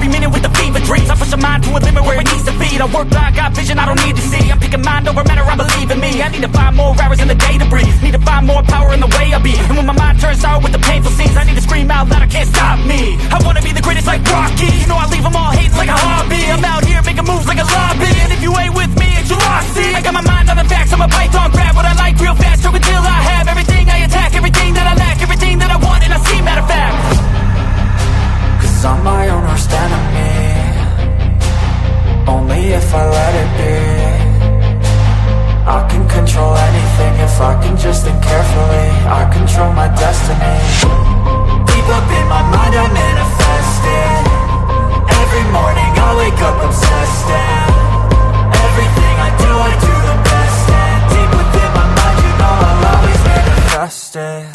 every minute with the fever dreams. I push a mind to a limit where it needs to feed. I work blind, got vision I don't need to see. I'm picking mind over matter, I believe in me. I need to find more hours in the day to breathe. Need to find more power in the way I be. And when my mind turns sour with the painful scenes, I need to scream out loud, I can't stop me. I wanna be the greatest like Rocky. You know I leave them all hating like a hobby. I'm out here making moves like a lobby. And if you ain't with me, it's your loss. See, I got my mind on the facts, I'm a python, grab what I like real fast. Stroke until I have everything I attack, everything that I lack, everything that I want, and I see, matter of fact. Cause I'm my own worst enemy. Only if I let it be. I can control anything if I can just think carefully. I control my destiny. Deep up in my mind I manifest it. Every morning I wake up obsessed, and everything I do the best. And deep within my mind, you know I'll always manifest it.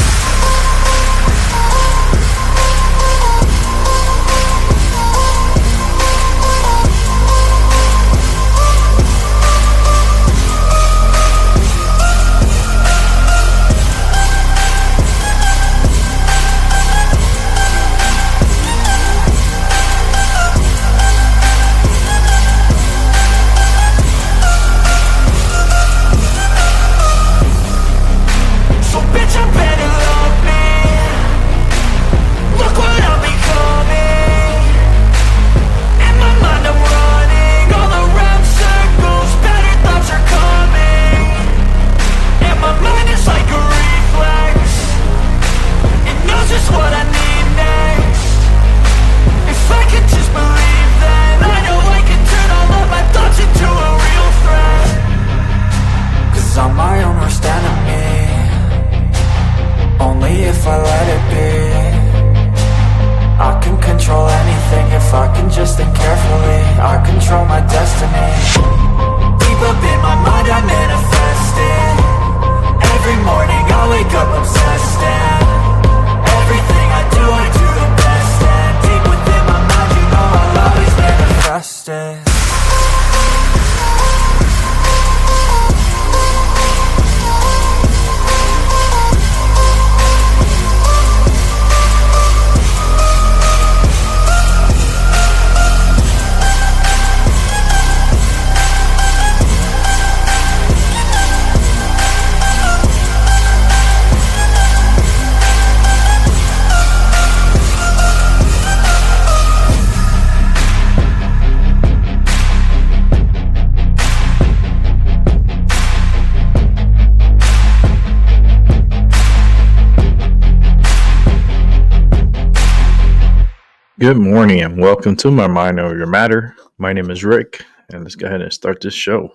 Good morning and welcome to My Mind Over Your Matter. My name is Rick, and let's go ahead and start this show.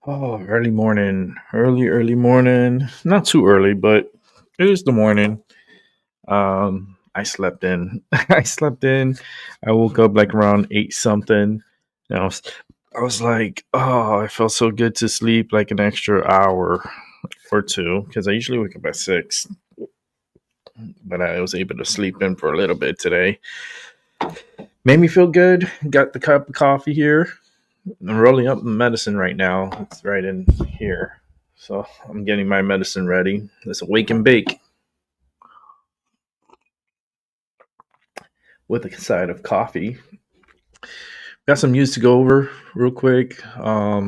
Oh, early morning. Not too early, but it is the morning. I slept in. I woke up like around 8 something. And I was like, oh, I felt so good to sleep like an extra hour or two, because I usually wake up at 6. But I was able to sleep in for a little bit today. Made me feel good. Got the cup of coffee here. I'm rolling up the medicine right now. It's right in here. So I'm getting my medicine ready. Let's wake and bake. With a side of coffee. Got some news to go over real quick. I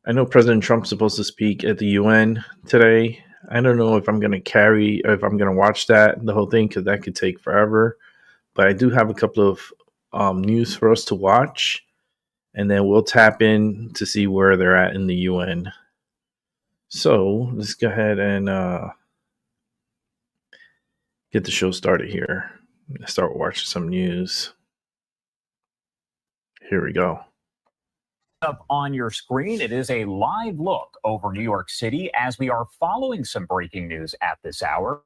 know President Trump's supposed to speak at the UN today. I don't know if I'm going to watch the whole thing, because that could take forever. But I do have a couple of news for us to watch, and then we'll tap in to see where they're at in the UN. So let's go ahead and get the show started here. Let's start watching some news. Here we go. Up on your screen, it is a live look over New York City as we are following some breaking news at this hour.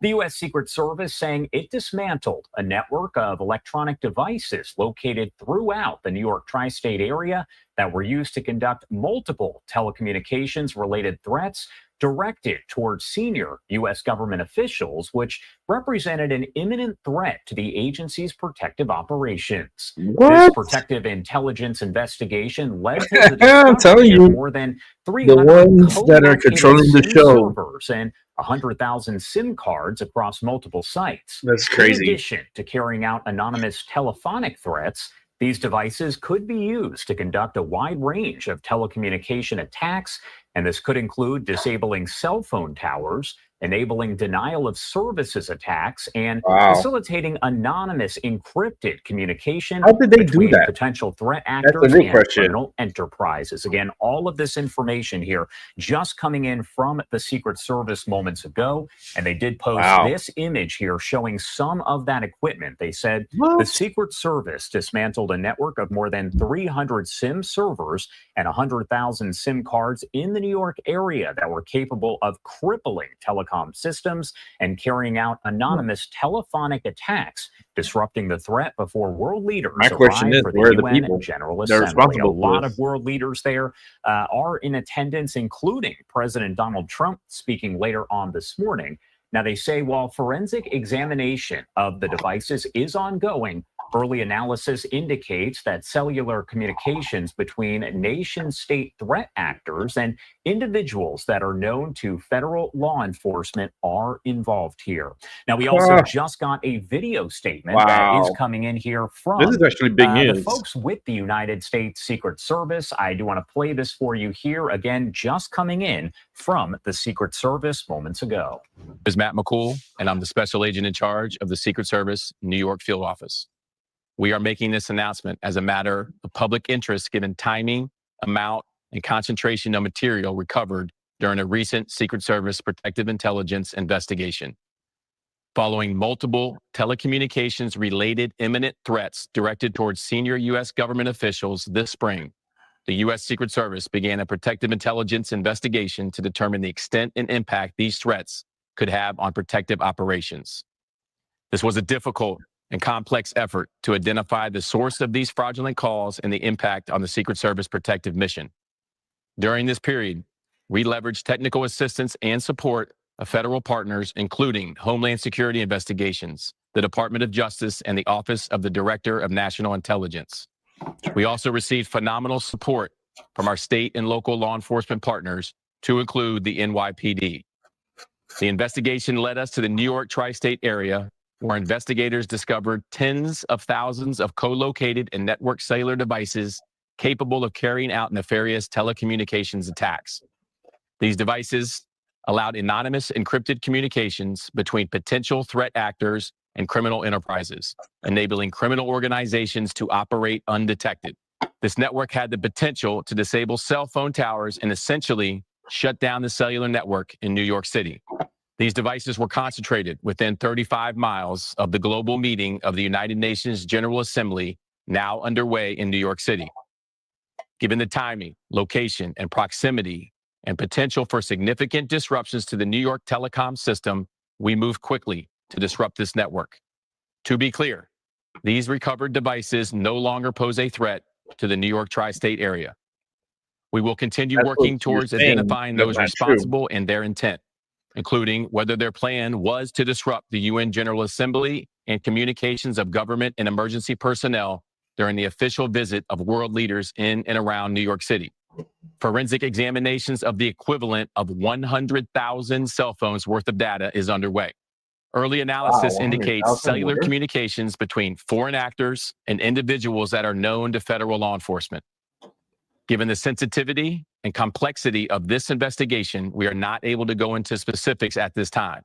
The U.S. Secret Service saying it dismantled a network of electronic devices located throughout the New York tri-state area that were used to conduct multiple telecommunications-related threats directed towards senior U.S. government officials, which represented an imminent threat to the agency's protective operations. What? This protective intelligence investigation led to the I'm telling discovery you, of more than 300 the ones that are controlling the show servers and 100,000 SIM cards across multiple sites. That's In crazy. addition to carrying out anonymous telephonic threats, these devices could be used to conduct a wide range of telecommunication attacks, and this could include disabling cell phone towers, enabling denial of services attacks, and Wow. facilitating anonymous encrypted communication How did they do between that? potential threat That's actors the real and question. criminal enterprises. Again, all of this information here just coming in from the Secret Service moments ago, and they did post Wow. this image here showing some of that equipment. They said the What? Secret Service dismantled a network of more than 300 SIM servers and 100,000 SIM cards in the New York area that were capable of crippling telecom systems and carrying out anonymous telephonic attacks, disrupting the threat before world leaders My question arrive is, for where are the the UN people General that are Assembly. A responsible for lot this? of world leaders there are in attendance, including President Donald Trump speaking later on this morning. Now, they say while forensic examination of the devices is ongoing, early analysis indicates that cellular communications between nation-state threat actors and individuals that are known to federal law enforcement are involved here. Now, we also just got a video statement that is Wow. coming in here This from is actually big the news. folks with the United States Secret Service. I do want to play this for you here. Again, just coming in from the Secret Service moments ago. Is Matt McCool, and I'm the special agent in charge of the Secret Service New York field office. We are making this announcement as a matter of public interest given timing, amount, and concentration of material recovered during a recent Secret Service Protective Intelligence investigation. Following multiple telecommunications-related imminent threats directed towards senior U.S. government officials this spring, the U.S. Secret Service began a protective intelligence investigation to determine the extent and impact these threats could have on protective operations. This was a difficult and complex effort to identify the source of these fraudulent calls and the impact on the Secret Service protective mission. During this period, we leveraged technical assistance and support of federal partners, including Homeland Security Investigations, the Department of Justice, and the Office of the Director of National Intelligence. We also received phenomenal support from our state and local law enforcement partners, to include the NYPD. The investigation led us to the New York tri-state area, where investigators discovered tens of thousands of co-located and networked cellular devices capable of carrying out nefarious telecommunications attacks. These devices allowed anonymous encrypted communications between potential threat actors and criminal enterprises, enabling criminal organizations to operate undetected. This network had the potential to disable cell phone towers and essentially shut down the cellular network in New York City. These devices were concentrated within 35 miles of the global meeting of the United Nations General Assembly, now underway in New York City. Given the timing, location, and proximity, and potential for significant disruptions to the New York telecom system, we moved quickly to disrupt this network. To be clear, these recovered devices no longer pose a threat to the New York tri-state area. We will continue That's working what towards you're saying. identifying That's those not responsible and their intent, including whether their plan was to disrupt the UN General Assembly and communications of government and emergency personnel during the official visit of world leaders in and around New York City. Forensic examinations of the equivalent of 100,000 cell phones worth of data is underway. Early analysis indicates 100,000 cellular worth? communications between foreign actors and individuals that are known to federal law enforcement. Given the sensitivity and complexity of this investigation, we are not able to go into specifics at this time.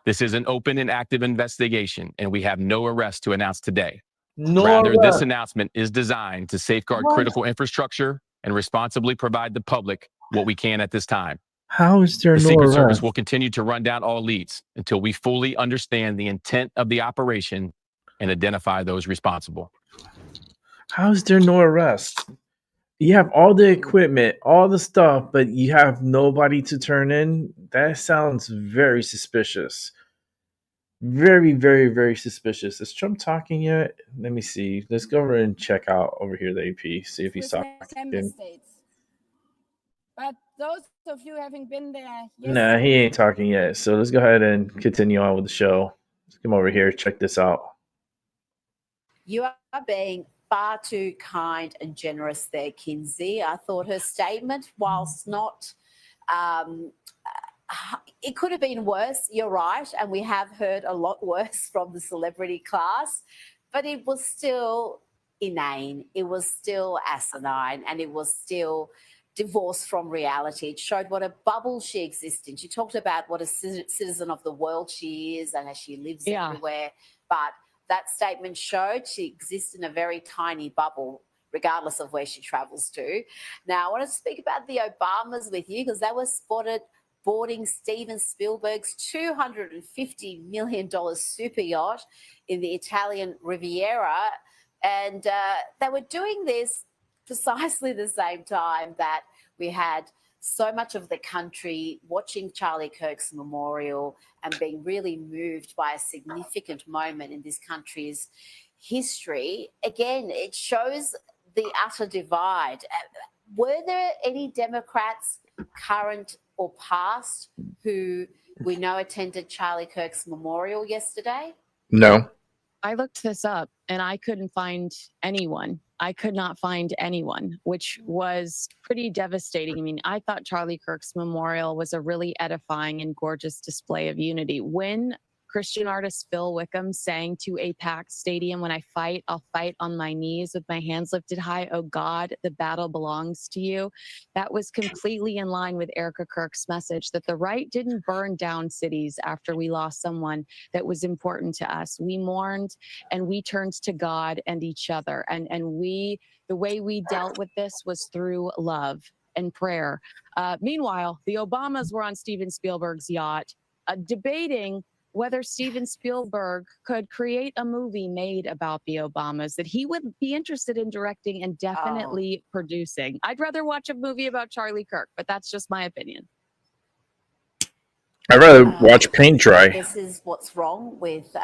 This is an open and active investigation, and we have no arrest to announce today. Rather, this announcement is designed to safeguard critical infrastructure and responsibly provide the public what we can at this time. How is there The no Secret arrest? Service will continue to run down all leads until we fully understand the intent of the operation and identify those responsible. How is there no arrest? You have all the equipment, all the stuff, but you have nobody to turn in? That sounds very suspicious. Very, very, very suspicious. Is Trump talking yet? Let me see. Let's go over and check out over here the AP, see if he's talking. States. But those of you having been there, Nah, he ain't talking yet. So let's go ahead and continue on with the show. Let's come over here, check this out. You are being far too kind and generous there, Kinsey. I thought her statement, whilst not it could have been worse, you're right, and we have heard a lot worse from the celebrity class, but it was still inane, it was still asinine, and it was still divorced from reality. It showed what a bubble she exists in. She talked about what a citizen of the world she is and how she lives everywhere, but that statement showed she exists in a very tiny bubble, regardless of where she travels to. Now, I want to speak about the Obamas with you because they were spotted boarding Steven Spielberg's $250 million super yacht in the Italian Riviera. And they were doing this precisely the same time that we had so much of the country watching Charlie Kirk's memorial and being really moved by a significant moment in this country's history. Again, it shows the utter divide. Were there any Democrats, current or past, who we know attended Charlie Kirk's memorial yesterday? No. I looked this up and I couldn't find anyone. I could not find anyone, which was pretty devastating. I mean, I thought Charlie Kirk's memorial was a really edifying and gorgeous display of unity. When Christian artist Phil Wickham sang to a packed stadium, "When I fight, I'll fight on my knees with my hands lifted high. Oh God, the battle belongs to you." That was completely in line with Erica Kirk's message that the right didn't burn down cities after we lost someone that was important to us. We mourned and we turned to God and each other. And the way we dealt with this was through love and prayer. Meanwhile, the Obamas were on Steven Spielberg's yacht debating whether Steven Spielberg could create a movie made about the Obamas that he would be interested in directing and definitely producing. I'd rather watch a movie about Charlie Kirk, but that's just my opinion. I'd rather watch paint dry. This is what's wrong with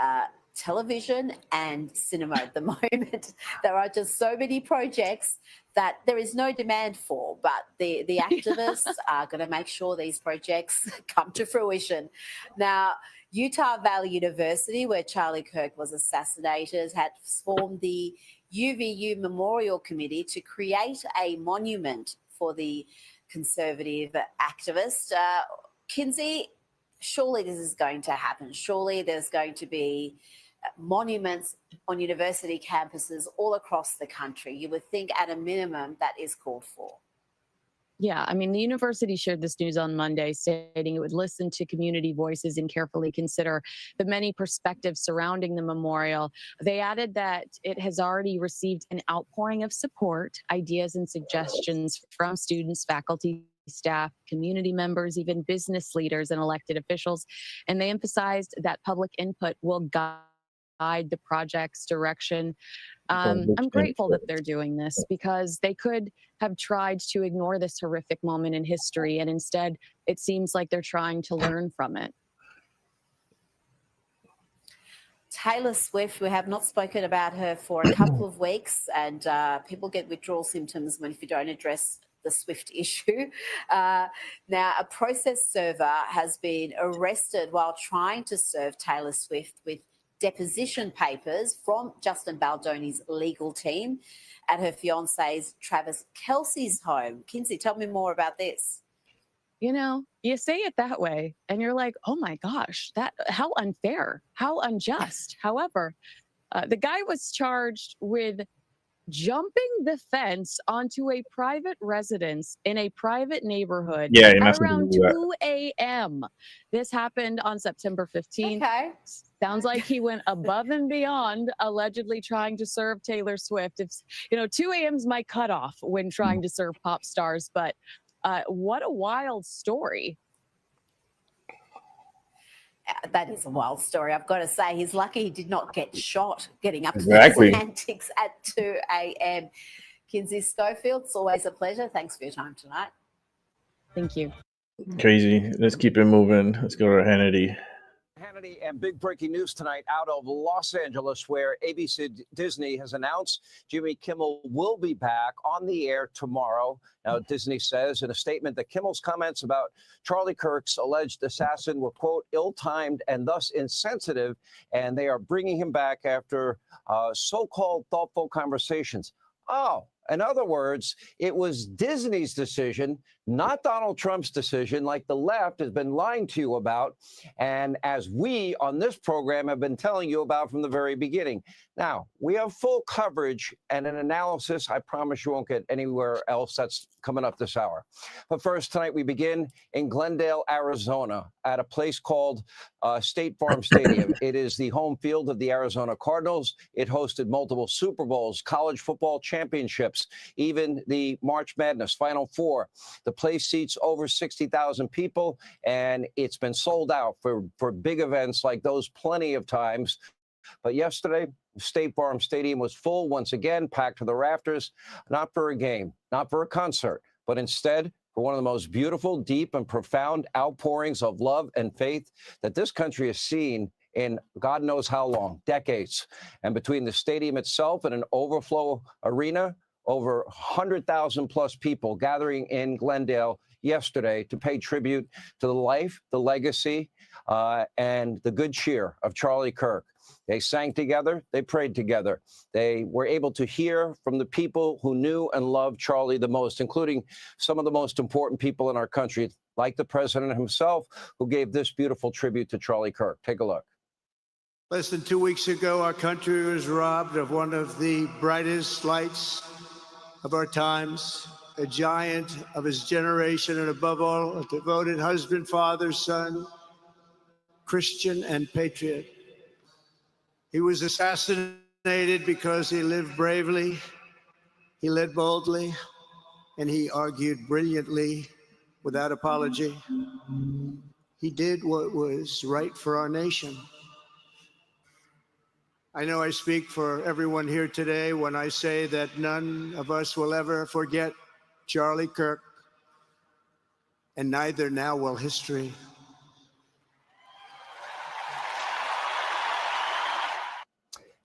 television and cinema at the moment. There are just so many projects that there is no demand for, but the activists are going to make sure these projects come to fruition. Now, Utah Valley University, where Charlie Kirk was assassinated, had formed the UVU Memorial Committee to create a monument for the conservative activist. Kinsey, surely this is going to happen. Surely there's going to be monuments on university campuses all across the country. You would think at a minimum that is called for. Yeah, I mean, the university shared this news on Monday, stating it would listen to community voices and carefully consider the many perspectives surrounding the memorial. They added that it has already received an outpouring of support, ideas, and suggestions from students, faculty, staff, community members, even business leaders and elected officials. And they emphasized that public input will guide the project's direction. I'm grateful that they're doing this because they could have tried to ignore this horrific moment in history, and instead it seems like they're trying to learn from it. Taylor Swift, we have not spoken about her for a couple of weeks, and people get withdrawal symptoms if you don't address the Swift issue. Now, a process server has been arrested while trying to serve Taylor Swift with deposition papers from Justin Baldoni's legal team at her fiance's Travis Kelce's home. Kinsey, tell me more about this. You know, you say it that way and you're like, oh my gosh, how unfair, how unjust. However, the guy was charged with jumping the fence onto a private residence in a private neighborhood at around 2 a.m. This happened on September 15th. Okay. Sounds like he went above and beyond, allegedly trying to serve Taylor Swift. It's, 2 a.m. is my cutoff when trying to serve pop stars, but what a wild story. That is a wild story. I've got to say, he's lucky he did not get shot getting up to these antics at 2 a.m. Kinsey Schofield, it's always a pleasure. Thanks for your time tonight. Thank you. Crazy. Let's keep it moving. Let's go to Hannity. Hannity, and big breaking news tonight out of Los Angeles, where ABC Disney has announced Jimmy Kimmel will be back on the air tomorrow. Now, Disney says in a statement that Kimmel's comments about Charlie Kirk's alleged assassin were, quote, ill-timed and thus insensitive, and they are bringing him back after so-called thoughtful conversations. Oh, in other words, it was Disney's decision not Donald Trump's decision like the left has been lying to you about, and as we on this program have been telling you about from the very beginning. Now, we have full coverage and an analysis I promise you won't get anywhere else that's coming up this hour. But first, tonight we begin in Glendale, Arizona, at a place called State Farm Stadium. It is the home field of the Arizona Cardinals. It hosted multiple Super Bowls, college football championships, even the March Madness Final Four. The place seats over 60,000 people, and it's been sold out for big events like those plenty of times. But yesterday, State Farm Stadium was full once again, packed to the rafters, not for a game, not for a concert, but instead for one of the most beautiful, deep, and profound outpourings of love and faith that this country has seen in God knows how long, decades. And between the stadium itself and an overflow arena, over 100,000 plus people gathering in Glendale yesterday to pay tribute to the life, the legacy, and the good cheer of Charlie Kirk. They sang together. They prayed together. They were able to hear from the people who knew and loved Charlie the most, including some of the most important people in our country, like the president himself, who gave this beautiful tribute to Charlie Kirk. Take a look. Less than 2 weeks ago, our country was robbed of one of the brightest lights of our times, a giant of his generation, and above all, a devoted husband, father, son, Christian, and patriot. He was assassinated because he lived bravely, he led boldly, and he argued brilliantly without apology. He did what was right for our nation. I know I speak for everyone here today when I say that none of us will ever forget Charlie Kirk, and neither now will history.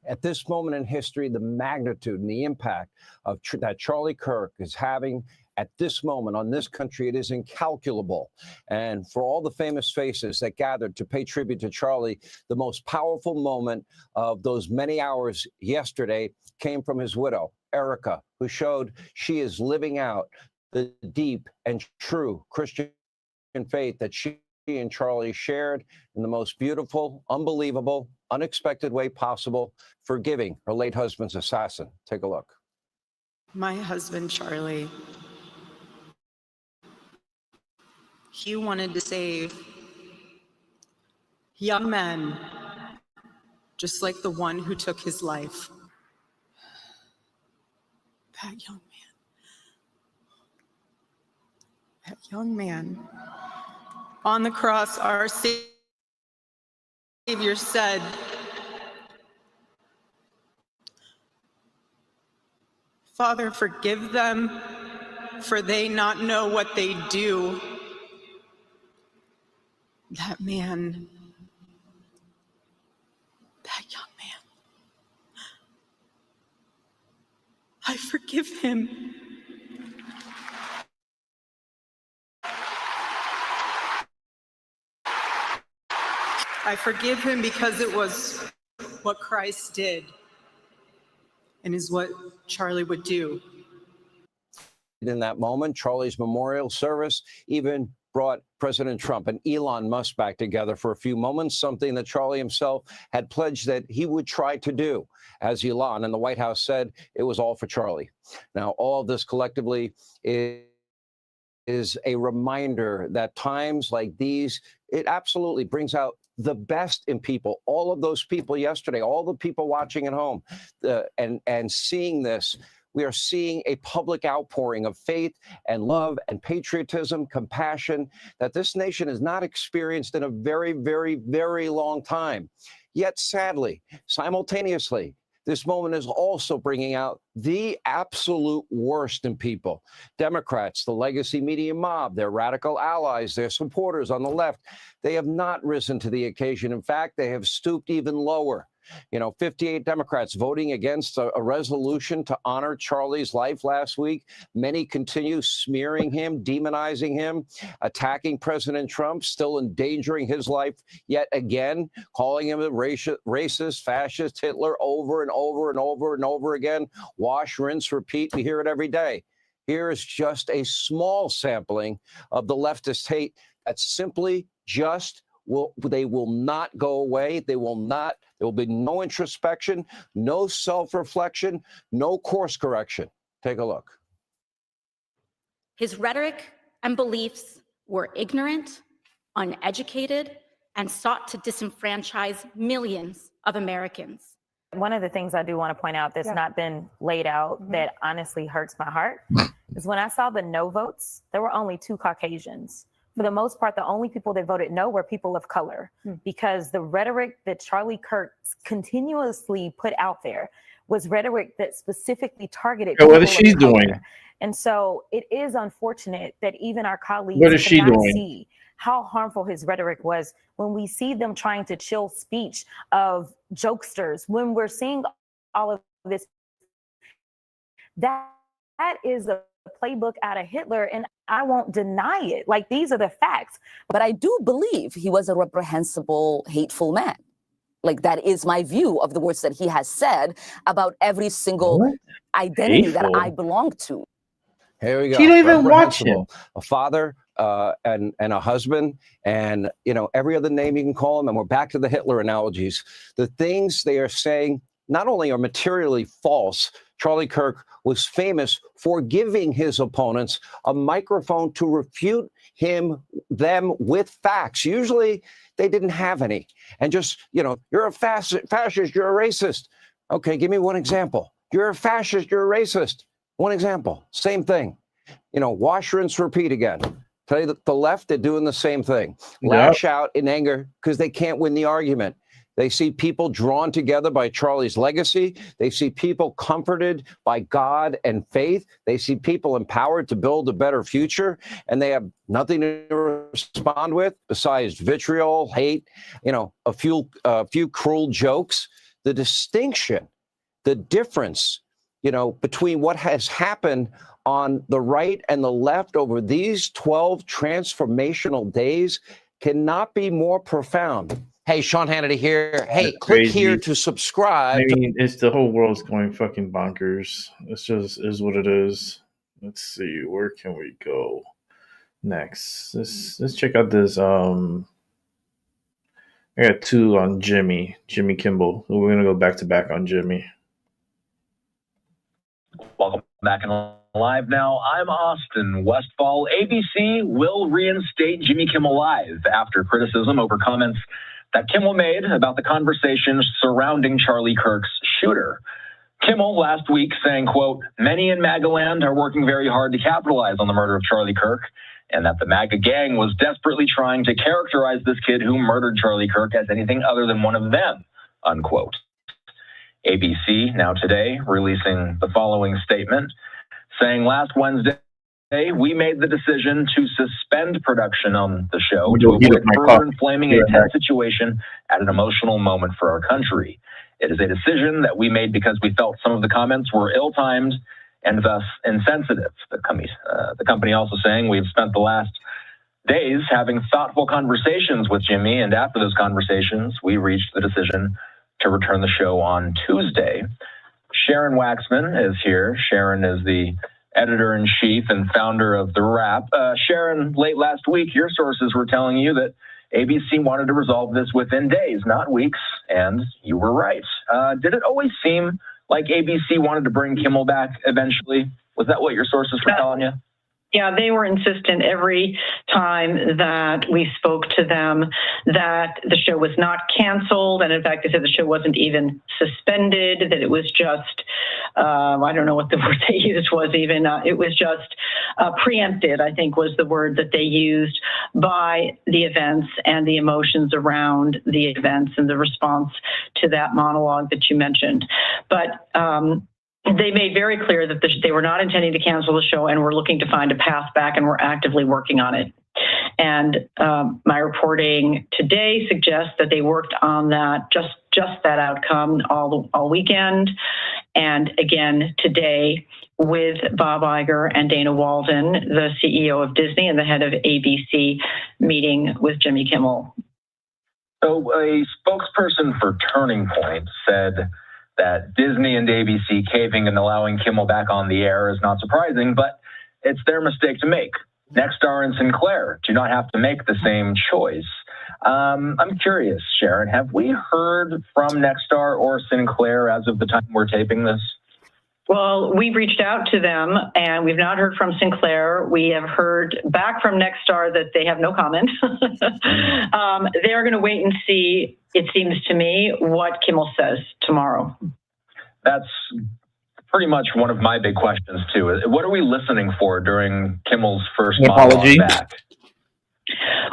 At this moment in history, the magnitude and the impact of that Charlie Kirk is having at this moment on this country, it is incalculable. And for all the famous faces that gathered to pay tribute to Charlie, the most powerful moment of those many hours yesterday came from his widow, Erica, who showed she is living out the deep and true Christian faith that she and Charlie shared in the most beautiful, unbelievable, unexpected way possible, forgiving her late husband's assassin. Take a look. My husband, Charlie, he wanted to save young men, just like the one who took his life. That young man on the cross, our Savior said, "Father, forgive them, for they not know what they do." That man, that young man, I forgive him. I forgive him because it was what Christ did and is what Charlie would do. In that moment, Charlie's memorial service even brought President Trump and Elon Musk back together for a few moments, something that Charlie himself had pledged that he would try to do. As Elon and the White House said, it was all for Charlie. Now, all of this collectively is a reminder that times like these, it absolutely brings out the best in people. All of those people yesterday, all the people watching at home, and seeing this, we are seeing a public outpouring of faith and love and patriotism, compassion that this nation has not experienced in a very, very, very long time. Yet, sadly, simultaneously, this moment is also bringing out the absolute worst in people. Democrats, the legacy media mob, their radical allies, their supporters on the left, they have not risen to the occasion. In fact, they have stooped even lower. 58 Democrats voting against a resolution to honor Charlie's life last week. Many continue smearing him, demonizing him, attacking President Trump, still endangering his life yet again, calling him a racist, fascist, Hitler over and over and over and over again. Wash, rinse, repeat. We hear it every day. Here is just a small sampling of the leftist hate that simply just they will not go away. There will be no introspection, no self-reflection, no course correction. Take a look. His rhetoric and beliefs were ignorant, uneducated, and sought to disenfranchise millions of Americans. One of the things I do want to point out that's not been laid out that honestly hurts my heart is when I saw the no votes, there were only 2 Caucasians. For the most part, the only people that voted no were people of color, because the rhetoric that Charlie Kirk continuously put out there was rhetoric that specifically targeted people what is she of color. doing? And so it is unfortunate that even our colleagues What is she cannot doing? see how harmful his rhetoric was when we see them trying to chill speech of jokesters, when we're seeing all of this. That is a playbook out of Hitler, and I won't deny it. Like, these are the facts. But I do believe he was a reprehensible, hateful man. Like, that is my view of the words that he has said about every single identity that I belong to. Here we go. She don't even watch him. A father and a husband, and every other name you can call him. And we're back to the Hitler analogies. The things they are saying not only are materially false. Charlie Kirk was famous for giving his opponents a microphone to refute them with facts. Usually they didn't have any. And just, you're a fascist, you're a racist. Okay, give me one example. You're a fascist, you're a racist. One example, same thing. Wash, rinse, repeat again. Tell you that the left, they're doing the same thing. Lash out in anger because they can't win the argument. They see people drawn together by Charlie's legacy. They see people comforted by God and faith. They see people empowered to build a better future, and they have nothing to respond with besides vitriol, hate, a few cruel jokes. The distinction, the difference, between what has happened on the right and the left over these 12 transformational days cannot be more profound. Hey, Sean Hannity here. Hey, That's click crazy. here to subscribe. I mean, it's the whole world's going fucking bonkers. It's just is what it is. Let's see, where can we go next? Let's check out this. I got 2 on Jimmy Kimmel. We're gonna go back to back on Jimmy. Welcome back and live now. I'm Austin Westfall. ABC will reinstate Jimmy Kimmel Live after criticism over comments that Kimmel made about the conversation surrounding Charlie Kirk's shooter. Kimmel last week saying, quote, "Many in MAGA land are working very hard to capitalize on the murder of Charlie Kirk, and that the MAGA gang was desperately trying to characterize this kid who murdered Charlie Kirk as anything other than one of them," unquote. ABC now today releasing the following statement saying, "Last Wednesday, we made the decision to suspend production on the show to avoid further inflaming a tense situation at an emotional moment for our country. It is a decision that we made because we felt some of the comments were ill-timed and thus insensitive." The company also saying, "We've spent the last days having thoughtful conversations with Jimmy, and after those conversations, we reached the decision to return the show on Tuesday." Sharon Waxman is here. Sharon is the editor-in-chief and founder of The Wrap. Sharon, late last week, your sources were telling you that ABC wanted to resolve this within days, not weeks, and you were right. Did it always seem like ABC wanted to bring Kimmel back eventually? Was that what your sources were telling you? Yeah, they were insistent every time that we spoke to them that the show was not canceled. And in fact, they said the show wasn't even suspended, that it was just, I don't know what the word they used was even, it was just preempted, I think was the word that they used, by the events and the emotions around the events and the response to that monologue that you mentioned. But they made very clear that they were not intending to cancel the show and were looking to find a path back, and we're actively working on it. And my reporting today suggests that they worked on that, just that outcome all weekend. And again, today with Bob Iger and Dana Walden, the CEO of Disney and the head of ABC, meeting with Jimmy Kimmel. So a spokesperson for Turning Point said that Disney and ABC caving and allowing Kimmel back on the air is not surprising, but it's their mistake to make. Nexstar and Sinclair do not have to make the same choice. I'm curious, Sharon, have we heard from Nexstar or Sinclair as of the time we're taping this? Well, we've reached out to them and we've not heard from Sinclair. We have heard back from Nexstar that they have no comment. They're going to wait and see, it seems to me, what Kimmel says tomorrow. That's pretty much one of my big questions, too. What are we listening for during Kimmel's first monologue back?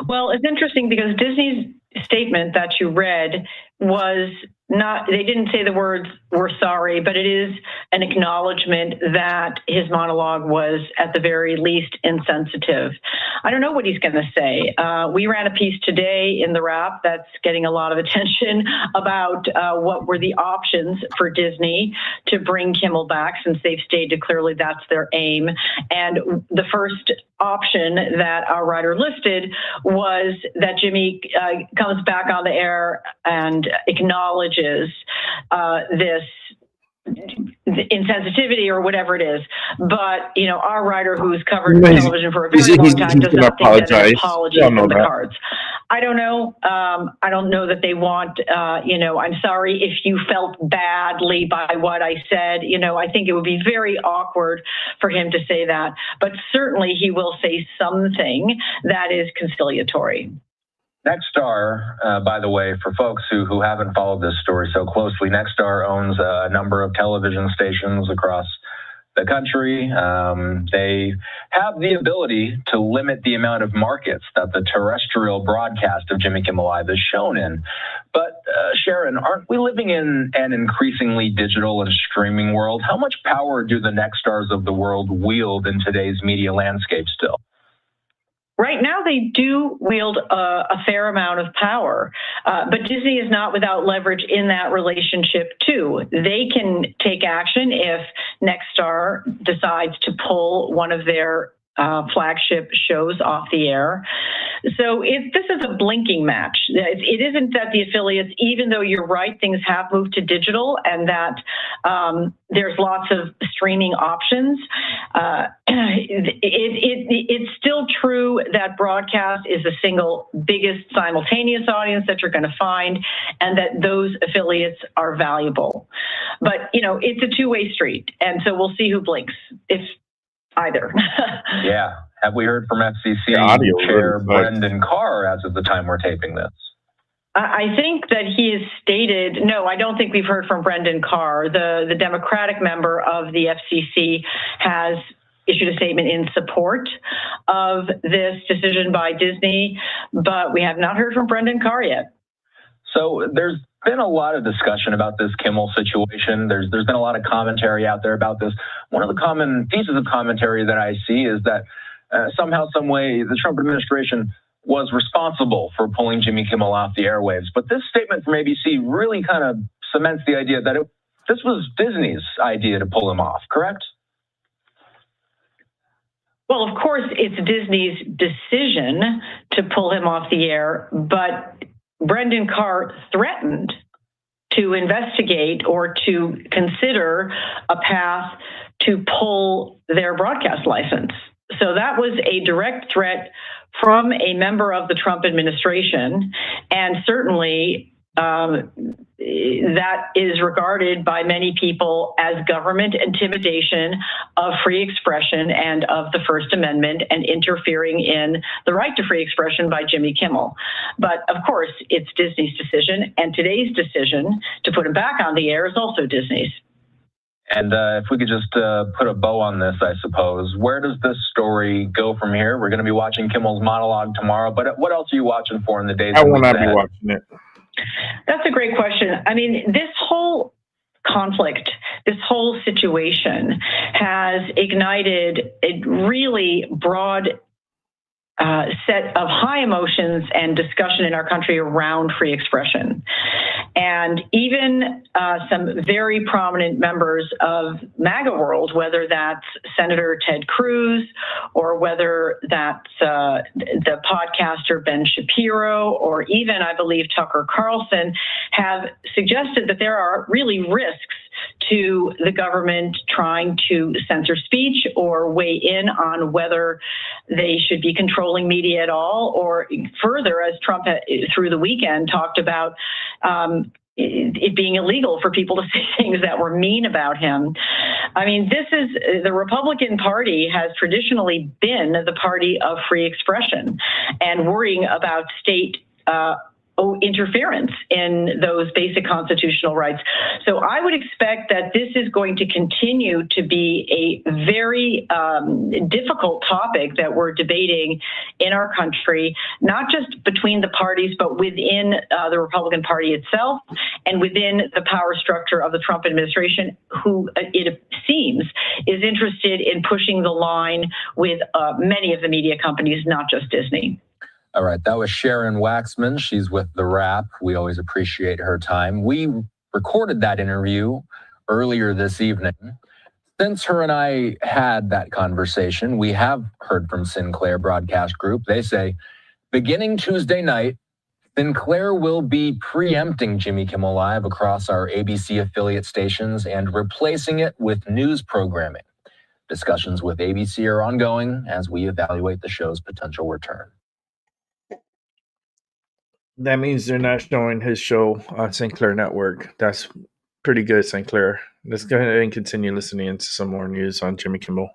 Well, it's interesting because Disney's statement that you read was not, they didn't say the words, "we're sorry," but it is an acknowledgement that his monologue was at the very least insensitive. I don't know what he's going to say. We ran a piece today in the Wrap that's getting a lot of attention about what were the options for Disney to bring Kimmel back, since they've stated clearly that's their aim. And the first option that our writer listed was that Jimmy comes back on the air and acknowledges this insensitivity or whatever it is. But, you know, our writer who's covered television for a very long time does not think that an apology is in the cards. I don't know. I don't know that they want, you know, I'm sorry if you felt badly by what I said. You know, I think it would be very awkward for him to say that. But certainly he will say something that is conciliatory. Nexstar, by the way, for folks who haven't followed this story so closely, Nexstar owns a number of television stations across the country. They have the ability to limit the amount of markets that the terrestrial broadcast of Jimmy Kimmel Live is shown in. But Sharon, aren't we living in an increasingly digital and streaming world? How much power do the Nexstars of the world wield in today's media landscape still? Right now, they do wield a fair amount of power, but Disney is not without leverage in that relationship, too. They can take action if Nexstar decides to pull one of their flagship shows off the air. So this is a blinking match. It isn't that the affiliates, even though you're right, things have moved to digital and that there's lots of streaming options. It's still true that broadcast is the single biggest simultaneous audience that you're going to find, and that those affiliates are valuable. But, you know, it's a two-way street, and so we'll see who blinks, if either. Yeah. Have we heard from FCC Chair Brendan Carr as of the time we're taping this? I think that he has stated, no, I don't think we've heard from Brendan Carr. The Democratic member of the FCC has issued a statement in support of this decision by Disney, but we have not heard from Brendan Carr yet. So there's been a lot of discussion about this Kimmel situation. There's been a lot of commentary out there about this. One of the common pieces of commentary that I see is that somehow, some way, the Trump administration was responsible for pulling Jimmy Kimmel off the airwaves. But this statement from ABC really kind of cements the idea that this was Disney's idea to pull him off, correct? Well, of course, it's Disney's decision to pull him off the air, but Brendan Carr threatened to investigate or to consider a path to pull their broadcast license. So that was a direct threat from a member of the Trump administration, and certainly that is regarded by many people as government intimidation of free expression and of the First Amendment and interfering in the right to free expression by Jimmy Kimmel. But of course, it's Disney's decision, and today's decision to put him back on the air is also Disney's. And if we could just put a bow on this, I suppose, where does this story go from here? We're going to be watching Kimmel's monologue tomorrow, but what else are you watching for in the days? I will not be watching it. That's a great question. I mean, this whole conflict, this whole situation has ignited a really broad set of high emotions and discussion in our country around free expression. And even some very prominent members of MAGA world, whether that's Senator Ted Cruz or whether that's the podcaster Ben Shapiro, or even, I believe, Tucker Carlson, have suggested that there are really risks to the government trying to censor speech or weigh in on whether they should be controlling media at all, or further, as Trump through the weekend talked about it being illegal for people to say things that were mean about him. I mean, the Republican Party has traditionally been the party of free expression and worrying about state interference in those basic constitutional rights. So I would expect that this is going to continue to be a very difficult topic that we're debating in our country, not just between the parties, but within the Republican Party itself and within the power structure of the Trump administration, who it seems is interested in pushing the line with many of the media companies, not just Disney. All right, that was Sharon Waxman. She's with The Wrap. We always appreciate her time. We recorded that interview earlier this evening. Since her and I had that conversation, we have heard from Sinclair Broadcast Group. They say, beginning Tuesday night, Sinclair will be preempting Jimmy Kimmel Live across our ABC affiliate stations and replacing it with news programming. Discussions with ABC are ongoing as we evaluate the show's potential return. That means they're not showing his show on Sinclair Network. That's pretty good, Sinclair. Let's go ahead and continue listening to some more news on Jimmy Kimmel.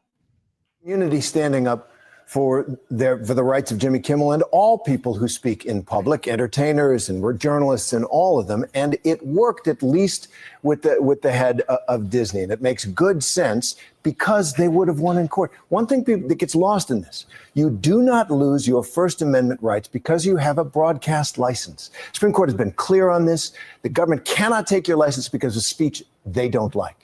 Community standing up for the rights of Jimmy Kimmel and all people who speak in public, entertainers and we're journalists and all of them. And it worked, at least with the head of Disney. And it makes good sense because they would have won in court. One thing that gets lost in this, you do not lose your First Amendment rights because you have a broadcast license. Supreme Court has been clear on this. The government cannot take your license because of speech they don't like.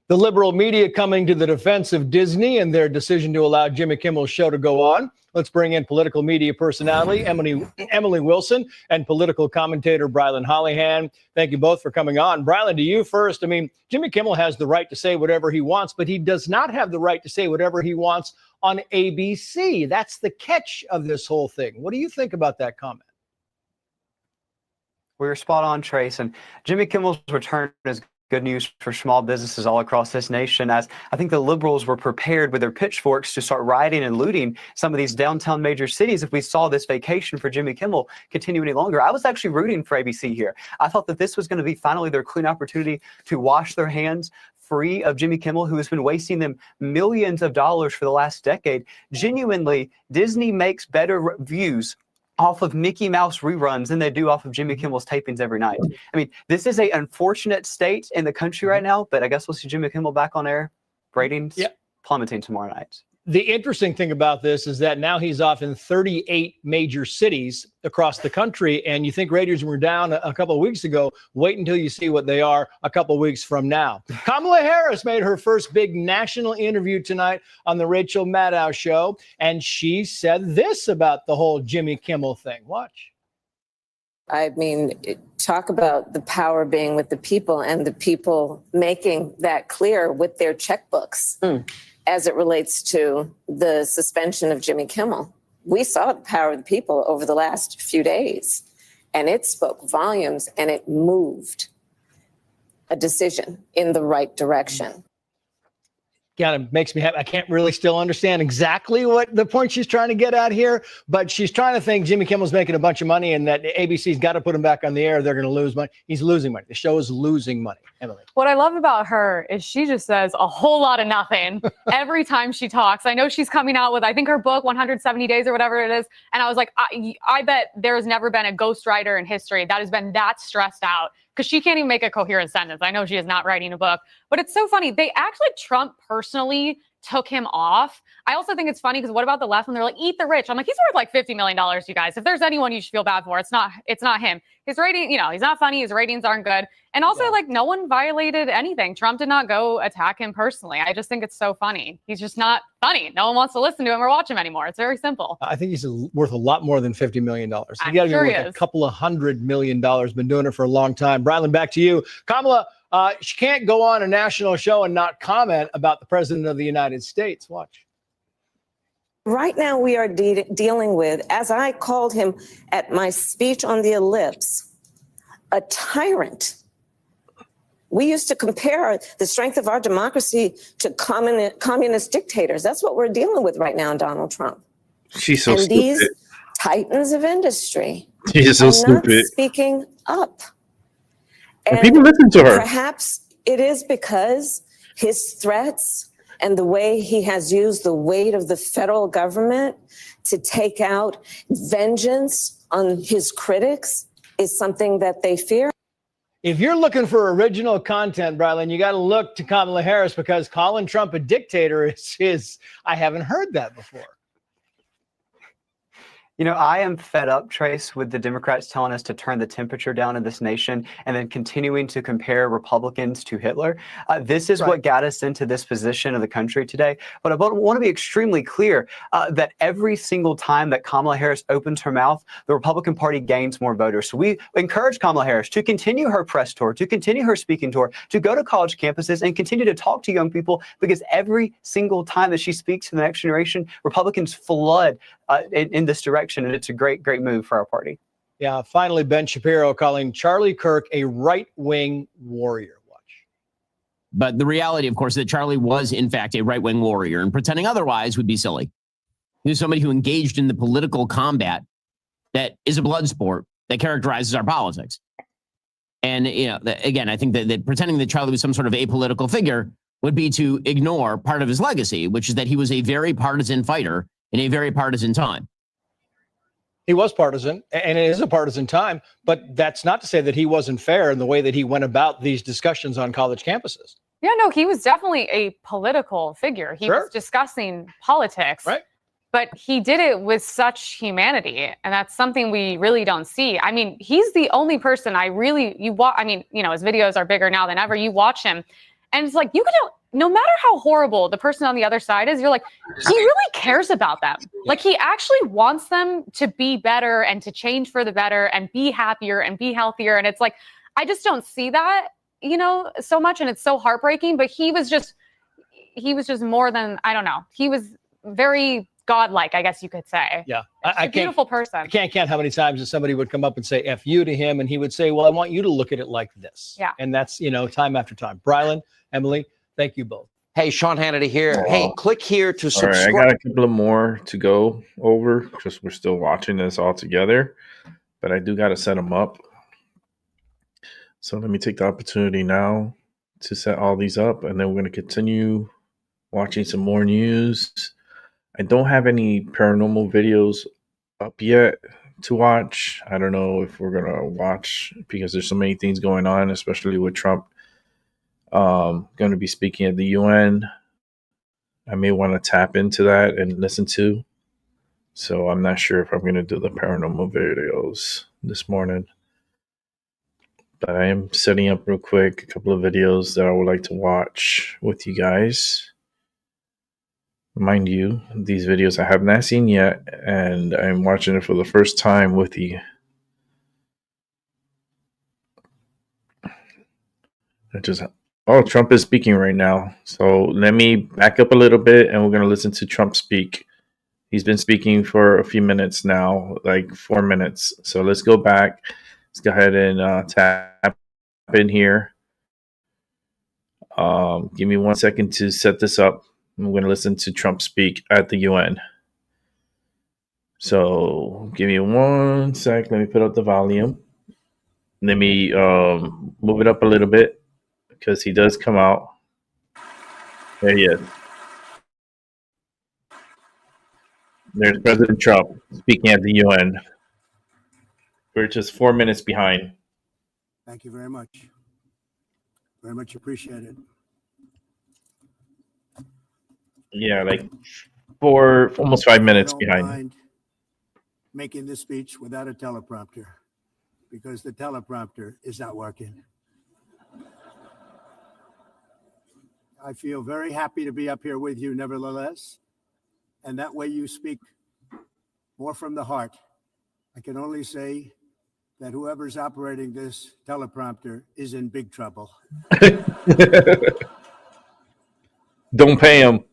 The liberal media coming to the defense of Disney and their decision to allow Jimmy Kimmel's show to go on. Let's bring in political media personality Emily Wilson and political commentator Brylan Hollihan. Thank you both for coming on. Brylan, to you first. I mean, Jimmy Kimmel has the right to say whatever he wants, but he does not have the right to say whatever he wants on ABC. That's the catch of this whole thing. What do you think about that comment? We were spot on, Trace. And Jimmy Kimmel's return is good news for small businesses all across this nation, as I think the liberals were prepared with their pitchforks to start rioting and looting some of these downtown major cities if we saw this vacation for Jimmy Kimmel continue any longer. I was actually rooting for ABC here. I thought that this was going to be finally their clean opportunity to wash their hands free of Jimmy Kimmel, who has been wasting them millions of dollars for the last decade. Genuinely, Disney makes better views off of Mickey Mouse reruns than they do off of Jimmy Kimmel's tapings every night. I mean, this is an unfortunate state in the country right now, but I guess we'll see Jimmy Kimmel back on air. Ratings plummeting tomorrow night. The interesting thing about this is that now he's off in 38 major cities across the country, and you think ratings were down a couple of weeks ago. Wait until you see what they are a couple of weeks from now. Kamala Harris made her first big national interview tonight on the Rachel Maddow show, and she said this about the whole Jimmy Kimmel thing. Watch. I mean, talk about the power being with the people and the people making that clear with their checkbooks. As it relates to the suspension of Jimmy Kimmel. We saw the power of the people over the last few days, and it spoke volumes and it moved a decision in the right direction. Kind of makes me happy. I can't really still understand exactly what the point she's trying to get at here, but she's trying to think Jimmy Kimmel's making a bunch of money and that ABC's got to put him back on the air. They're going to lose money. He's losing money. The show is losing money. Emily. What I love about her is she just says a whole lot of nothing every time she talks. I know she's coming out with, I think, her book, 170 Days or whatever it is. And I was like, I bet there's never been a ghostwriter in history that has been that stressed out, because she can't even make a coherent sentence. I know she is not writing a book, but it's so funny. They actually, Trump personally took him off. I also think it's funny because what about the left when they're like, eat the rich? I'm like, he's worth like $50 million, you guys. If there's anyone you should feel bad for, it's not him. His rating, he's not funny. His ratings aren't good. And also like no one violated anything. Trump did not go attack him personally. I just think it's so funny. He's just not funny. No one wants to listen to him or watch him anymore. It's very simple. I think he's worth a lot more than $50 million. You got to be worth a couple of $100 million. Been doing it for a long time. Brylan, back to you. Kamala, she can't go on a national show and not comment about the president of the United States. Watch. Right now, we are dealing with, as I called him at my speech on the ellipse, a tyrant We used to compare the strength of our democracy to communist dictators. That's what we're dealing with right now, Donald Trump. She's so and stupid. These titans of industry She's so are stupid. not speaking up. And people listen to her. Perhaps it is because his threats and the way he has used the weight of the federal government to take out vengeance on his critics is something that they fear. If you're looking for original content, Brylan, you got to look to Kamala Harris, because calling Trump a dictator is I haven't heard that before. You know, I am fed up, Trace, with the Democrats telling us to turn the temperature down in this nation and then continuing to compare Republicans to Hitler. This is what got us into this position of the country today. But I want to be extremely clear that every single time that Kamala Harris opens her mouth, the Republican Party gains more voters. So we encourage Kamala Harris to continue her press tour, to continue her speaking tour, to go to college campuses and continue to talk to young people, because every single time that she speaks to the next generation, Republicans flood in this direction. And it's a great, great move for our party. Yeah. Finally, Ben Shapiro calling Charlie Kirk a right-wing warrior. But the reality, of course, that Charlie was, in fact, a right-wing warrior, and pretending otherwise would be silly. He was somebody who engaged in the political combat that is a blood sport that characterizes our politics. And, you know, again, I think that pretending that Charlie was some sort of apolitical figure would be to ignore part of his legacy, which is that he was a very partisan fighter in a very partisan time. He was partisan, and it is a partisan time, but that's not to say that he wasn't fair in the way that he went about these discussions on college campuses. Yeah, no, he was definitely a political figure. He was discussing politics, but he did it with such humanity, and that's something we really don't see. I mean, he's the only person I mean, you know, his videos are bigger now than ever. You watch him, and it's like, you can, no matter how horrible the person on the other side is, you're like, he really cares about them. Like, he actually wants them to be better and to change for the better and be happier and be healthier. And it's like, I just don't see that, you know, so much. And it's so heartbreaking, but he was just more than, I don't know. He was very godlike, I guess you could say. Yeah. A beautiful person. I can't count how many times that somebody would come up and say F you to him, and he would say, well, I want you to look at it like this. Yeah. And that's, you know, time after time. Brylan, Emily, thank you both. Hey, Sean Hannity here. Hey, click here to subscribe. All right, I got a couple of more to go over because we're still watching this all together, but I do got to set them up. So let me take the opportunity now to set all these up, and then we're going to continue watching some more news. I don't have any paranormal videos up yet to watch. I don't know if we're going to watch because there's so many things going on, especially with Trump. Going to be speaking at the UN. I may want to tap into that and listen to. So I'm not sure if I'm going to do the paranormal videos this morning. But I am setting up real quick a couple of videos that I would like to watch with you guys. Mind you, these videos I have not seen yet, and I'm watching it for the first time with you. Trump is speaking right now. So let me back up a little bit, and we're going to listen to Trump speak. He's been speaking for a few minutes now, like 4 minutes. So let's go back. Let's go ahead and tap in here. Give me 1 second to set this up. I'm going to listen to Trump speak at the UN. So give me 1 sec. Let me put up the volume. Let me move it up a little bit because he does come out. There he is. There's President Trump speaking at the UN. We're just 4 minutes behind. Thank you very much. Very much appreciated. Yeah, like almost 5 minutes behind. Mind making this speech without a teleprompter because the teleprompter is not working. I feel very happy to be up here with you nevertheless. And that way you speak more from the heart. I can only say that whoever's operating this teleprompter is in big trouble. Don't pay him.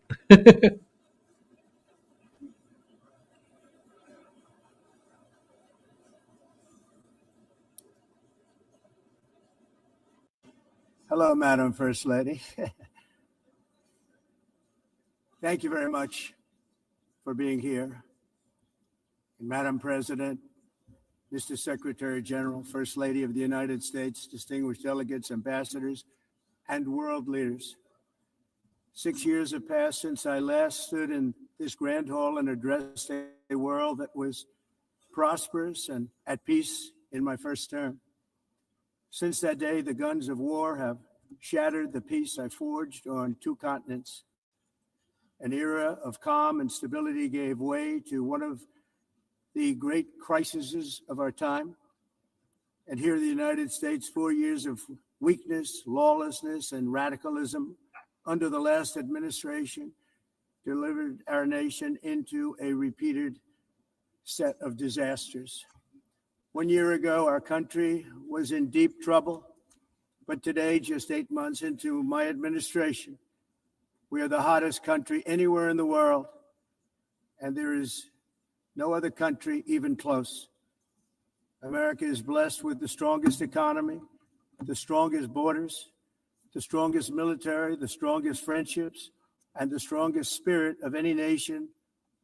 Hello, Madam First Lady. Thank you very much for being here. And Madam President, Mr. Secretary General, First Lady of the United States, distinguished delegates, ambassadors, and world leaders. 6 years have passed since I last stood in this grand hall and addressed a world that was prosperous and at peace in my first term. Since that day, the guns of war have shattered the peace I forged on 2 continents. An era of calm and stability gave way to one of the great crises of our time. And here in the United States, 4 years of weakness, lawlessness, and radicalism under the last administration delivered our nation into a repeated set of disasters. 1 year ago, our country was in deep trouble, but today, just 8 months into my administration, we are the hottest country anywhere in the world, and there is no other country even close. America is blessed with the strongest economy, the strongest borders, the strongest military, the strongest friendships, and the strongest spirit of any nation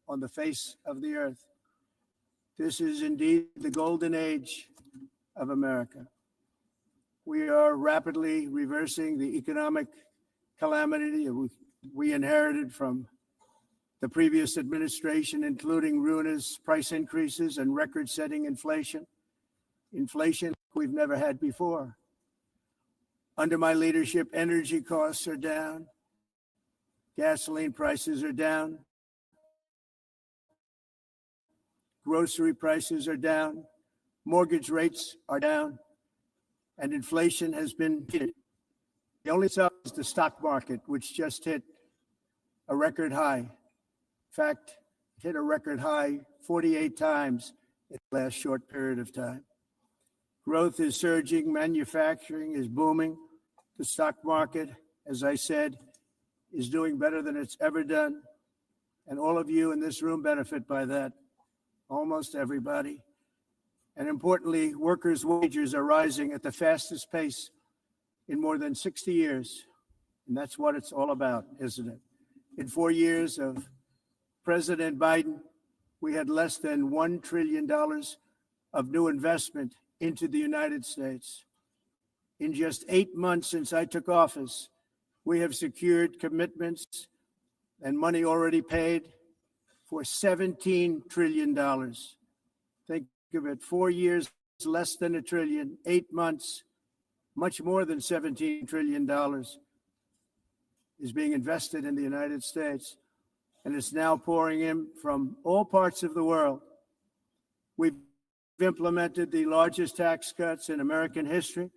on the face of the earth. This is indeed the golden age of America. We are rapidly reversing the economic calamity we inherited from the previous administration, including ruinous price increases and record-setting inflation we've never had before. Under my leadership, energy costs are down, gasoline prices are down, grocery prices are down, mortgage rates are down, and inflation has been hit. The only sub is the stock market, which just hit a record high. In fact, it hit a record high 48 times in the last short period of time. Growth is surging, manufacturing is booming. The stock market, as I said, is doing better than it's ever done. And all of you in this room benefit by that, almost everybody. And importantly, workers' wages are rising at the fastest pace in more than 60 years. And that's what it's all about, isn't it? In 4 years of President Biden, we had less than $1 trillion of new investment into the United States. In just 8 months since I took office, we have secured commitments and money already paid for $17 trillion. Think of it, 4 years, less than $1 trillion, 8 months, much more than $17 trillion is being invested in the United States, and it's now pouring in from all parts of the world. We've implemented the largest tax cuts in American history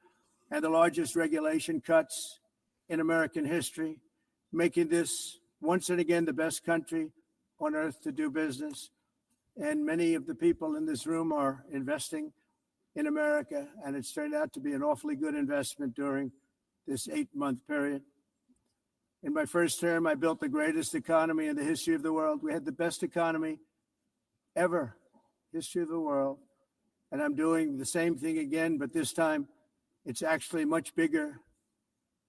and the largest regulation cuts in American history, making this once and again the best country on earth to do business. And many of the people in this room are investing in America, and it's turned out to be an awfully good investment during this 8-month period. In my first term, I built the greatest economy in the history of the world. We had the best economy ever, history of the world. And I'm doing the same thing again, but this time it's actually much bigger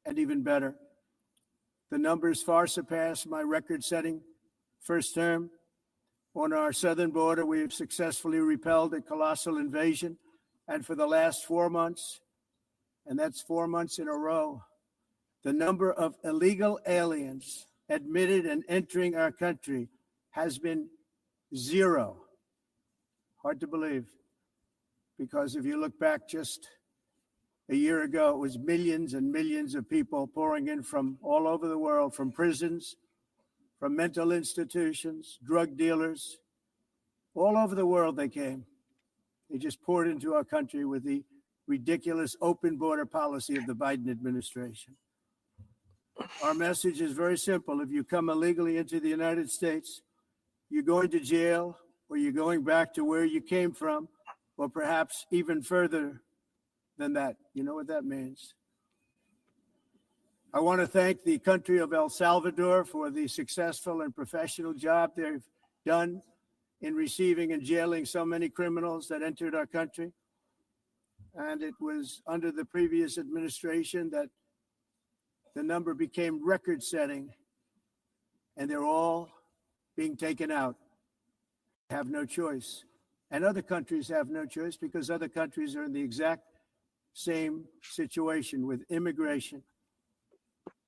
and even better. The numbers far surpass my record-setting first term. On our southern border, we have successfully repelled a colossal invasion. And for the last 4 months, and that's 4 months in a row, the number of illegal aliens admitted and entering our country has been 0. Hard to believe, because if you look back just a year ago, it was millions and millions of people pouring in from all over the world, from prisons, from mental institutions, drug dealers, all over the world they came. They just poured into our country with the ridiculous open border policy of the Biden administration. Our message is very simple. If you come illegally into the United States, you're going to jail, or you're going back to where you came from, or perhaps even further than that. You know what that means. I want to thank the country of El Salvador for the successful and professional job they've done in receiving and jailing so many criminals that entered our country. And it was under the previous administration that the number became record-setting, and they're all being taken out. Have no choice. And other countries have no choice because other countries are in the exact same situation with immigration.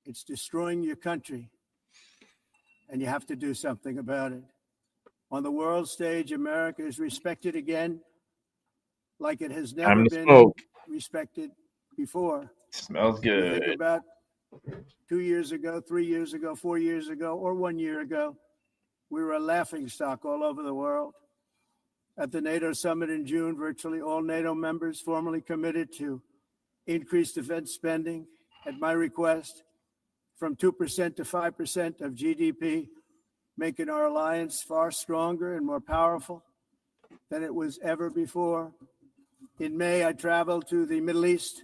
It's destroying your country, and you have to do something about it. On the world stage, America is respected again like it has never Time to been smoke. respected before. Smells You think good. about 2 years ago, 3 years ago, 4 years ago, or 1 year ago, we were a laughingstock all over the world. At the NATO summit in June, virtually all NATO members formally committed to increase defense spending at my request from 2% to 5% of GDP, making our alliance far stronger and more powerful than it was ever before. In May, I traveled to the Middle East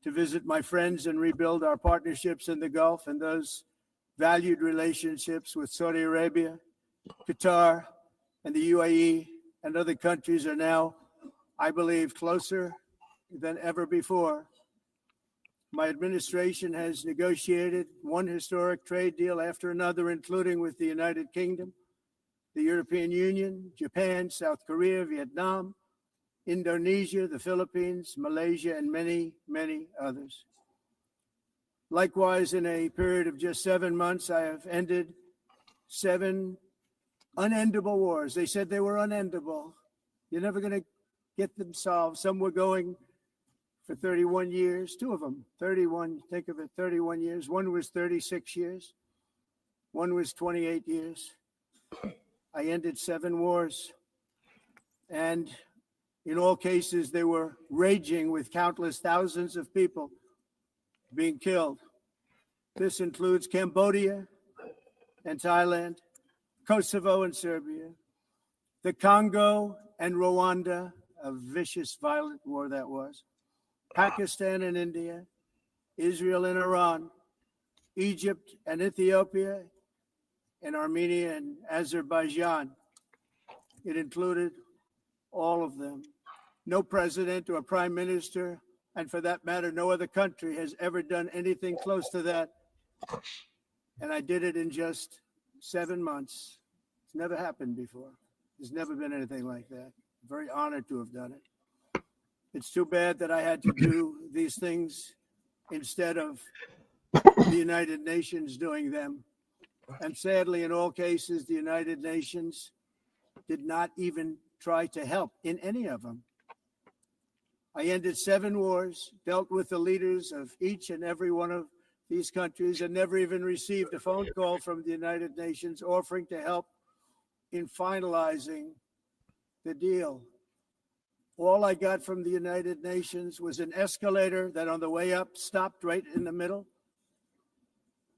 to visit my friends and rebuild our partnerships in the Gulf and those valued relationships with Saudi Arabia, Qatar, and the UAE and other countries are now, I believe, closer than ever before. My administration has negotiated one historic trade deal after another, including with the United Kingdom, the European Union, Japan, South Korea, Vietnam, Indonesia, the Philippines, Malaysia, and many, many others. Likewise, in a period of just 7 months, I have ended 7 unendable wars. They said they were unendable. You're never going to get them solved. Some were going for 31 years, 2 of them, 31, think of it, 31 years. One was 36 years. One was 28 years. I ended 7 wars. And in all cases, they were raging with countless thousands of people being killed. This includes Cambodia and Thailand, Kosovo and Serbia, the Congo and Rwanda, a vicious, violent war that was, Pakistan and India, Israel and Iran, Egypt and Ethiopia, and Armenia and Azerbaijan. It included all of them. No president or prime minister, and for that matter, no other country has ever done anything close to that. And I did it in just 7 months. It's never happened before. There's never been anything like that. I'm very honored to have done it. It's too bad that I had to do these things instead of the United Nations doing them. And sadly, in all cases, the United Nations did not even try to help in any of them. I ended 7 wars, dealt with the leaders of each and every one of these countries, and never even received a phone call from the United Nations offering to help in finalizing the deal. All I got from the United Nations was an escalator that on the way up stopped right in the middle.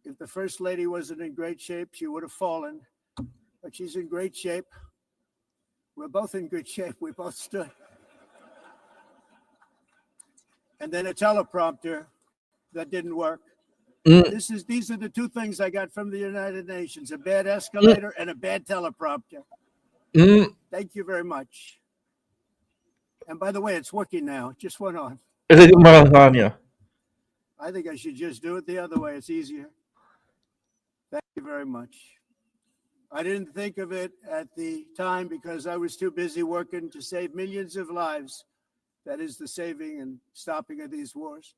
If the First Lady wasn't in great shape, she would have fallen, but she's in great shape. We're both in good shape. We both stood. And then a teleprompter that didn't work. These are the 2 things I got from the United Nations: a bad escalator and a bad teleprompter. Thank you very much. And by the way, it's working now. It just went on. I think I should just do it the other way. It's easier. Thank you very much. I didn't think of it at the time because I was too busy working to save millions of lives. That is the saving and stopping of these wars.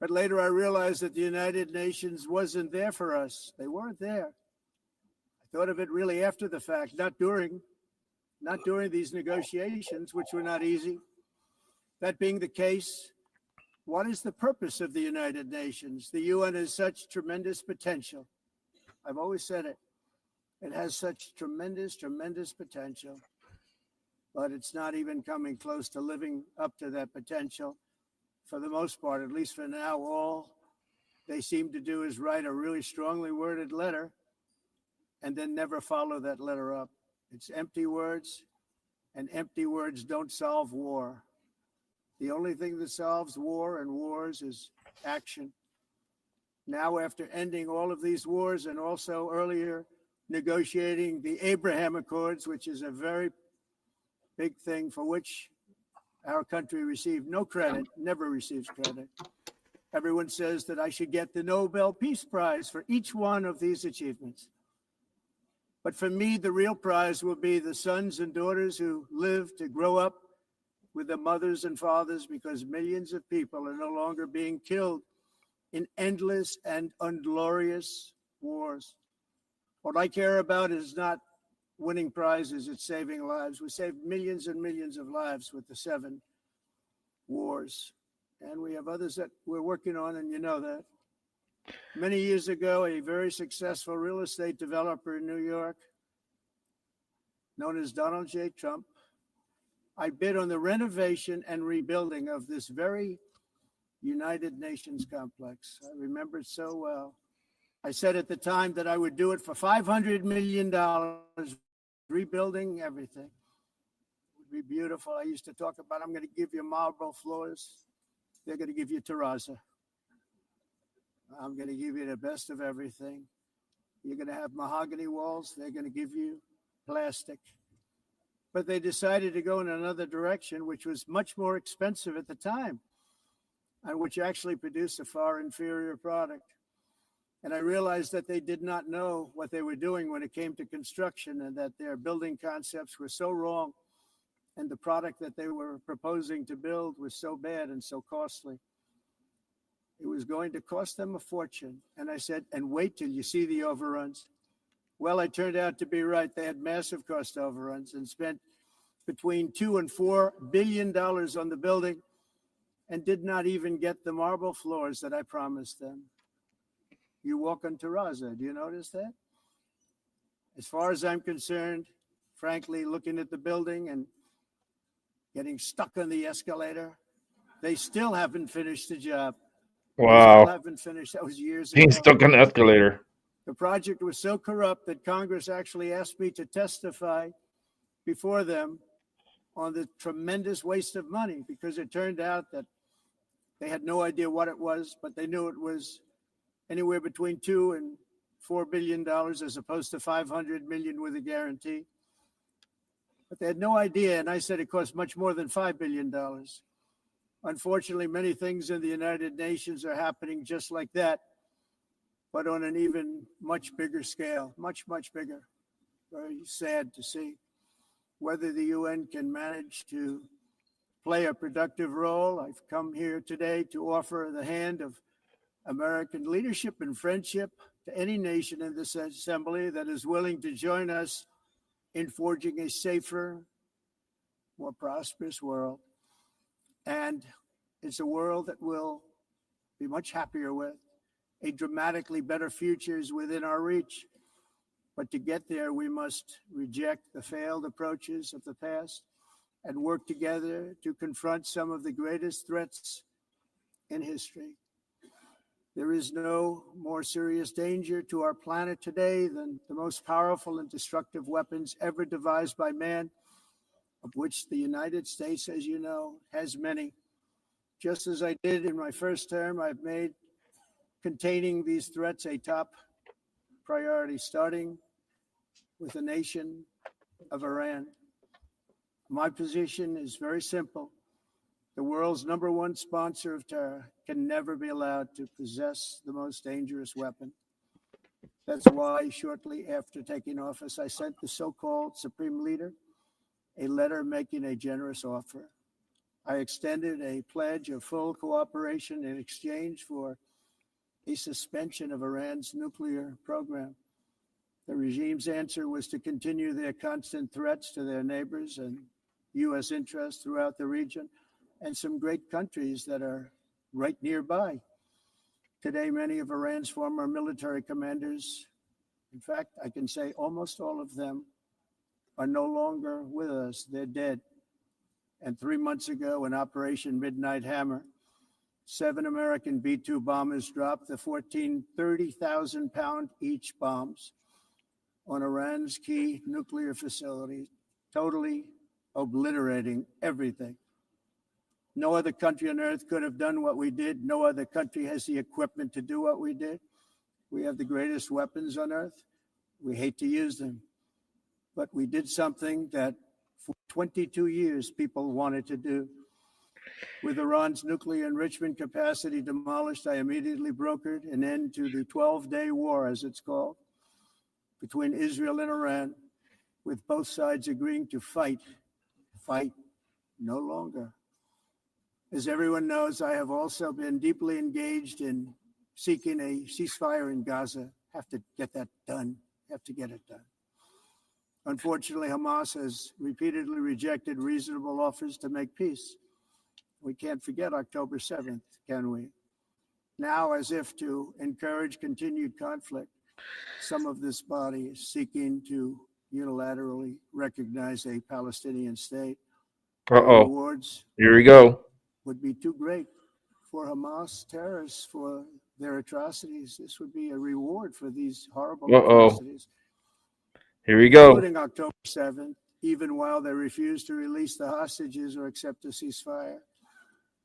But later I realized that the United Nations wasn't there for us. They weren't there. I thought of it really after the fact, not during these negotiations, which were not easy. That being the case, what is the purpose of the United Nations? The UN has such tremendous potential. I've always said it. It has such tremendous, tremendous potential, but it's not even coming close to living up to that potential. For the most part, at least for now, all they seem to do is write a really strongly worded letter and then never follow that letter up. It's empty words, and empty words don't solve war. The only thing that solves war and wars is action. Now, after ending all of these wars and also earlier negotiating the Abraham Accords, which is a very big thing for which our country received no credit, never receives credit. Everyone says that I should get the Nobel Peace Prize for each one of these achievements. But for me, the real prize will be the sons and daughters who live to grow up with their mothers and fathers, because millions of people are no longer being killed in endless and unglorious wars. What I care about is not winning prizes, it's saving lives. We saved millions and millions of lives with the 7 wars. And we have others that we're working on, and you know that. Many years ago, a very successful real estate developer in New York, known as Donald J. Trump, I bid on the renovation and rebuilding of this very United Nations complex. I remember it so well. I said at the time that I would do it for $500 million, rebuilding everything. It would be beautiful. I used to talk about, I'm going to give you marble floors. They're going to give you terrazzo. I'm going to give you the best of everything. You're going to have mahogany walls. They're going to give you plastic. But they decided to go in another direction, which was much more expensive at the time, and which actually produced a far inferior product. And I realized that they did not know what they were doing when it came to construction, and that their building concepts were so wrong, and the product that they were proposing to build was so bad and so costly. It was going to cost them a fortune. And I said, and wait till you see the overruns. Well, I turned out to be right. They had massive cost overruns and spent between $2 and $4 billion on the building, and did not even get the marble floors that I promised them. You walk on terrazzo. Do you notice that? As far as I'm concerned, frankly, looking at the building and getting stuck on the escalator, they still haven't finished the job. They still haven't finished. That was years ago. Being stuck on the escalator. The project was so corrupt that Congress actually asked me to testify before them on the tremendous waste of money, because it turned out that they had no idea what it was, but they knew it was anywhere between $2 and $4 billion, as opposed to 500 million with a guarantee. But they had no idea, and I said it cost much more than $5 billion. Unfortunately, many things in the United Nations are happening just like that, but on an even much bigger scale, much, much bigger. Very sad to see. Whether the UN can manage to play a productive role, I've come here today to offer the hand of American leadership and friendship to any nation in this assembly that is willing to join us in forging a safer, more prosperous world. And it's a world that we'll be much happier with. A dramatically better future is within our reach. But to get there, we must reject the failed approaches of the past and work together to confront some of the greatest threats in history. There is no more serious danger to our planet today than the most powerful and destructive weapons ever devised by man, of which the United States, as you know, has many. Just as I did in my first term, I've made containing these threats a top priority, starting with the nation of Iran. My position is very simple. The world's #1 sponsor of terror can never be allowed to possess the most dangerous weapon. That's why shortly after taking office, I sent the so-called Supreme Leader a letter making a generous offer. I extended a pledge of full cooperation in exchange for a suspension of Iran's nuclear program. The regime's answer was to continue their constant threats to their neighbors and U.S. interests throughout the region, and some great countries that are right nearby. Today, many of Iran's former military commanders, in fact, I can say almost all of them, are no longer with us. They're dead. And 3 months ago, in Operation Midnight Hammer, 7 American B-2 bombers dropped the 14 30,000-pound each bombs on Iran's key nuclear facilities, totally obliterating everything. No other country on earth could have done what we did. No other country has the equipment to do what we did. We have the greatest weapons on earth. We hate to use them. But we did something that for 22 years people wanted to do. With Iran's nuclear enrichment capacity demolished, I immediately brokered an end to the 12-day war, as it's called, between Israel and Iran, with both sides agreeing to fight no longer. As everyone knows, I have also been deeply engaged in seeking a ceasefire in Gaza. Have to get that done. Have to get it done. Unfortunately, Hamas has repeatedly rejected reasonable offers to make peace. We can't forget October 7th, can we? Now, as if to encourage continued conflict, some of this body is seeking to unilaterally recognize a Palestinian state. The rewards Here we go. would be too great for Hamas terrorists for their atrocities. This would be a reward for these horrible atrocities. Here we go. Including October 7th, even while they refuse to release the hostages or accept a ceasefire.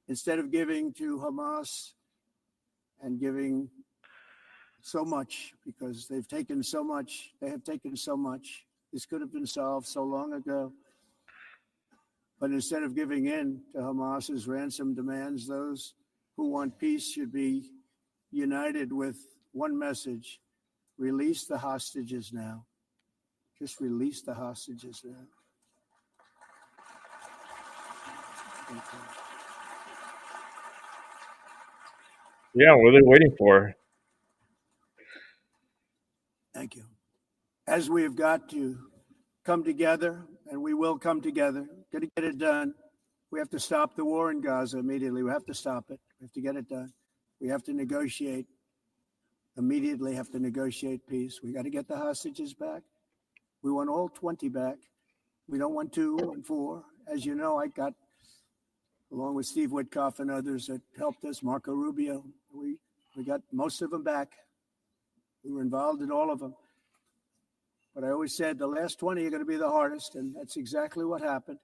Instead of giving to Hamas and giving so much, because they've taken so much, they have taken so much. This could have been solved so long ago. But instead of giving in to Hamas's ransom demands, those who want peace should be united with one message: release the hostages now. Just release the hostages now. Thank you. Yeah, what are they waiting for? Thank you. As we have got to come together, and we will come together, got to get it done. We have to stop the war in Gaza immediately. We have to stop it. We have to get it done. We have to negotiate. Immediately have to negotiate peace. We got to get the hostages back. We want all 20 back. We don't want 2 and 4. As you know, I got, along with Steve Witkoff and others that helped us, Marco Rubio, we got most of them back. We were involved in all of them. But I always said the last 20 are going to be the hardest, and that's exactly what happened.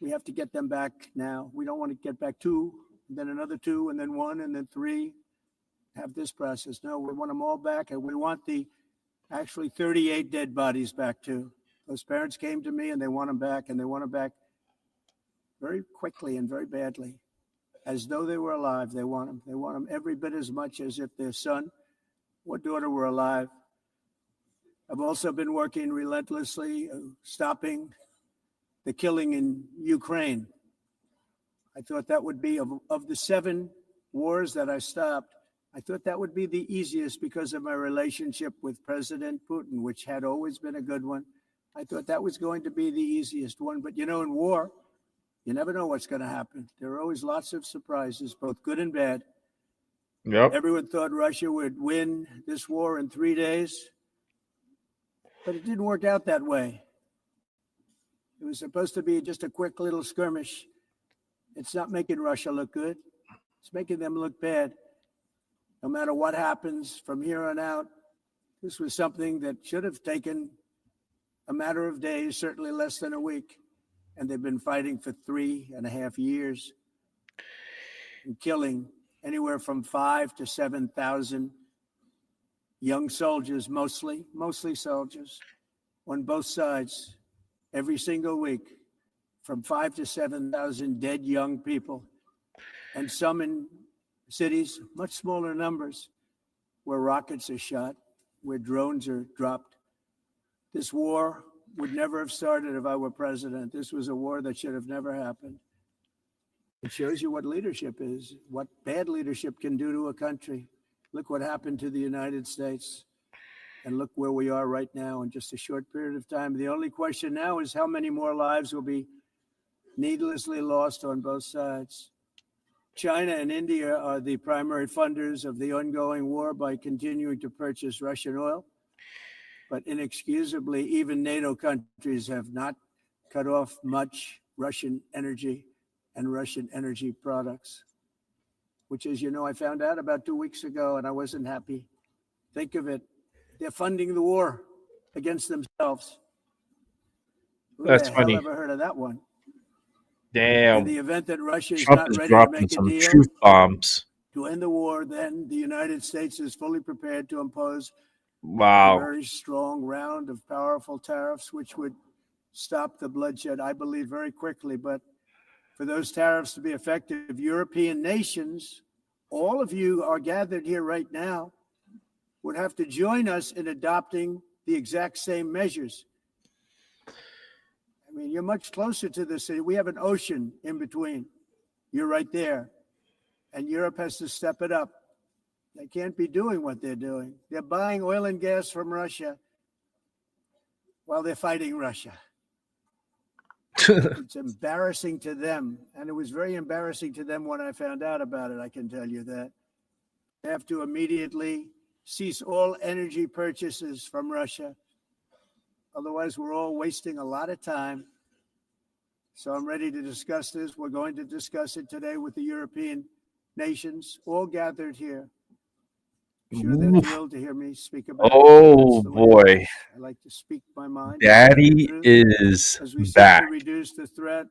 We have to get them back now. We don't want to get back 2, and then another 2, and then 1, and then 3. Have this process. No, we want them all back, and we want the actually 38 dead bodies back too. Those parents came to me and they want them back, and they want them back very quickly and very badly, as though they were alive. They want them. They want them every bit as much as if their son or daughter were alive. I've also been working relentlessly, stopping the killing in Ukraine. I thought that would be, of the 7 wars that I stopped, I thought that would be the easiest because of my relationship with President Putin, which had always been a good one. I thought that was going to be the easiest one. But, you know, in war, you never know what's going to happen. There are always lots of surprises, both good and bad. Yep. Everyone thought Russia would win this war in 3 days, but it didn't work out that way. It was supposed to be just a quick little skirmish. It's not making Russia look good. It's making them look bad. No matter what happens from here on out, this was something that should have taken a matter of days, certainly less than a week. And they've been fighting for 3.5 years and killing anywhere from 5,000 to 7,000 young soldiers, mostly soldiers, on both sides every single week, from 5,000 to 7,000 dead young people, and some in cities, much smaller numbers, where rockets are shot, where drones are dropped. This war would never have started if I were president. This was a war that should have never happened. It shows you what leadership is, what bad leadership can do to a country. Look what happened to the United States, and look where we are right now in just a short period of time. The only question now is how many more lives will be needlessly lost on both sides. China and India are the primary funders of the ongoing war by continuing to purchase Russian oil. But inexcusably, even NATO countries have not cut off much Russian energy and Russian energy products, which, as you know, I found out about 2 weeks ago, and I wasn't happy. Think of it. They're funding the war against themselves. Who That's the hell funny. ever heard of that one? Damn. In the event that Russia is Trump not is ready to dropping make a some deal truth bombs. to end the war, then the United States is fully prepared to impose a Wow. very strong round of powerful tariffs, which would stop the bloodshed, I believe, very quickly. But for those tariffs to be effective, European nations, all of you are gathered here right now, would have to join us in adopting the exact same measures. I mean, you're much closer to the city. We have an ocean in between. You're right there. And Europe has to step it up. They can't be doing what they're doing. They're buying oil and gas from Russia while they're fighting Russia. It's embarrassing to them. And it was very embarrassing to them when I found out about it, I can tell you that. They have to immediately cease all energy purchases from Russia. Otherwise, we're all wasting a lot of time. So I'm ready to discuss this. We're going to discuss it today with the European nations, all gathered here. I'm sure they're thrilled to hear me speak about it. Oh That's the way it boy. is. I like to speak my mind. Daddy is As we seek back. to reduce the threat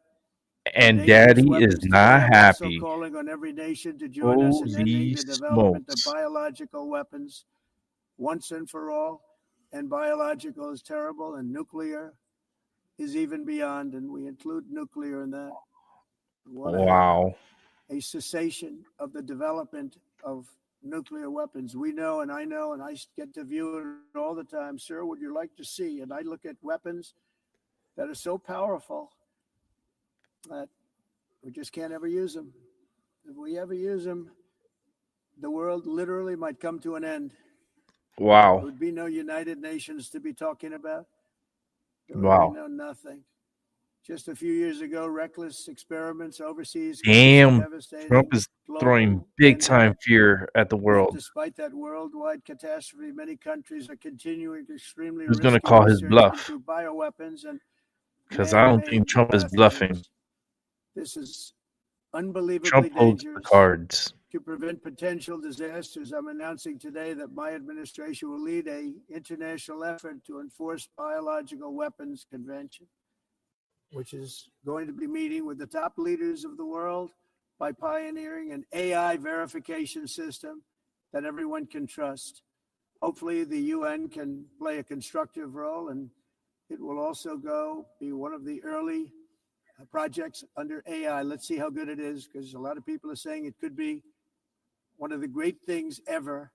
And dangerous Daddy weapons is today, not I'm also happy. calling on every nation to join us in ending Holy the development of smokes. biological weapons once and for all. And biological is terrible, and nuclear is even beyond, and we include nuclear in that. We want to have Wow. a cessation of the development of nuclear weapons. We know, and I get to view it all the time. Sir, would you like to see? And I look at weapons that are so powerful that we just can't ever use them. If we ever use them, the world literally might come to an end. Wow. There would be no United Nations to be talking about. There would Wow. be no nothing. Just a few years ago, reckless experiments overseas. Damn. Devastating Trump is throwing global big time pandemic. fear at the Yet world. despite that worldwide catastrophe, many countries are continuing extremely Who's going to risky call his research bluff? into bioweapons and Because I don't man-made think Trump is bluffing. pathogens. This is unbelievably Trump holds the dangerous. cards. To prevent potential disasters, I'm announcing today that my administration will lead an international effort to enforce biological weapons convention, which is going to be meeting with the top leaders of the world by pioneering an AI verification system that everyone can trust. Hopefully the UN can play a constructive role, and it will also be one of the early projects under AI. Let's see how good it is, because a lot of people are saying it could be one of the great things ever,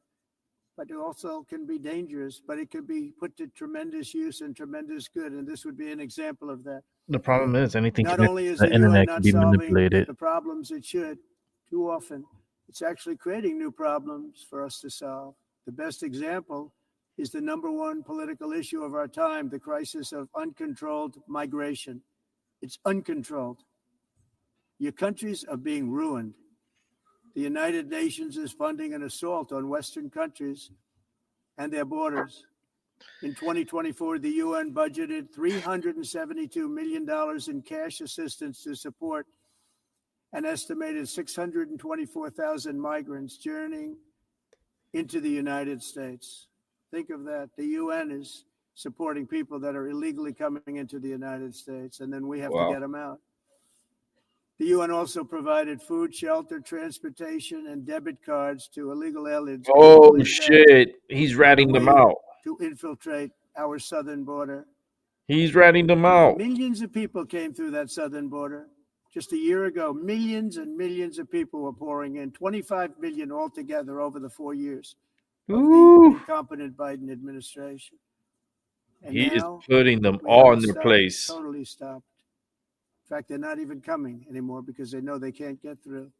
but it also can be dangerous, but it could be put to tremendous use and tremendous good. And this would be an example of that. The problem is anything Not connected only to is the the UN internet can not be solving manipulated. the problems it should, too often, it's actually creating new problems for us to solve. The best example is the number one political issue of our time, the crisis of uncontrolled migration. It's uncontrolled. Your countries are being ruined. The United Nations is funding an assault on Western countries and their borders. In 2024, the UN budgeted $372 million in cash assistance to support an estimated 624,000 migrants journeying into the United States. Think of that. The UN is supporting people that are illegally coming into the United States, and then we have to get them out. The UN also provided food, shelter, transportation, and debit cards to illegal aliens. Oh, shit. He's ratting them out. To infiltrate our southern border. He's ratting them out. Millions of people came through that southern border. Just a year ago, millions and millions of people were pouring in, 25 million altogether over the 4 years of the incompetent Biden administration. And He is now putting them we all have in it their stopped, place. Totally stopped. In fact, they're not even coming anymore because they know they can't get through.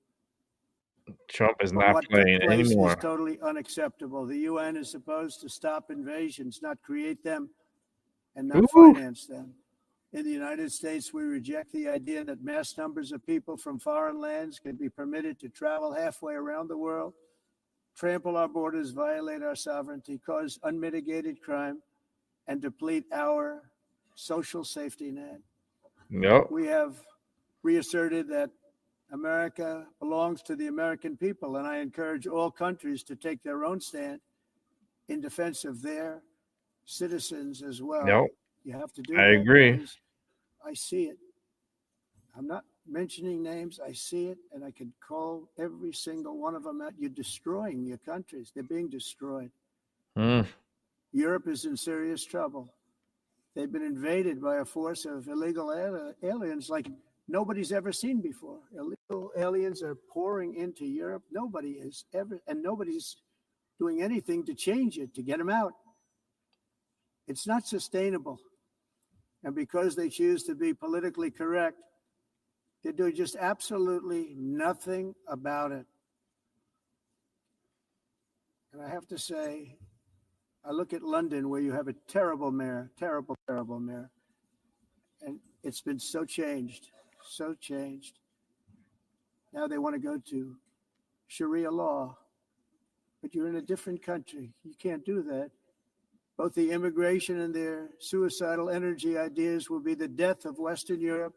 Trump is But not what took playing place anymore. is totally unacceptable. The UN is supposed to stop invasions, not create them and not finance them. In the United States, we reject the idea that mass numbers of people from foreign lands can be permitted to travel halfway around the world, trample our borders, violate our sovereignty, cause unmitigated crime, and deplete our social safety net. Yep. We have reasserted that America belongs to the American people, and I encourage all countries to take their own stand in defense of their citizens as well. Yep. You have to do I that agree. because I see it. I'm not mentioning names. I see it, and I could call every single one of them out. You're destroying your countries. They're being destroyed. Europe is in serious trouble. They've been invaded by a force of illegal aliens like nobody's ever seen before. Illegal aliens are pouring into Europe. Nobody is ever, and nobody's doing anything to change it, to get them out. It's not sustainable. And because they choose to be politically correct, they're doing just absolutely nothing about it. And I have to say, I look at London, where you have a terrible mayor, terrible mayor. And it's been so changed. Now they want to go to Sharia law, but you're in a different country. You can't do that. Both the immigration and their suicidal energy ideas will be the death of Western Europe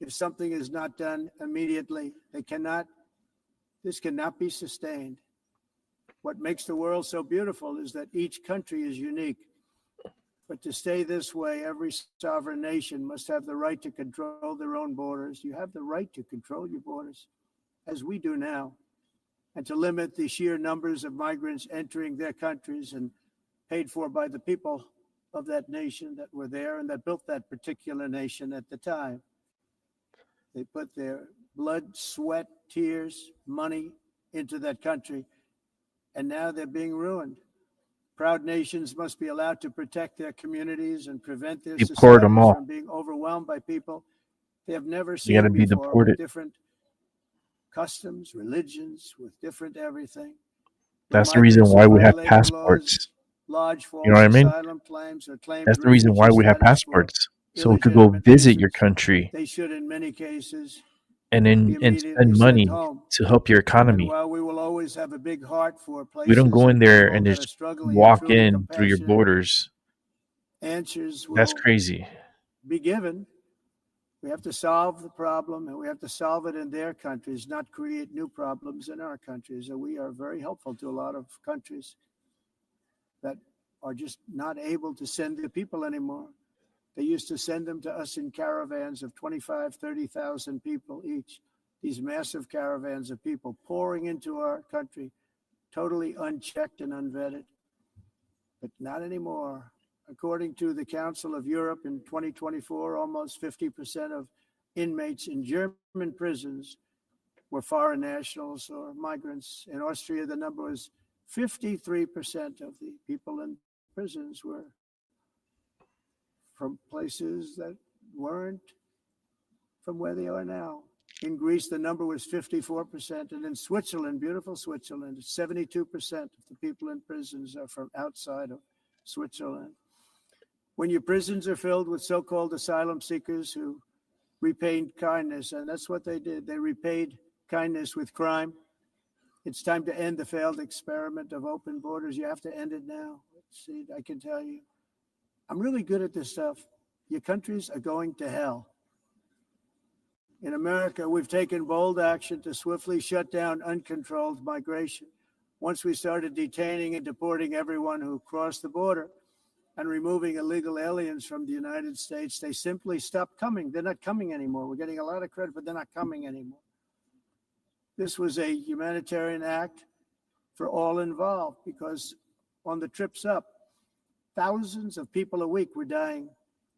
if something is not done immediately. This cannot be sustained. What makes the world so beautiful is that each country is unique. But to stay this way, every sovereign nation must have the right to control their own borders. You have the right to control your borders, as we do now, and to limit the sheer numbers of migrants entering their countries and paid for by the people of that nation that were there and that built that particular nation at the time. They put their blood, sweat, tears, money into that country, and now they're being ruined. Proud nations must be allowed to protect their communities and prevent their Deport them societies all. from being overwhelmed by people they have never You seen got to be before, deported. with different customs, religions, with different everything. That's the reason why we have passports. Lodge You know what I false mean? asylum claims or claimed That's the reason why refugee we have status for passports. So we could go illegitimate visit your reasons. country They should, in many cases, and be then and immediately spend sent money home. to help your And economy. while we will always have a big heart for places We don't go in there people and that are just struggling and walk truly in through your compassionate, borders. answers will That's crazy. be given. We have to solve the problem, and we have to solve it in their countries, not create new problems in our countries. And we are very helpful to a lot of countries that are just not able to send their people anymore. They used to send them to us in caravans of 25, 30,000 people each. These massive caravans of people pouring into our country, totally unchecked and unvetted. But not anymore. According to the Council of Europe in 2024, almost 50% of inmates in German prisons were foreign nationals or migrants. In Austria, the number was 53% of the people in prisons were from places that weren't from where they are now. In Greece, the number was 54%. And in Switzerland, beautiful Switzerland, 72% of the people in prisons are from outside of Switzerland. When your prisons are filled with so-called asylum seekers who repaid kindness, and that's what they did. They repaid kindness with crime. It's time to end the failed experiment of open borders. You have to end it now. See, I can tell you, I'm really good at this stuff. Your countries are going to hell. In America, we've taken bold action to swiftly shut down uncontrolled migration. Once we started detaining and deporting everyone who crossed the border and removing illegal aliens from the United States, they simply stopped coming. They're not coming anymore. We're getting a lot of credit, but they're not coming anymore. This was a humanitarian act for all involved, because on the trips up, thousands of people a week were dying.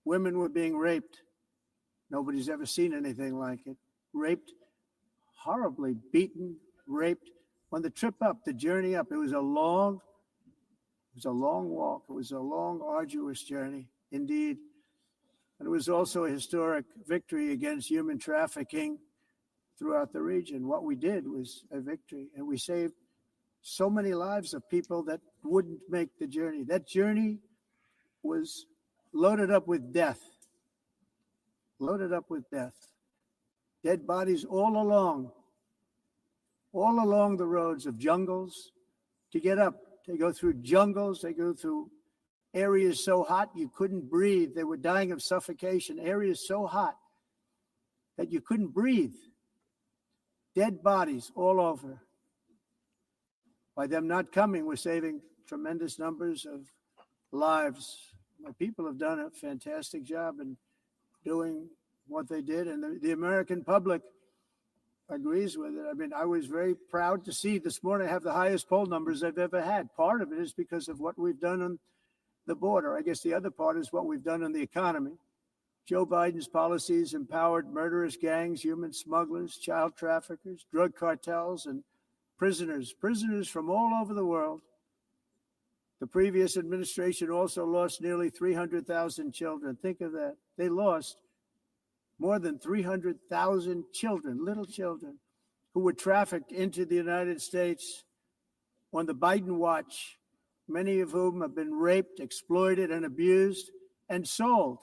Women were being raped. Nobody's ever seen anything like it. Raped, horribly beaten, raped. On the trip up, the journey up, it was a long walk. It was a long, arduous journey, indeed. And it was also a historic victory against human trafficking throughout the region. What we did was a victory, and we saved so many lives of people that wouldn't make the journey. That journey was loaded up with death. Loaded up with death. Dead bodies all along the roads of jungles to get up. They go through jungles, they go through areas so hot you couldn't breathe. They were dying of suffocation, areas so hot that you couldn't breathe. Dead bodies all over. By them not coming, we're saving tremendous numbers of lives. My people have done a fantastic job in doing what they did, and the American public agrees with it. I mean, I was very proud to see this morning I have the highest poll numbers I've ever had. Part of it is because of what we've done on the border. I guess the other part is what we've done in the economy. Joe Biden's policies empowered murderous gangs, human smugglers, child traffickers, drug cartels, and prisoners from all over the world. The previous administration also lost nearly 300,000 children. Think of that. They lost more than 300,000 children, little children, who were trafficked into the United States on the Biden watch, many of whom have been raped, exploited, and abused, and sold.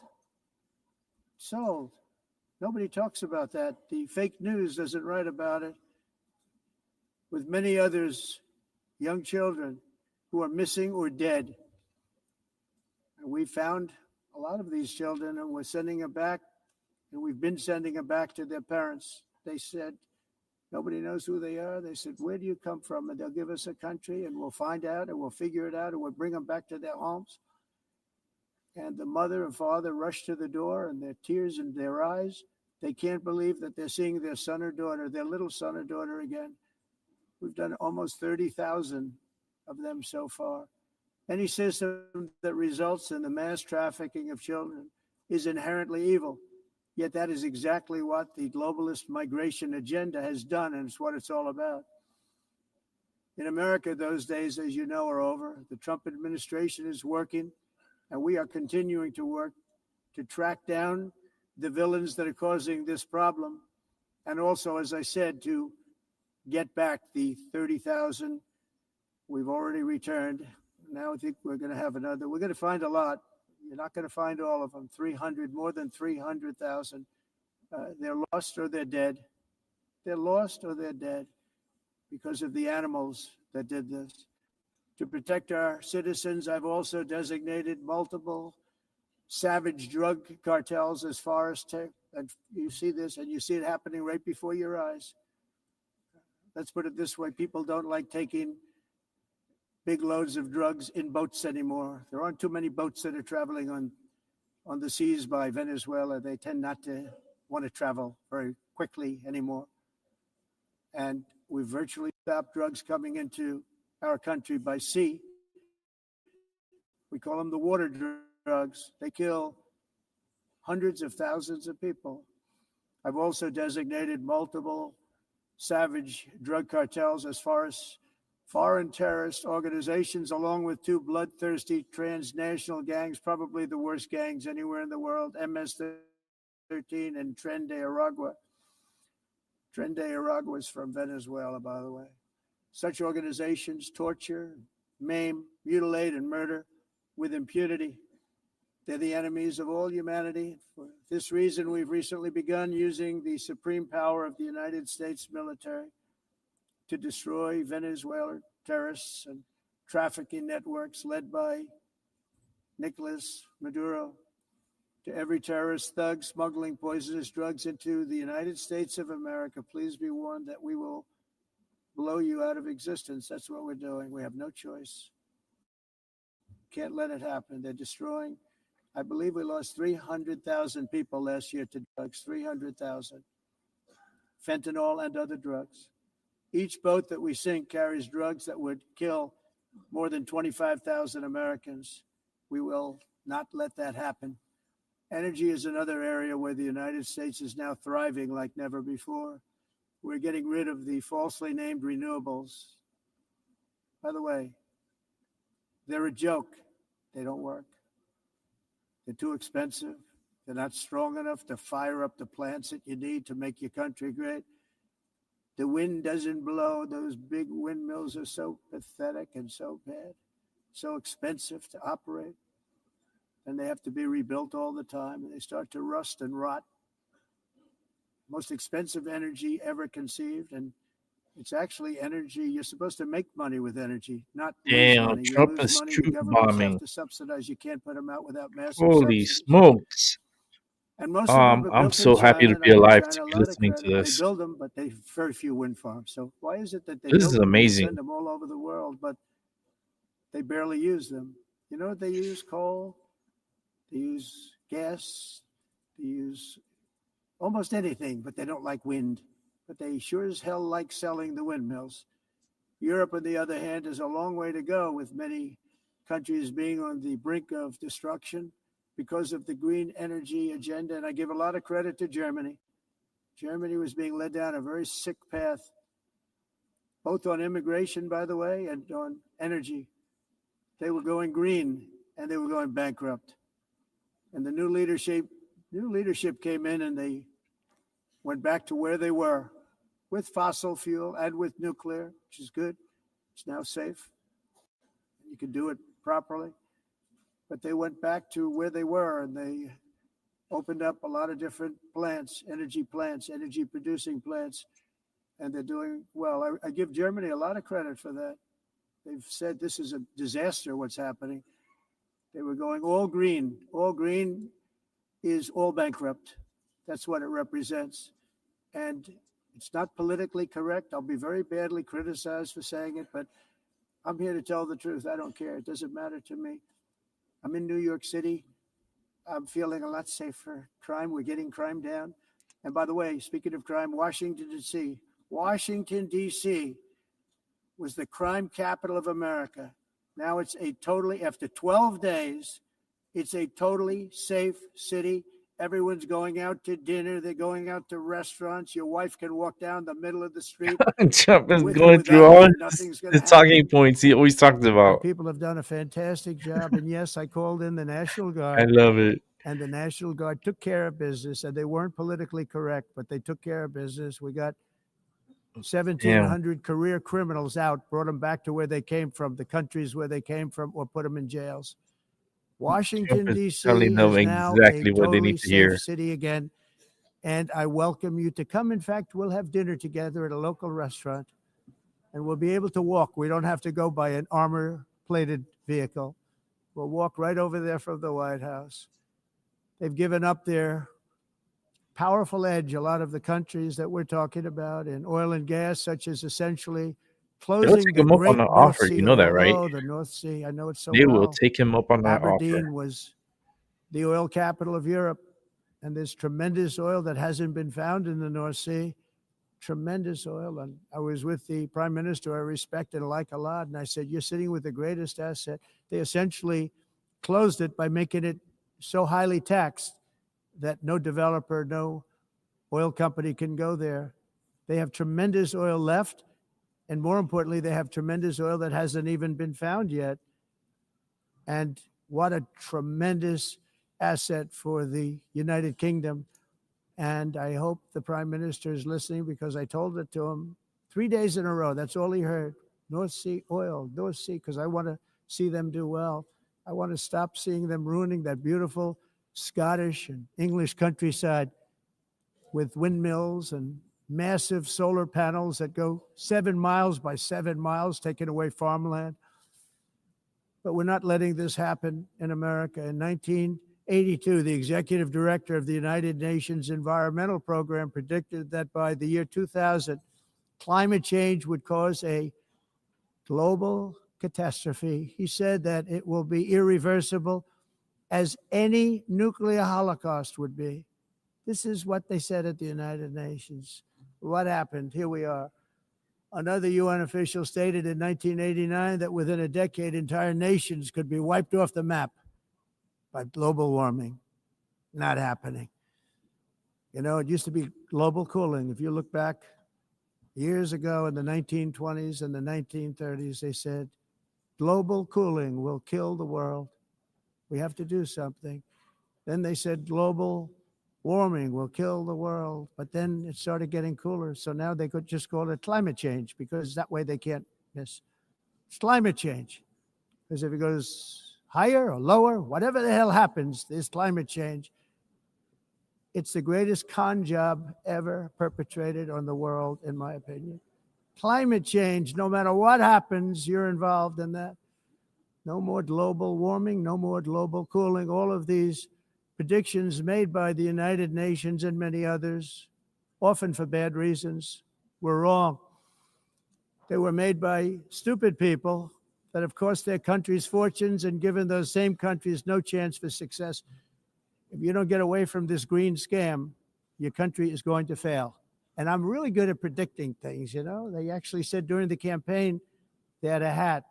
Nobody talks about that. The fake news doesn't write about it. With many others, young children who are missing or dead. And we found a lot of these children and we're sending them back, and we've been sending them back to their parents. They said, nobody knows who they are. They said, where do you come from? And they'll give us a country and we'll find out and we'll figure it out and we'll bring them back to their homes. And the mother and father rush to the door and their tears in their eyes. They can't believe that they're seeing their son or daughter, their little son or daughter again. We've done almost 30,000 of them so far. Any system that results in the mass trafficking of children is inherently evil. Yet that is exactly what the globalist migration agenda has done, and it's what it's all about. In America, those days, as you know, are over. The Trump administration is working, and we are continuing to work to track down the villains that are causing this problem. And also, as I said, to get back the 30,000 we've already returned. Now I think we're going to have another. We're going to find a lot. You're not going to find all of them. 300, more than 300,000. They're lost or they're dead. They're lost or they're dead because of the animals that did this. To protect our citizens, I've also designated multiple savage drug cartels as far as and you see this, and you see it happening right before your eyes. Let's put it this way. People don't like taking big loads of drugs in boats anymore. There aren't too many boats that are traveling on the seas by Venezuela. They tend not to want to travel very quickly anymore. And we've virtually stopped drugs coming into our country by sea. We call them the water drugs. They kill hundreds of thousands of people. I've also designated multiple savage drug cartels as far as foreign terrorist organizations, along with two bloodthirsty transnational gangs, probably the worst gangs anywhere in the world, MS-13 and Tren de Aragua. Tren de Aragua is from Venezuela, by the way. Such organizations torture, maim, mutilate, and murder with impunity. They're the enemies of all humanity. For this reason, we've recently begun using the supreme power of the United States military to destroy Venezuelan terrorists and trafficking networks led by Nicolas Maduro. To every terrorist thug smuggling poisonous drugs into the United States of America, please be warned that we will blow you out of existence. That's what we're doing. We have no choice. Can't let it happen. They're destroying. I believe we lost 300,000 people last year to drugs, 300,000. Fentanyl and other drugs. Each boat that we sink carries drugs that would kill more than 25,000 Americans. We will not let that happen. Energy is another area where the United States is now thriving like never before. We're getting rid of the falsely named renewables. By the way, they're a joke. They don't work. They're too expensive. They're not strong enough to fire up the plants that you need to make your country great. The wind doesn't blow. Those big windmills are so pathetic and so bad, so expensive to operate. And they have to be rebuilt all the time, and they start to rust and rot. Most expensive energy ever conceived, and it's actually energy. You're supposed to make money with energy, not lose Damn, money. You Trump lose is money, truth the governments have bombing. to subsidize. You can't put them out without massive Holy subsidies. smokes. And most of them are I'm built so in happy China, to and be I give alive China to a be lot of listening to credit. They this. build them, but they very few wind farms. So why is it that they This build is them and they amazing. send them all over the world, but they barely use them? You know what they use? Coal. They use gas. They use almost anything, but they don't like wind. But they sure as hell like selling the windmills. Europe, on the other hand, has a long way to go, with many countries being on the brink of destruction because of the green energy agenda. And I give a lot of credit to Germany. Germany was being led down a very sick path, both on immigration, by the way, and on energy. They were going green and they were going bankrupt. And the new leadership came in and they went back to where they were with fossil fuel and with nuclear, which is good. It's now safe. You can do it properly. But they went back to where they were and they opened up a lot of different plants, energy producing plants, and they're doing well. I give Germany a lot of credit for that. They've said this is a disaster, what's happening. They were going all green. All green is all bankrupt. That's what it represents. And it's not politically correct. I'll be very badly criticized for saying it, but I'm here to tell the truth. I don't care. It doesn't matter to me. I'm in New York City. I'm feeling a lot safer. Crime, we're getting crime down. And by the way, speaking of crime, Washington, D.C. was the crime capital of America. Now it's after 12 days, it's a totally safe city. Everyone's going out to dinner. They're going out to restaurants. Your wife can walk down the middle of the street. Trump is going through all his talking points he always talks about. People have done a fantastic job. And yes, I called in the National Guard. I love it. And the National Guard took care of business. And they weren't politically correct, but they took care of business. We got 1,700 career criminals out, brought them back to where they came from, the countries where they came from, or put them in jails. Washington, D.C. telling them is now exactly a what they totally need to safe hear. city again. And I welcome you to come. In fact, we'll have dinner together at a local restaurant and we'll be able to walk. We don't have to go by an armor-plated vehicle. We'll walk right over there from the White House. They've given up their powerful edge, a lot of the countries that we're talking about in oil and gas, such as essentially They'll closing take the him up great on the North offer. Sea You know that, oil. right? Oh, the North Sea. I know it so They well. will take him up on that Aberdeen offer. was the oil capital of Europe, and there's tremendous oil that hasn't been found in the North Sea. Tremendous oil. And I was with the prime minister I respect and like a lot, and I said, you're sitting with the greatest asset. They essentially closed it by making it so highly taxed that no developer, no oil company can go there. They have tremendous oil left, and more importantly, they have tremendous oil that hasn't even been found yet. And what a tremendous asset for the United Kingdom. And I hope the prime minister is listening, because I told it to him 3 days in a row. That's all he heard. North Sea oil, North Sea, because I want to see them do well. I want to stop seeing them ruining that beautiful Scottish and English countryside with windmills and massive solar panels that go 7 miles by 7 miles, taking away farmland. But we're not letting this happen in America. In 1982, the executive director of the United Nations Environmental Program predicted that by the year 2000, climate change would cause a global catastrophe. He said that it will be irreversible, as any nuclear holocaust would be. This is what they said at the United Nations. What happened? Here we are. Another UN official stated in 1989 that within a decade, entire nations could be wiped off the map by global warming. Not happening. You know, it used to be global cooling. If you look back years ago in the 1920s and the 1930s, they said, global cooling will kill the world. We have to do something. Then they said global warming will kill the world, but then it started getting cooler. So now they could just call it climate change, because that way they can't miss. It's climate change. Because if it goes higher or lower, whatever the hell happens, there's climate change. It's the greatest con job ever perpetrated on the world, in my opinion. Climate change, no matter what happens, you're involved in that. No more global warming, no more global cooling. All of these predictions made by the United Nations and many others, often for bad reasons, were wrong. They were made by stupid people that have cost their countries fortunes and given those same countries no chance for success. If you don't get away from this green scam, your country is going to fail. And I'm really good at predicting things, you know. They actually said during the campaign, they had a hat,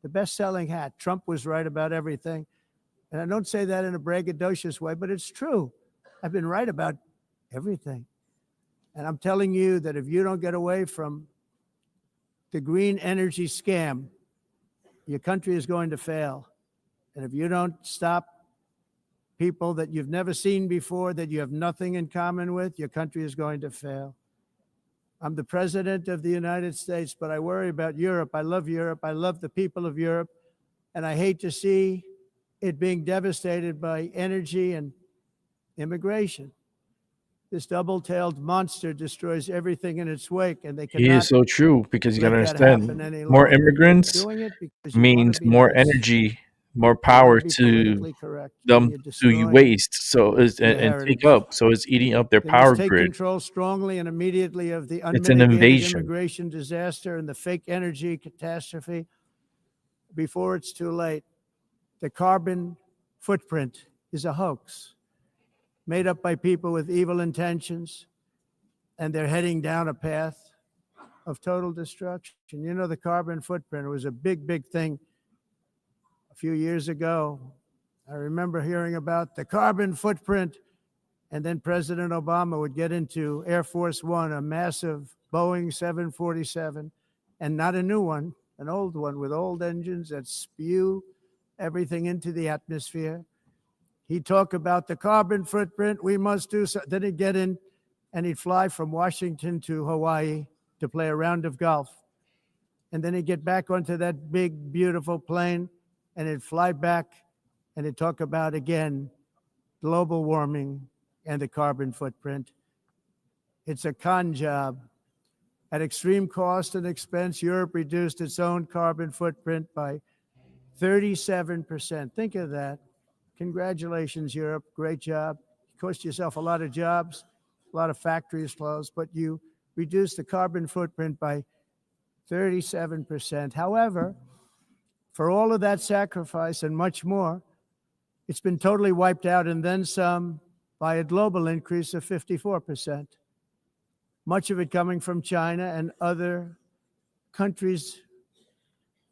the best-selling hat. Trump was right about everything. And I don't say that in a braggadocious way, but it's true. I've been right about everything. And I'm telling you that if you don't get away from the green energy scam, your country is going to fail. And if you don't stop people that you've never seen before, that you have nothing in common with, your country is going to fail. I'm the president of the United States, but I worry about Europe. I love Europe. I love the people of Europe. And I hate to see it being devastated by energy and immigration. This double-tailed monster destroys everything in its wake, and they He cannot is so true, because you let gotta that happen understand, any more longer. You're immigrants doing it because you want means to be more nice. energy, more You want power to be to politically correct, and them you're to you destroying waste. So it's your and take heritage. up. So it's eating up their They must power take grid. control strongly and immediately of the It's an unmitigated invasion. immigration disaster and the fake energy catastrophe before it's too late. The carbon footprint is a hoax made up by people with evil intentions, and they're heading down a path of total destruction. You know, the carbon footprint was a big, big thing a few years ago. I remember hearing about the carbon footprint, and then President Obama would get into Air Force One, a massive Boeing 747, and not a new one, an old one with old engines that spew everything into the atmosphere. He'd talk about the carbon footprint, we must do so. Then he'd get in and he'd fly from Washington to Hawaii to play a round of golf. And then he'd get back onto that big, beautiful plane and he'd fly back and he'd talk about, again, global warming and the carbon footprint. It's a con job. At extreme cost and expense, Europe reduced its own carbon footprint by 37%. Think of that. Congratulations, Europe. Great job. You cost yourself a lot of jobs, a lot of factories closed, but you reduced the carbon footprint by 37%. However, for all of that sacrifice and much more, it's been totally wiped out and then some by a global increase of 54%. Much of it coming from China and other countries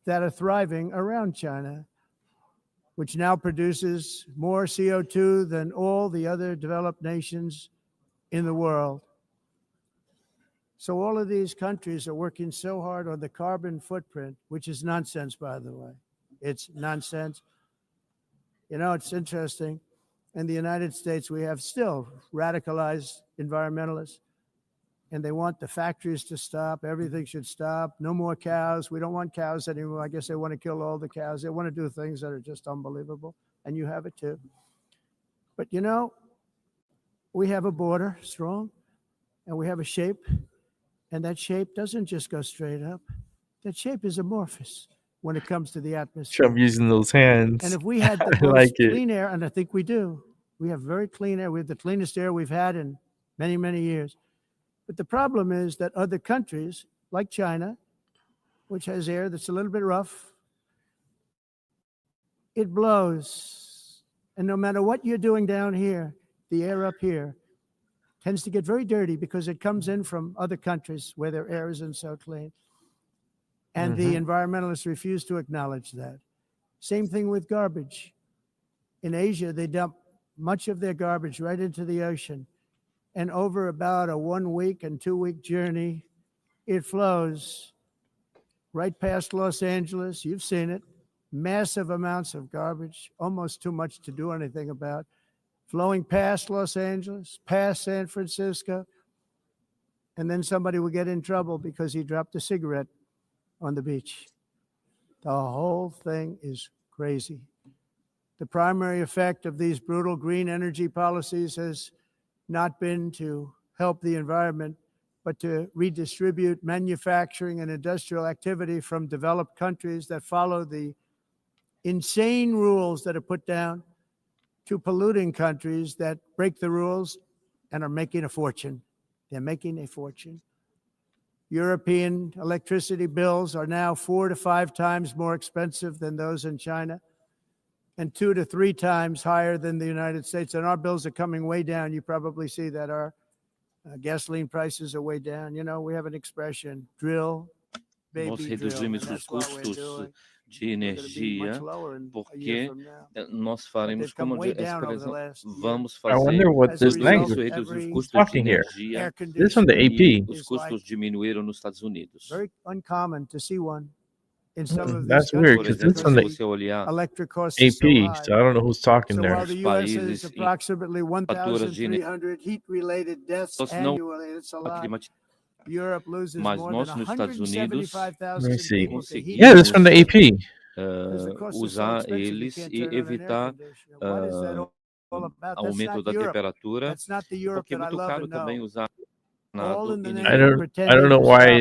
that are thriving around China, which now produces more CO2 than all the other developed nations in the world. So all of these countries are working so hard on the carbon footprint, which is nonsense, by the way. It's nonsense. You know, it's interesting. In the United States, we have still radicalized environmentalists, and they want the factories to stop. Everything should stop. No more cows. We don't want cows anymore. I guess they want to kill all the cows. They want to do things that are just unbelievable, and you have it too. But you know, we have a border strong, and we have a shape, and that shape doesn't just go straight up. That shape is amorphous when it comes to the atmosphere. Trump using those hands. And if we had the I most like it. clean air, and I think we do, we have very clean air. We have the cleanest air we've had in many, many years. But the problem is that other countries, like China, which has air that's a little bit rough, it blows. And no matter what you're doing down here, the air up here tends to get very dirty because it comes in from other countries where their air isn't so clean. And the environmentalists refuse to acknowledge that. Same thing with garbage. In Asia, they dump much of their garbage right into the ocean. And over about a 1 week and 2 week journey, it flows right past Los Angeles. You've seen it. Massive amounts of garbage, almost too much to do anything about, flowing past Los Angeles, past San Francisco. And then somebody will get in trouble because he dropped a cigarette on the beach. The whole thing is crazy. The primary effect of these brutal green energy policies has not been to help the environment, but to redistribute manufacturing and industrial activity from developed countries that follow the insane rules that are put down to polluting countries that break the rules and are making a fortune. They're making a fortune. European electricity bills are now 4 to 5 times more expensive than those in China, and 2 to 3 times higher than the United States. And our bills are coming way down. You probably see that our gasoline prices are way down. You know, we have an expression, drill, baby, Nós drill. reduzimos And os that's what we're custos doing. de energia, porque nós faremos, como vamos I fazer wonder what this language reduzir os is custos de talking here. energia This is from the e AP. os custos diminuíram nos Estados Unidos. Very uncommon to see one in some of these That's weird Por because exemplo, it's from se the você olhar electric cost is so AP, high. so I don't know who's talking So there. while the U.S. has países em approximately faturas de energia, 1,300 heat-related deaths nós não annually, it's a lot. Europe loses mas more nós than nos Estados Unidos 175,000 Let me see. people to heat. Yeah, this is from the AP. Usar eles e evitar aumento da temperatura, porque é muito caro também usar I don't know why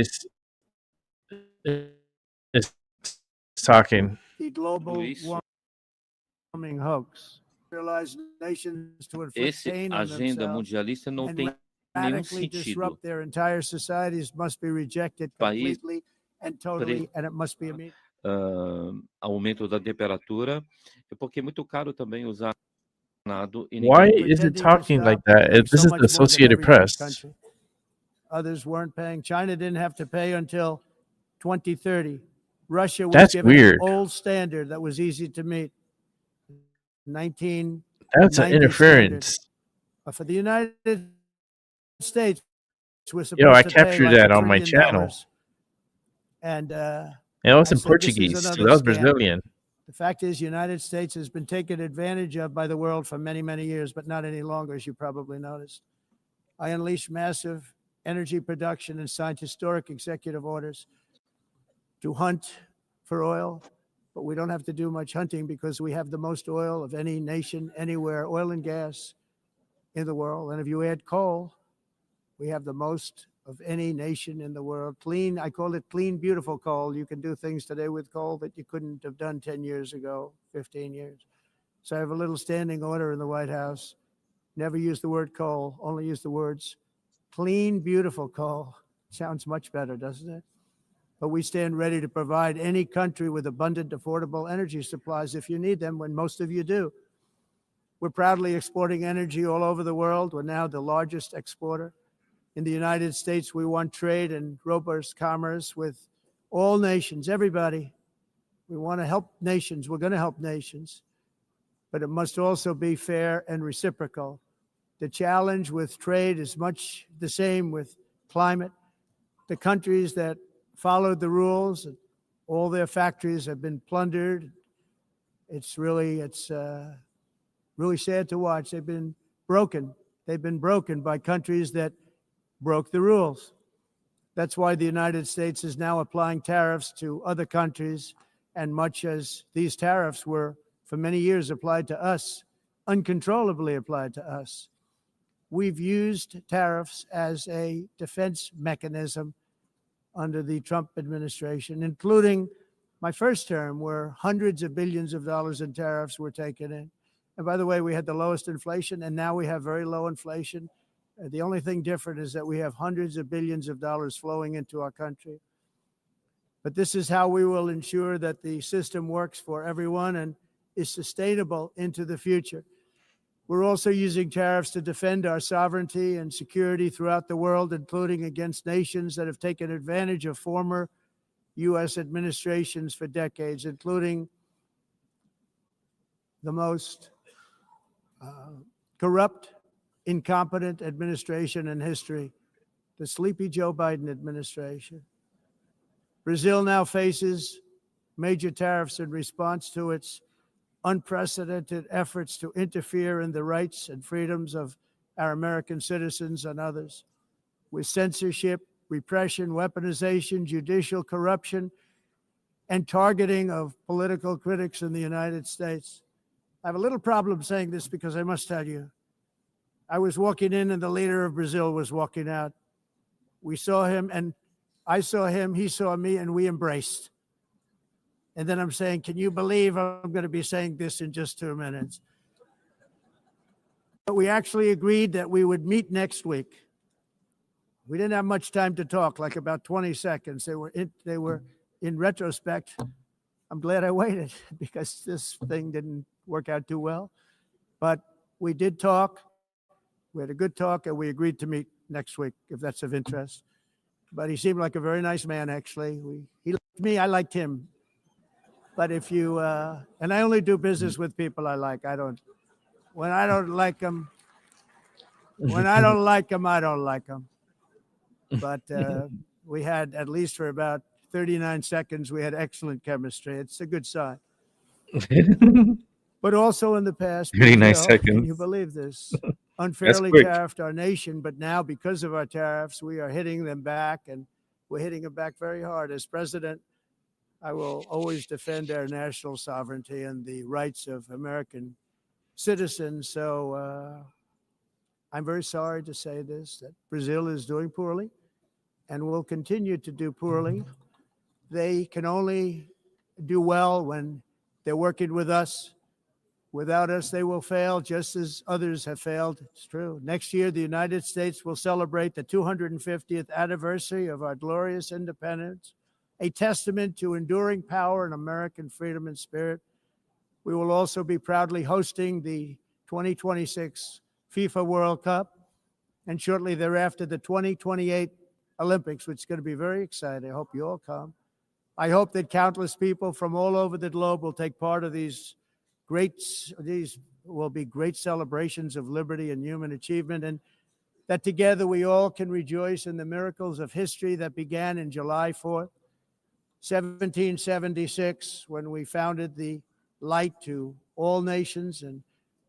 it's talking. The global warming hoax. Realize nations to inflict Esse pain on agenda themselves mundialista não and tem nenhum radically sentido. disrupt their entire societies must be rejected País completely and totally, and it must be immediate. Aumento da temperatura, porque é muito caro também usar nado e Why ninguém is it talking like that? This is the Associated Press. Others weren't paying. China didn't have to pay until 2030. Russia was That's given weird. an old standard that was easy to meet. 1990 That's an interference. But for the United States, we're supposed Yo, I to pay captured like that $1 on my trillion. channel. And It was in I said, this is Portuguese, so another that was scam. Brazilian. The fact is, the United States has been taken advantage of by the world for many, many years, but not any longer, as you probably noticed. I unleashed massive energy production and signed historic executive orders to hunt for oil, but we don't have to do much hunting because we have the most oil of any nation anywhere, oil and gas in the world. And if you add coal, we have the most of any nation in the world. Clean, I call it clean, beautiful coal. You can do things today with coal that you couldn't have done 10 years ago, 15 years. So I have a little standing order in the White House. Never use the word coal, only use the words clean, beautiful coal. Sounds much better, doesn't it? But we stand ready to provide any country with abundant, affordable energy supplies if you need them, when most of you do. We're proudly exporting energy all over the world. We're now the largest exporter. In the United States, we want trade and robust commerce with all nations, everybody. We want to help nations. We're going to help nations. But it must also be fair and reciprocal. The challenge with trade is much the same with climate. The countries that followed the rules, all their factories have been plundered. It's really sad to watch. They've been broken. They've been broken by countries that broke the rules. That's why the United States is now applying tariffs to other countries, and much as these tariffs were for many years applied to us, uncontrollably applied to us. We've used tariffs as a defense mechanism under the Trump administration, including my first term, where hundreds of billions of dollars in tariffs were taken in. And by the way, we had the lowest inflation, and now we have very low inflation. The only thing different is that we have hundreds of billions of dollars flowing into our country. But this is how we will ensure that the system works for everyone and is sustainable into the future. We're also using tariffs to defend our sovereignty and security throughout the world, including against nations that have taken advantage of former U.S. administrations for decades, including the most corrupt, incompetent administration in history, the sleepy Joe Biden administration. Brazil now faces major tariffs in response to its unprecedented efforts to interfere in the rights and freedoms of our American citizens and others, with censorship, repression, weaponization, judicial corruption, and targeting of political critics in the United States. I have a little problem saying this because I must tell you, I was walking in and the leader of Brazil was walking out. We saw him and I saw him, he saw me, and we embraced. And then I'm saying, can you believe I'm going to be saying this in just 2 minutes? But we actually agreed that we would meet next week. We didn't have much time to talk, like about 20 seconds. They were in retrospect, I'm glad I waited because this thing didn't work out too well. But we did talk. We had a good talk, and we agreed to meet next week, if that's of interest. But he seemed like a very nice man, actually. He liked me. I liked him. But if you, and I only do business with people I like. When I don't like them, I don't like them. But we had, at least for about 39 seconds, we had excellent chemistry. It's a good sign. But also in the past, 39 Brazil, can seconds. you believe this? That's Unfairly quick. tariffed our nation, but now because of our tariffs, we are hitting them back, and we're hitting them back very hard. As president, I will always defend our national sovereignty and the rights of American citizens. So I'm very sorry to say this, that Brazil is doing poorly and will continue to do poorly. They can only do well when they're working with us. Without us, they will fail, just as others have failed. It's true. Next year, the United States will celebrate the 250th anniversary of our glorious independence, a testament to enduring power and American freedom and spirit. We will also be proudly hosting the 2026 FIFA World Cup, and shortly thereafter, the 2028 Olympics, which is going to be very exciting. I hope you all come. I hope that countless people from all over the globe will take part of these will be great celebrations of liberty and human achievement, and that together we all can rejoice in the miracles of history that began in July 4th, 1776, when we founded the light to all nations. And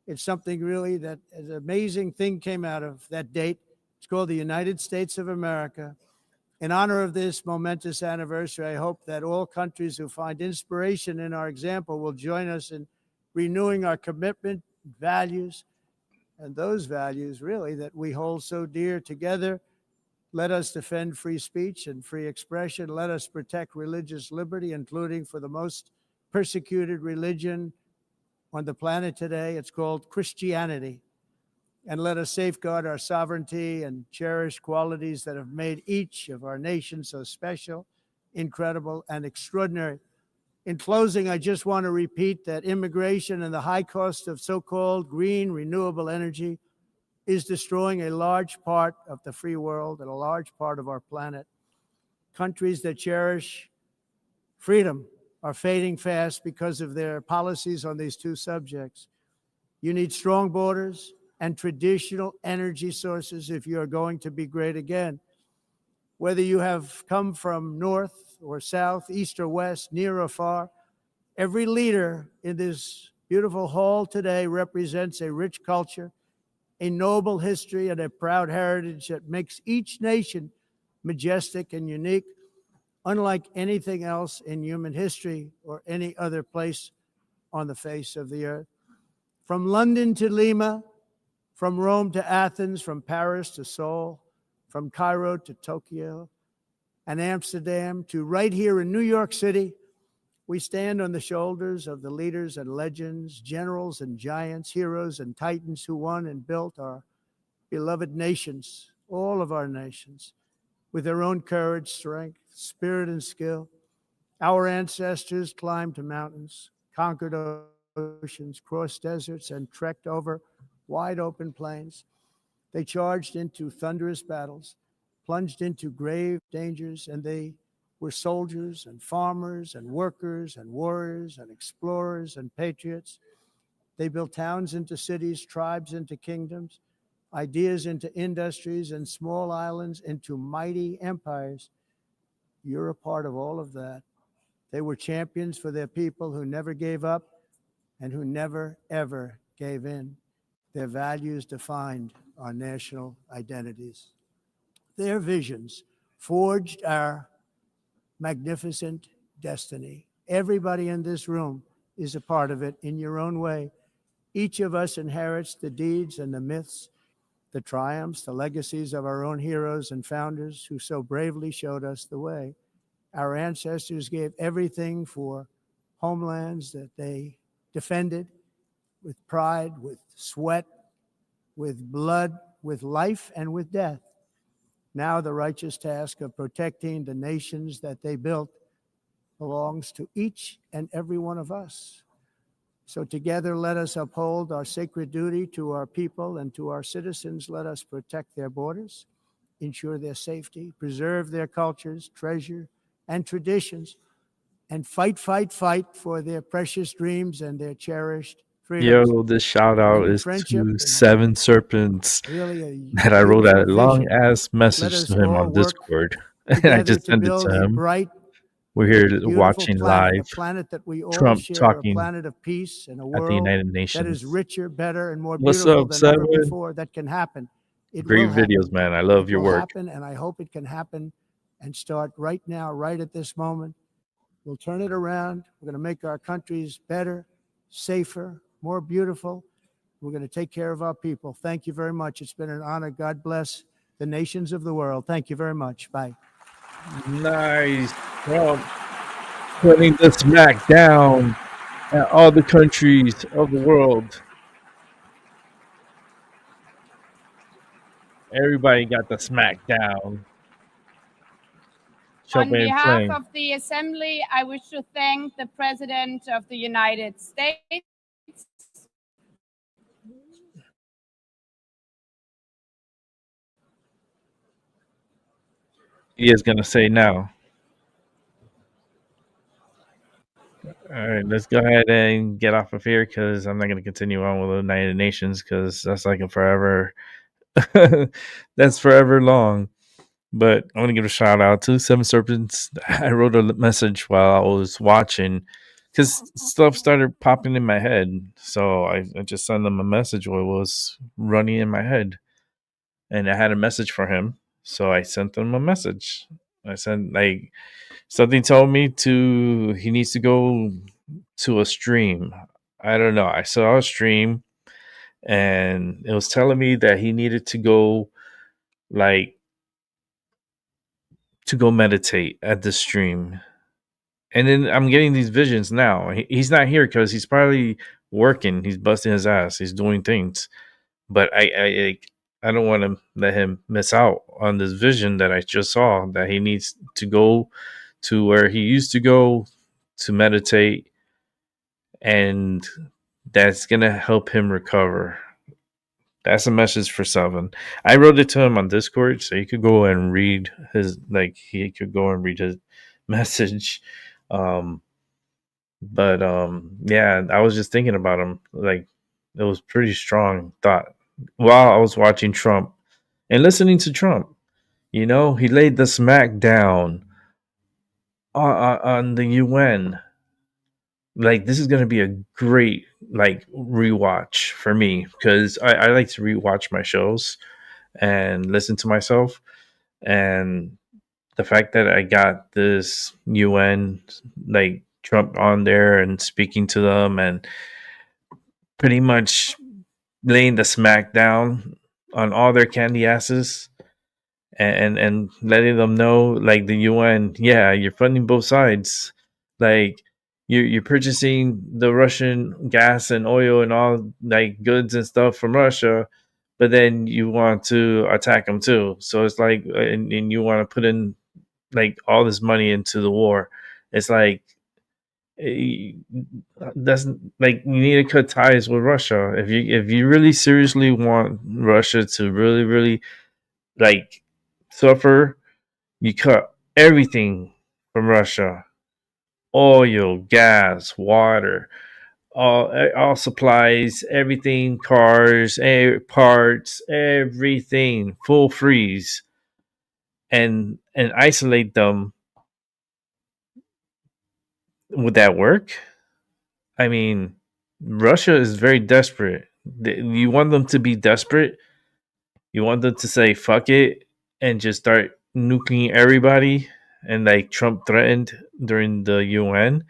it's something really that an amazing thing came out of that date. It's called the United States of America. In honor of this momentous anniversary, I hope that all countries who find inspiration in our example will join us in renewing our commitment, values, and those values really that we hold so dear. Together, let us defend free speech and free expression. Let us protect religious liberty, including for the most persecuted religion on the planet today. It's called Christianity. And let us safeguard our sovereignty and cherish qualities that have made each of our nations so special, incredible, and extraordinary. In closing, I just want to repeat that immigration and the high cost of so-called green renewable energy is destroying a large part of the free world and a large part of our planet. Countries that cherish freedom are fading fast because of their policies on these two subjects. You need strong borders and traditional energy sources if you are going to be great again. Whether you have come from north or south, east or west, near or far, every leader in this beautiful hall today represents a rich culture, a noble history, and a proud heritage that makes each nation majestic and unique, unlike anything else in human history or any other place on the face of the earth. From London to Lima, from Rome to Athens, from Paris to Seoul, from Cairo to Tokyo and Amsterdam to right here in New York City, we stand on the shoulders of the leaders and legends, generals and giants, heroes and titans who won and built our beloved nations, all of our nations, with their own courage, strength, spirit, and skill. Our ancestors climbed mountains, conquered oceans, crossed deserts, and trekked over wide open plains. They charged into thunderous battles, plunged into grave dangers, and they were soldiers and farmers and workers and warriors and explorers and patriots. They built towns into cities, tribes into kingdoms, ideas into industries, and small islands into mighty empires. You're a part of all of that. They were champions for their people who never gave up and who never, ever gave in. Their values defined our national identities. Their visions forged our magnificent destiny. Everybody in this room is a part of it in your own way. Each of us inherits the deeds and the myths, the triumphs, the legacies of our own heroes and founders who so bravely showed us the way. Our ancestors gave everything for homelands that they defended with pride, with sweat, with blood, with life, and with death. Now the righteous task of protecting the nations that they built belongs to each and every one of us. So together, let us uphold our sacred duty to our people and to our citizens. Let us protect their borders, ensure their safety, preserve their cultures, treasure, and traditions, and fight for their precious dreams and their cherished freedoms. Yo, this shout And out in is friendship to and Seven Serpents really that I wrote beautiful a long vision. ass Let message us to him all on work Discord. And I together just to sent it build to a him. bright, We're here beautiful watching planet, a live planet that we all Trump share, a talking planet of peace, and a at the world United that is Nations. richer, better, and more What's beautiful up, than ever Seven? before. That can happen. It Great will happen. videos, man. I love It your will work. happen, and I hope it can happen and start right now, right at this moment. We'll turn it around. We're going to make our countries better, safer, more beautiful. We're going to take care of our people. Thank you very much. It's been an honor. God bless the nations of the world. Thank you very much. Bye. Nice. Trump putting the smack down at all the countries of the world. Everybody got the smack down. On Jumping and behalf playing. of the Assembly, I wish to thank the President of the United States. He is gonna say now. All right, let's go ahead and get off of here because I'm not gonna continue on with the United Nations because that's like a forever. That's forever long. But I want to give a shout out to Seven Serpents. I wrote a message while I was watching because stuff started popping in my head. So I just sent them a message while it was running in my head. And I had a message for him. So I sent them a message. I sent, like, something told me he needs to go to a stream. I don't know. I saw a stream and it was telling me that he needed to go, like, to go meditate at the stream. And then I'm getting these visions now. He's not here because he's probably working. He's busting his ass. He's doing things. But I don't want to let him miss out on this vision that I just saw, that he needs to go to where he used to go to meditate, and that's gonna help him recover. That's a message for Seven. I wrote it to him on Discord, so he could go and read his message. But yeah, I was just thinking about him. Like, it was pretty strong thought while I was watching Trump and listening to Trump. You know, he laid the smack down on the UN. Like, this is gonna be a great, like, rewatch for me because I like to rewatch my shows and listen to myself. And the fact that I got this UN, like, Trump on there and speaking to them and pretty much laying the smack down on all their candy asses, and letting them know, like, the UN, yeah, you're funding both sides. Like, you're purchasing the Russian gas and oil and all, like, goods and stuff from Russia, but then you want to attack them too. So it's like, and you want to put in, like, all this money into the war. It's like, that's like, you need to cut ties with Russia if you really seriously want Russia to really, like, suffer. You cut everything from Russia: oil, gas, water, all supplies, everything, cars, parts, everything, full freeze, and isolate them. Would that work? I mean, Russia is very desperate. You want them to be desperate. You want them to say fuck it and just start nuking everybody. And, like, Trump threatened during the UN,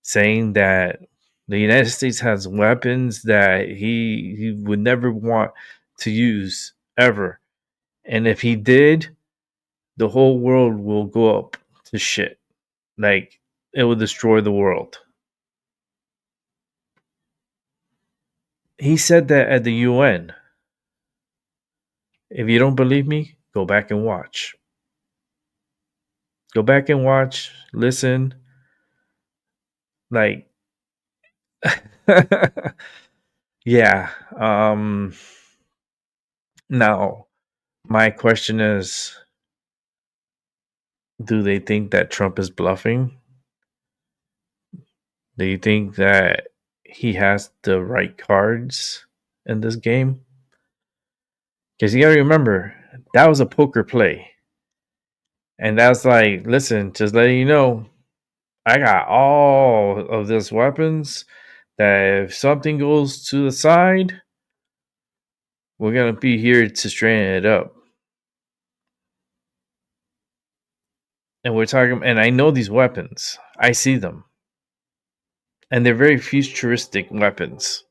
saying that the United States has weapons that he would never want to use ever. And if he did, the whole world will go up to shit. Like, it will destroy the world. He said that at the UN. If you don't believe me, go back and watch. Go back and watch, listen. Like, yeah. Now, my question is, do they think that Trump is bluffing? Do you think that he has the right cards in this game? Because you gotta remember, that was a poker play. And that's like, listen, just letting you know, I got all of these weapons that if something goes to the side, we're gonna be here to straighten it up. And we're talking, and I know these weapons. I see them. And they're very futuristic weapons.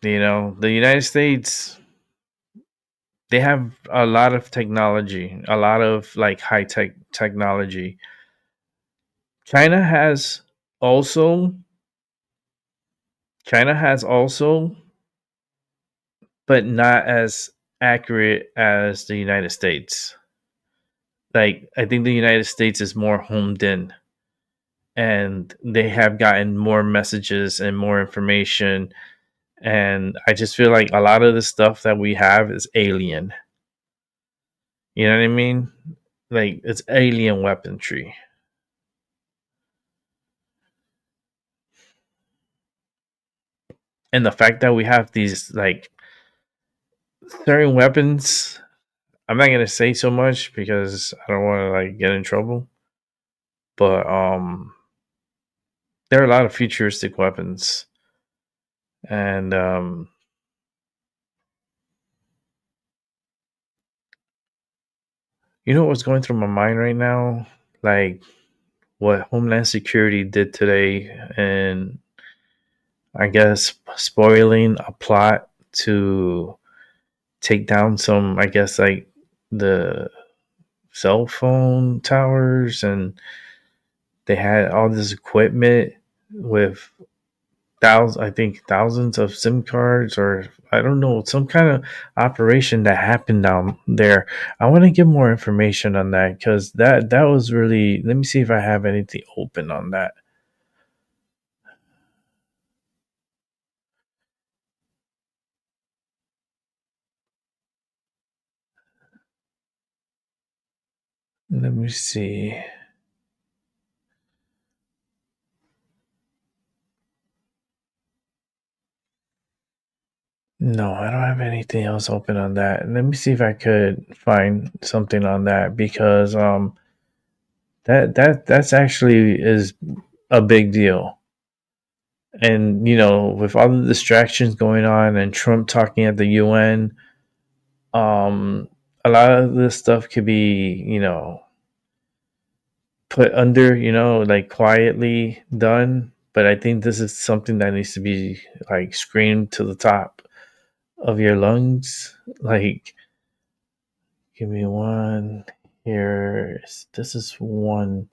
You know, the United States, they have a lot of technology, a lot of like high tech technology. China has also, but not as accurate as the United States. Like, I think the United States is more homed in, and they have gotten more messages and more information. And I just feel like a lot of the stuff that we have is alien. You know what I mean? Like, it's alien weaponry. And the fact that we have these like certain weapons, I'm not gonna say so much because I don't want to like get in trouble. But there are a lot of futuristic weapons, and you know what's going through my mind right now? Like what Homeland Security did today, and I guess spoiling a plot to take down some, I guess, like the cell phone towers, and they had all this equipment with thousands of SIM cards, or I don't know, some kind of operation that happened down there. I want to get more information on that because that was really. Let me see if I have anything open on that. Let me see. No, I don't have anything else open on that. Let me see if I could find something on that because that's actually is a big deal. And you know, with all the distractions going on and Trump talking at the UN, a lot of this stuff could be, you know, put under, you know, like quietly done. But I think this is something that needs to be like screamed to the top of your lungs. Like, give me one here. This is one.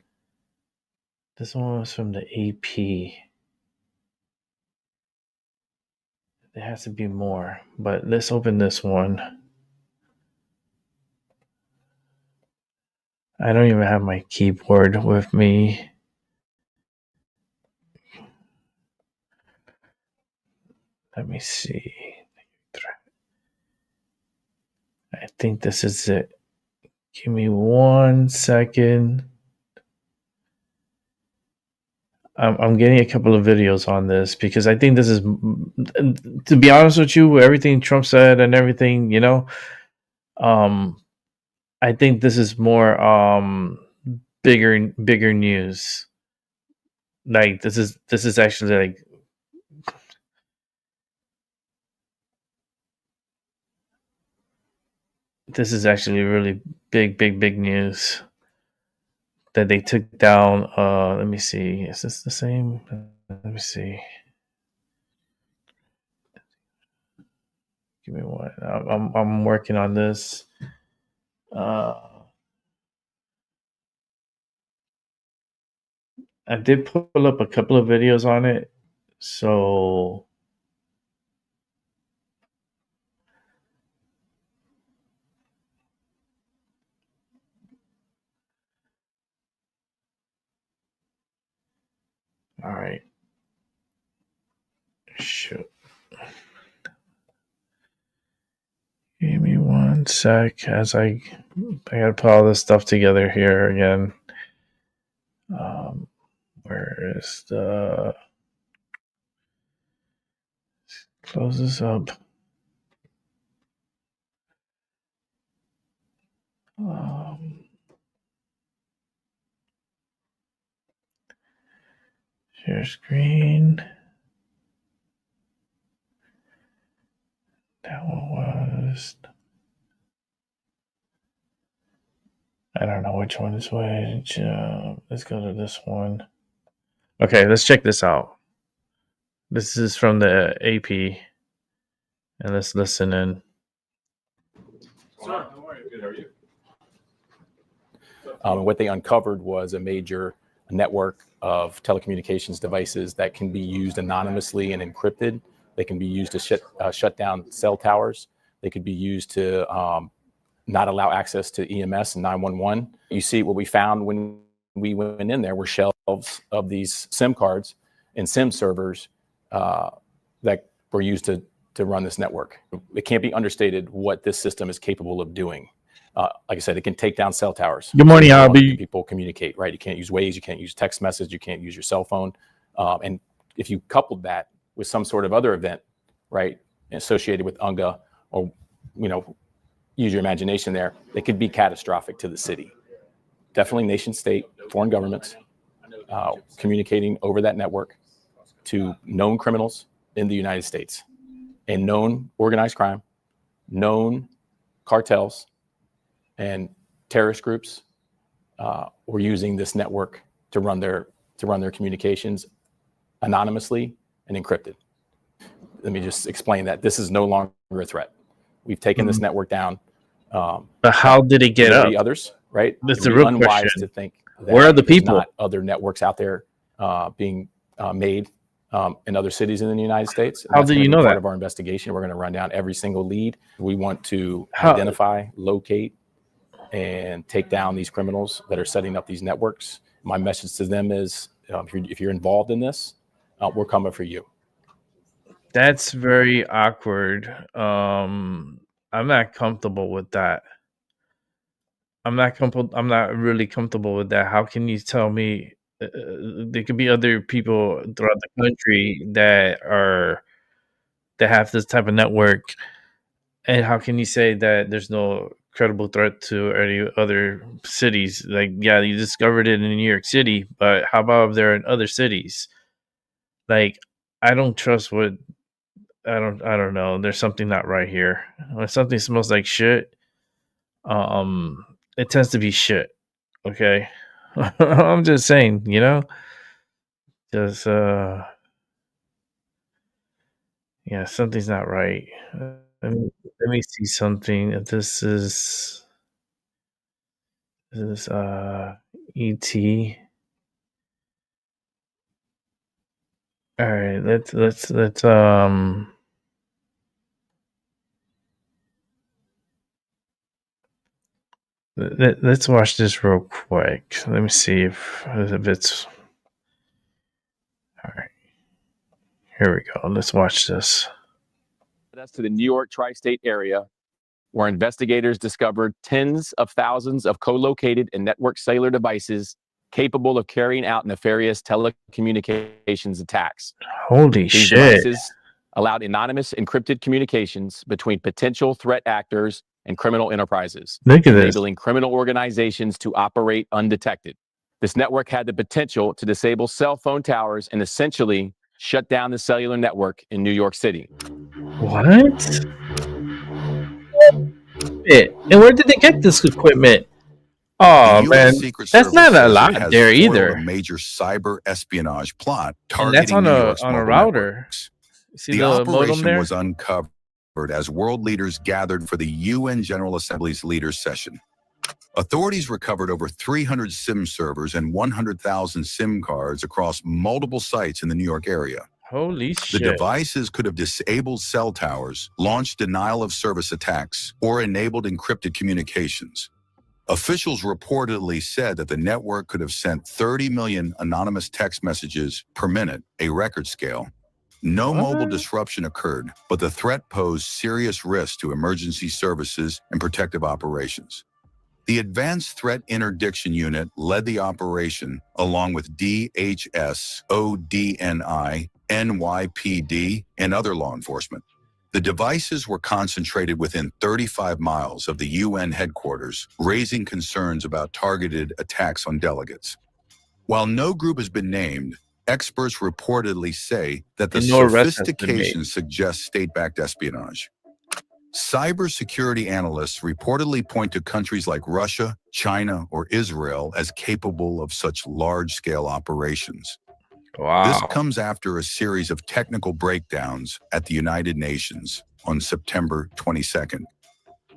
This one was from the AP. There has to be more, but let's open this one. I don't even have my keyboard with me. Let me see. I think this is it. Give me 1 second. I'm getting a couple of videos on this because I think this is, to be honest with you, everything Trump said and everything, you know, I think this is more bigger news. Like this is actually like this is actually really big news that they took down. Let me see. Is this the same? Let me see. Give me one. I'm working on this. I did pull up a couple of videos on it. So all right. Shoot. Give me 1 sec as I gotta put all this stuff together here again. Where is the... Close this up. Share screen. That one was... I don't know which one is which. Let's go to this one. Okay, let's check this out. This is from the AP. And let's listen in. Sir, how are you? Good, how are you? What they uncovered was a major network of telecommunications devices that can be used anonymously and encrypted. They can be used to shut down cell towers. They could be used to not allow access to EMS and 911. You see, what we found when we went in there were shelves of these SIM cards and SIM servers that were used to run this network. It can't be understated what this system is capable of doing. Like I said, it can take down cell towers. Good morning, Albie. People communicate, right? You can't use Waze, you can't use text message, you can't use your cell phone. And if you coupled that with some sort of other event, right, associated with UNGA, or, you know, use your imagination there, it could be catastrophic to the city. Definitely nation state, foreign governments communicating over that network to known criminals in the United States and known organized crime, known cartels, and terrorist groups were using this network to run their communications anonymously and encrypted. Let me just explain that this is no longer a threat. We've taken this network down. But how did it get up? Others, right? That's It'd the be real unwise question. to think that Where are the there's people? not other networks out there being made in other cities in the United States. And How that's do gonna you be know part that? of our investigation. We're going to run down every single lead. We want to How- identify, locate, and take down these criminals that are setting up these networks. My message to them is, if you're involved in this, we're coming for you. That's very awkward. I'm not comfortable with that. I'm not really comfortable with that. How can you tell me there could be other people throughout the country that have this type of network, and how can you say that there's no credible threat to any other cities? Like, yeah, you discovered it in New York City, but how about if they're in other cities? Like, I don't trust what I don't know. There's something not right here. When something smells like shit, it tends to be shit. Okay. I'm just saying, you know? Just yeah, something's not right. Let me see something. This is ET. All right, let's let's watch this real quick. Let me see if it's all right. Here we go. Let's watch this. That's to the New York tri-state area, where investigators discovered tens of thousands of co-located and networked cellular devices capable of carrying out nefarious telecommunications attacks. Holy These shit. devices allowed anonymous encrypted communications between potential threat actors and criminal enterprises, Look at this. enabling criminal organizations to operate undetected. This network had the potential to disable cell phone towers and essentially shut down the cellular network in New York City. What? And where did they get this equipment? Oh The man, U.S. Secret that's Service not a says it lot has there foiled either. a major cyber espionage plot And that's targeting on New a York's mobile router. networks. See The the modem operation there? was uncovered as world leaders gathered for the UN General Assembly's leaders session. Authorities recovered over 300 SIM servers and 100,000 SIM cards across multiple sites in the New York area. Holy The shit. devices could have disabled cell towers, launched denial of service attacks, or enabled encrypted communications. Officials reportedly said that the network could have sent 30 million anonymous text messages per minute, a record scale. No mobile disruption occurred, but the threat posed serious risk to emergency services and protective operations. The Advanced Threat Interdiction Unit led the operation along with DHS, ODNI, NYPD, and other law enforcement. The devices were concentrated within 35 miles of the UN headquarters, raising concerns about targeted attacks on delegates. While no group has been named, experts reportedly say that the And no arrest has been made. sophistication suggests state-backed espionage. Cybersecurity analysts reportedly point to countries like Russia, China, or Israel as capable of such large-scale operations. Wow. This comes after a series of technical breakdowns at the United Nations on September 22nd.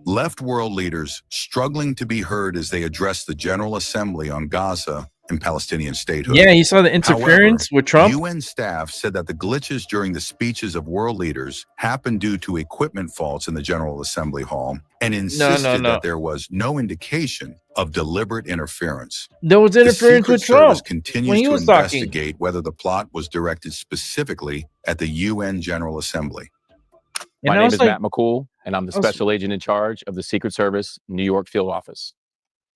Left world leaders struggling to be heard as they address the General Assembly on Gaza and Palestinian statehood. Yeah, you saw the interference However, with Trump. UN staff said that the glitches during the speeches of world leaders happened due to equipment faults in the General Assembly Hall and insisted that there was no indication of deliberate interference. There was interference the with Secret Service Trump continues when he to was talking. investigate whether the plot was directed specifically at the UN General Assembly. My I name was is like- Matt McCool, and I'm the I was- special agent in charge of the Secret Service New York field office.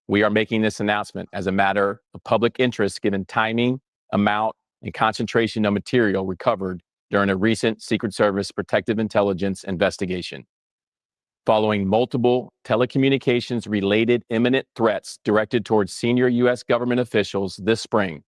We are making this announcement as a matter of public interest given timing, amount, and concentration of material recovered during a recent Secret Service Protective Intelligence investigation. Following multiple telecommunications-related imminent threats directed towards senior U.S. government officials this spring,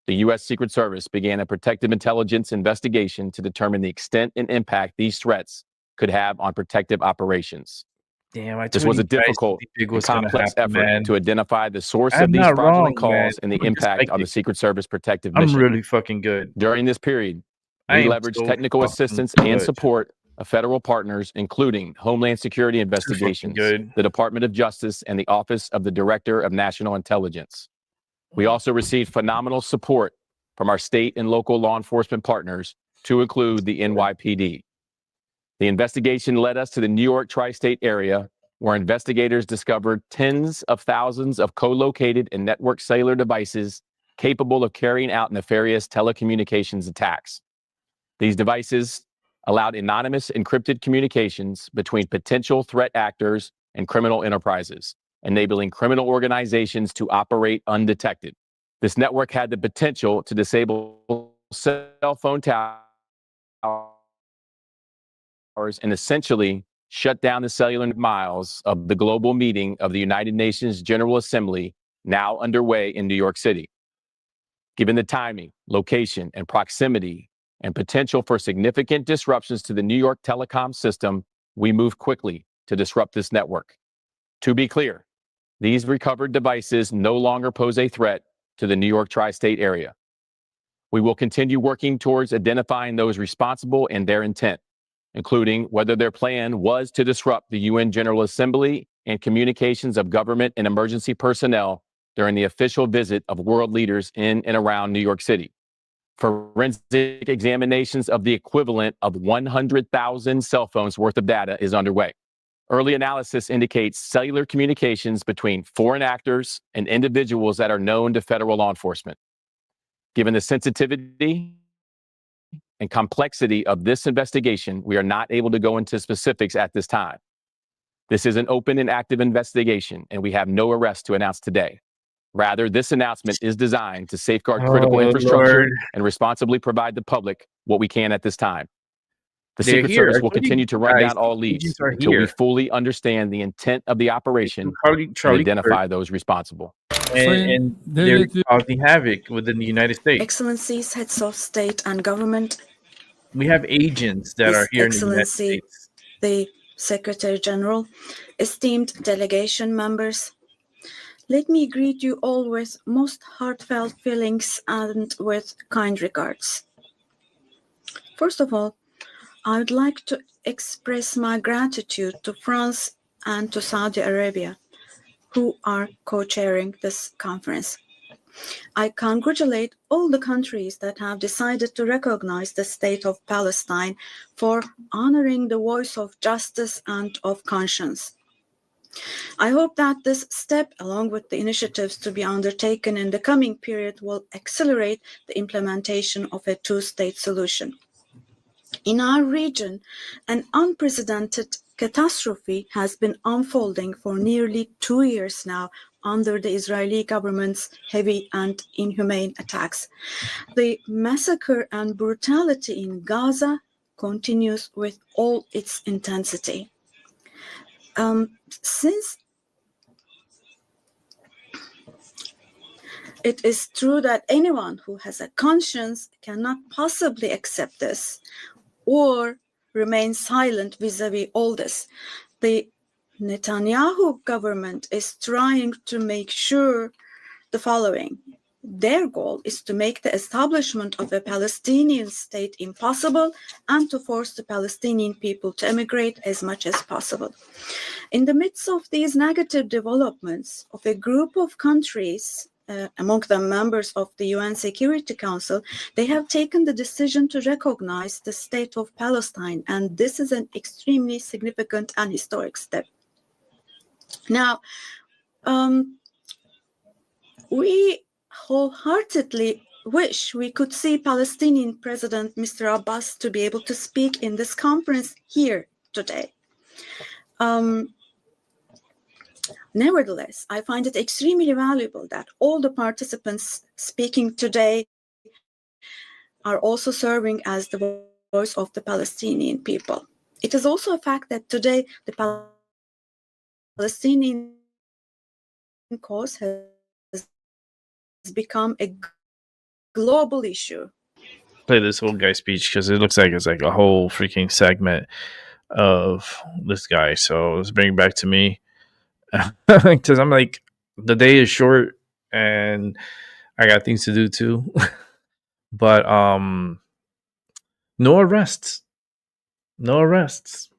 the U.S. Secret Service began a protective intelligence investigation to determine the extent and impact these threats could have on protective operations. Damn, I This told was you a guys difficult something big and was gonna complex happen, effort man. to identify the source I'm of these not fraudulent wrong, man. calls and the I'm just impact on the psychic. Secret Service protective I'm mission. really fucking good. During this period, I we am leveraged so technical fucking assistance and good. support of federal partners, including Homeland Security Investigations, good. the Department of Justice, and the Office of the Director of National Intelligence. We also received phenomenal support from our state and local law enforcement partners, to include the NYPD. The investigation led us to the New York tri-state area, where investigators discovered tens of thousands of co-located and networked cellular devices capable of carrying out nefarious telecommunications attacks. These devices allowed anonymous encrypted communications between potential threat actors and criminal enterprises, enabling criminal organizations to operate undetected. This network had the potential to disable cell phone towers and essentially shut down the cellular miles of the global meeting of the United Nations General Assembly, now underway in New York City. Given the timing, location, and proximity and potential for significant disruptions to the New York telecom system, we moved quickly to disrupt this network. To be clear, these recovered devices no longer pose a threat to the New York tri-state area. We will continue working towards identifying those responsible and their intent, including whether their plan was to disrupt the UN General Assembly and communications of government and emergency personnel during the official visit of world leaders in and around New York City. Forensic examinations of the equivalent of 100,000 cell phones worth of data is underway. Early analysis indicates cellular communications between foreign actors and individuals that are known to federal law enforcement. Given the sensitivity and complexity of this investigation, we are not able to go into specifics at this time. This is an open and active investigation, and we have no arrest to announce today. Rather, this announcement is designed to safeguard critical infrastructure Lord. and responsibly provide the public what we can at this time. The They're Secret here. Service I will told you continue to run guys, down all the leads agents are until we here. fully understand the intent of the operation and Charlie identify those responsible. and they're causing havoc within the United States. Excellencies, heads of state and government, We have agents that His are here in the United Excellency, States. the Secretary General, esteemed delegation members, let me greet you all with most heartfelt feelings and with kind regards. First of all, I would like to express my gratitude to France and to Saudi Arabia, who are co-chairing this conference. I congratulate all the countries that have decided to recognize the state of Palestine for honoring the voice of justice and of conscience. I hope that this step, along with the initiatives to be undertaken in the coming period, will accelerate the implementation of a two-state solution. In our region, an unprecedented catastrophe has been unfolding for nearly 2 years now under the Israeli government's heavy and inhumane attacks. The massacre and brutality in Gaza continues with all its intensity. Since it is true that anyone who has a conscience cannot possibly accept this or remain silent vis-à-vis all this, the Netanyahu government is trying to make sure the following. Their goal is to make the establishment of a Palestinian state impossible and to force the Palestinian people to emigrate as much as possible. In the midst of these negative developments of a group of countries, among them members of the UN Security Council, they have taken the decision to recognize the state of Palestine, and this is an extremely significant and historic step. Now, we wholeheartedly wish we could see Palestinian President Mr. Abbas to be able to speak in this conference here today. Nevertheless, I find it extremely valuable that all the participants speaking today are also serving as the voice of the Palestinian people. It is also a fact that today the Palestinian cause has become a global issue. Play this whole guy speech because it looks like it's like a whole freaking segment of this guy. So let's bring it back to me. Because I'm like, the day is short and I got things to do too. But no arrests. No arrests.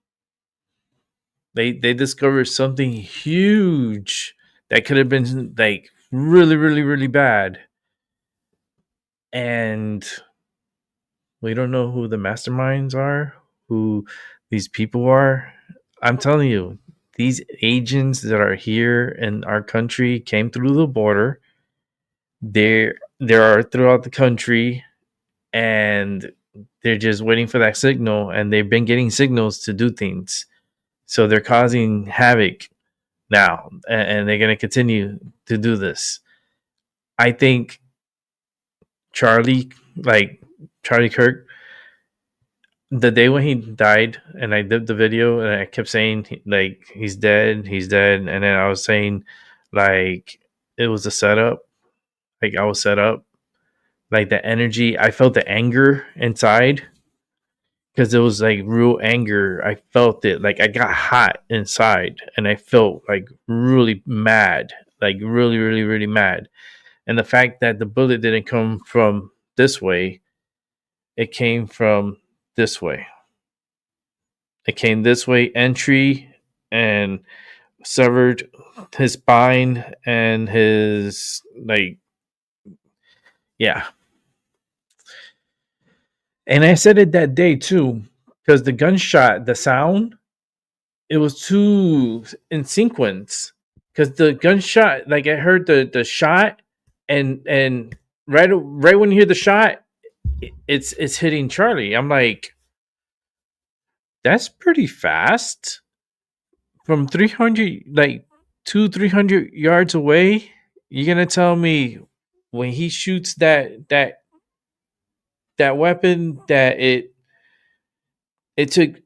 They discovered something huge that could have been like really, really, really bad. And we don't know who the masterminds are, who these people are. I'm telling you, these agents that are here in our country came through the border. There are throughout the country, and they're just waiting for that signal, and they've been getting signals to do things. So they're causing havoc now, and they're going to continue to do this. I think Charlie Kirk, the day when he died, and I did the video, and I kept saying like he's dead, and then I was saying like it was a setup, like I was set up, like the energy. I felt the anger inside because it was like real anger. I felt it, like I got hot inside, and I felt like really mad, like really, really, really mad. And the fact that the bullet didn't come from this way, it came from this way. It came this way, entry, and severed his spine and his, like, yeah. And I said it that day too, because the gunshot, the sound, it was too in sequence. Because the gunshot, like I heard the shot, and right when you hear the shot, it's hitting Charlie. I'm like, that's pretty fast. From 300, like 200-300 yards away, you're gonna tell me when he shoots that weapon that it took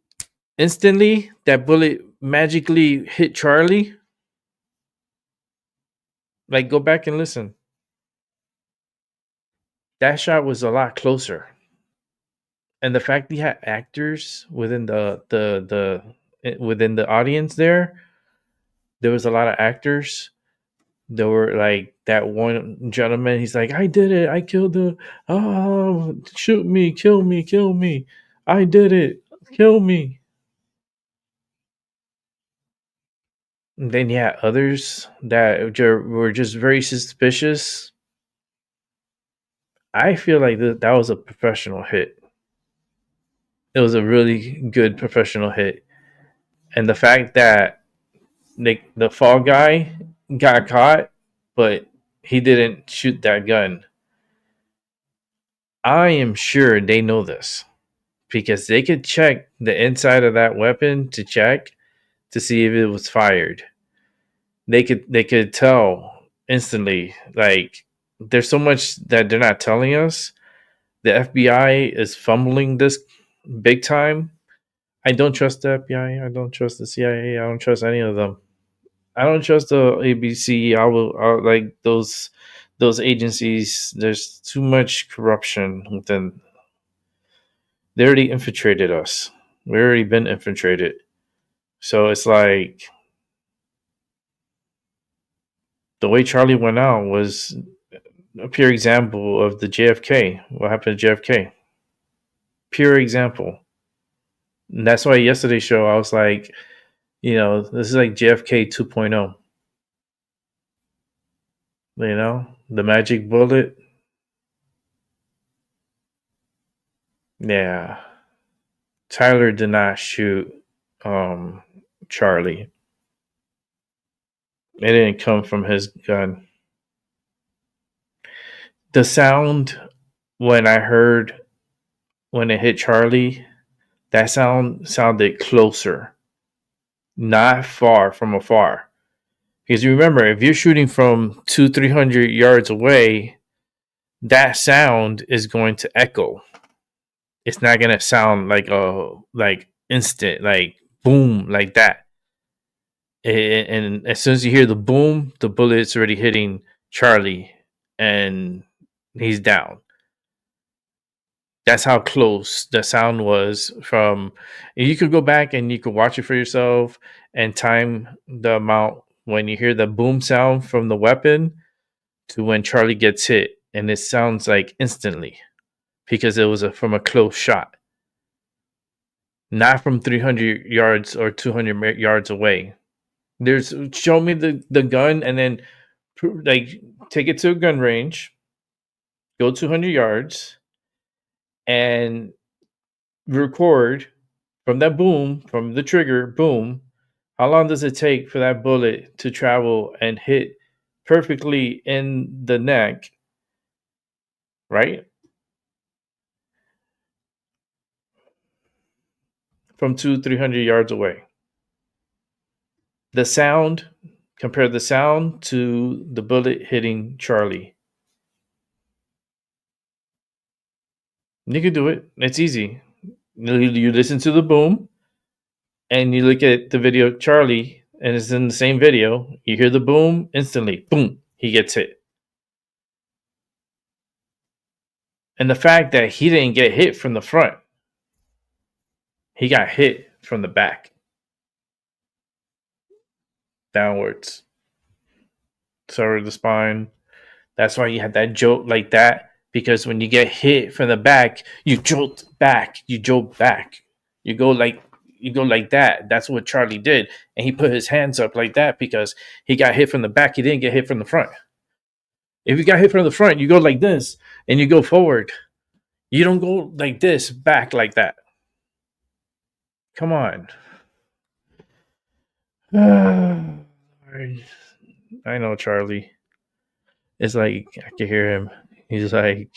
instantly, that bullet magically hit Charlie? Like, go back and listen. That shot was a lot closer. And the fact he had actors within within the audience there was a lot of actors. There were like that one gentleman, he's like, I did it, I killed the shoot me, kill me, I did it, kill me. And then you had others that were just very suspicious. I feel like that was a professional hit. It was a really good professional hit. And the fact that the fall guy got caught, but he didn't shoot that gun, I am sure they know this, because they could check the inside of that weapon to check, to see if it was fired. They could tell instantly. Like, there's so much that they're not telling us. The FBI is fumbling this big time. I don't trust the FBI. I don't trust the CIA. I don't trust any of them. I don't trust the ABC. I like those agencies. There's too much corruption within. They already infiltrated us. We've already been infiltrated. So it's like the way Charlie went out was a pure example of the JFK. What happened to JFK? Pure example. And that's why yesterday's show, I was like, this is like JFK 2.0. The magic bullet. Yeah. Tyler did not shoot Charlie. It didn't come from his gun. The sound when it hit Charlie, that sound sounded closer, not far from afar. Because you remember, if you're shooting from 200-300 yards away, that sound is going to echo. It's not gonna sound like instant, like boom, like that. And as soon as you hear the boom, the bullet's already hitting Charlie, and he's down. That's how close the sound was from. You could go back and you could watch it for yourself and time the amount when you hear the boom sound from the weapon to when Charlie gets hit, and it sounds like instantly because it was from a close shot, not from 300 yards or 200 yards away. Show me the gun and then take it to a gun range, go 200 yards, and record from that boom, from the trigger, boom. How long does it take for that bullet to travel and hit perfectly in the neck, right? From 200-300 yards away. The sound, compare the sound to the bullet hitting Charlie. You can do it. It's easy. You listen to the boom, and you look at the video of Charlie, and it's in the same video. You hear the boom, instantly, boom, he gets hit. And the fact that he didn't get hit from the front, he got hit from the back, downwards, over the spine. That's why you had that jolt like that, because when you get hit from the back, you jolt back. You go like that. That's what Charlie did. And he put his hands up like that because he got hit from the back. He didn't get hit from the front. If you got hit from the front, you go like this and you go forward. You don't go like this, back like that. Come on. I know Charlie. It's like, I can hear him. He's like,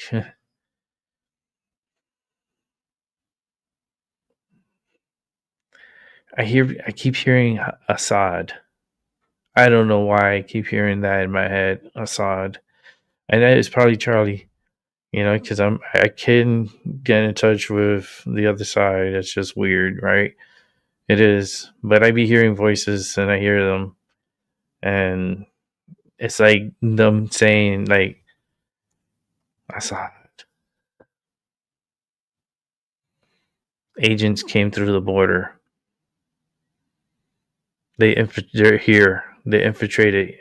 I keep hearing Assad. I don't know why I keep hearing that in my head, Assad. And that is probably Charlie, because I can get in touch with the other side. It's just weird, right? It is. But I be hearing voices and I hear them. And it's like them saying, like, Assad. Agents came through the border. They're here. They infiltrated.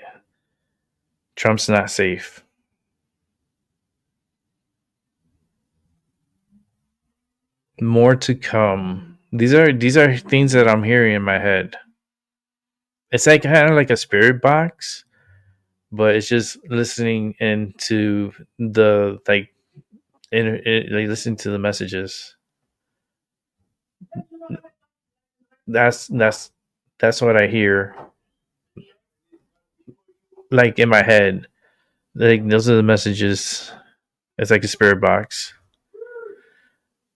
Trump's not safe. More to come. These are things that I'm hearing in my head. It's like kind of like a spirit box, but it's just listening into the listening to the messages. That's what I hear. Like in my head, like those are the messages. It's like a spirit box.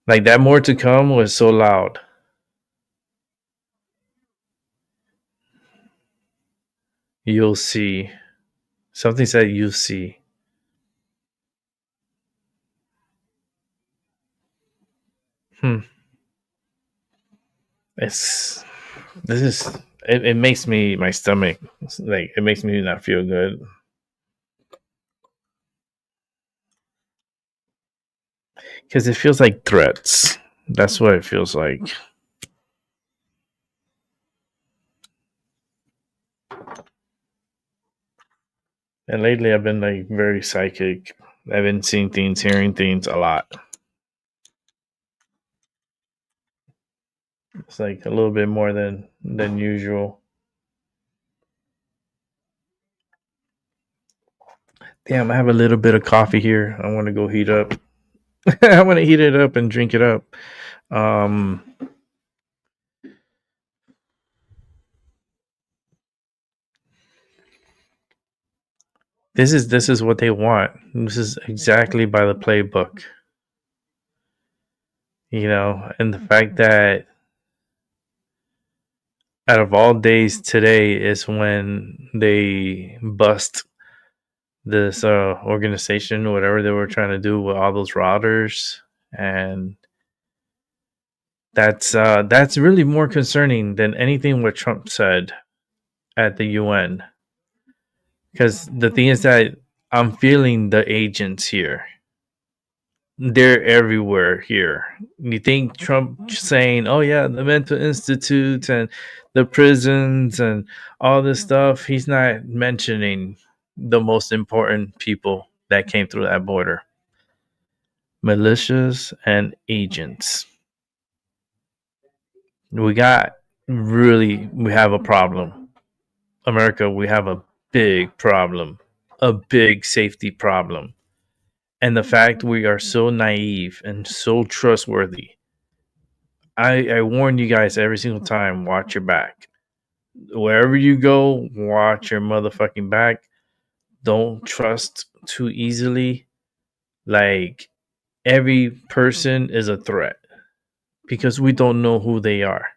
Like that more to come was so loud. You'll see. Something said you'll see. It makes me, my stomach, like, it makes me not feel good. Because it feels like threats. That's what it feels like. And lately I've been like very psychic. I've been seeing things, hearing things a lot. It's like a little bit more than usual. Damn, I have a little bit of coffee here. I want to go heat up. I want to heat it up and drink it up. This is what they want. This is exactly by the playbook. You know, and the fact that out of all days, today is when they bust this organization, whatever they were trying to do with all those routers, and that's really more concerning than anything what Trump said at the UN. Because the thing is that I'm feeling the agents here. They're everywhere here. You think Trump saying, "Oh yeah, the mental institutes and the prisons and all this stuff," he's not mentioning the most important people that came through that border. Militias and agents. We have a problem. America, we have a big problem. A big safety problem. And the fact we are so naive and so trustworthy. I warn you guys every single time, watch your back. Wherever you go, watch your motherfucking back. Don't trust too easily. Like, every person is a threat because we don't know who they are.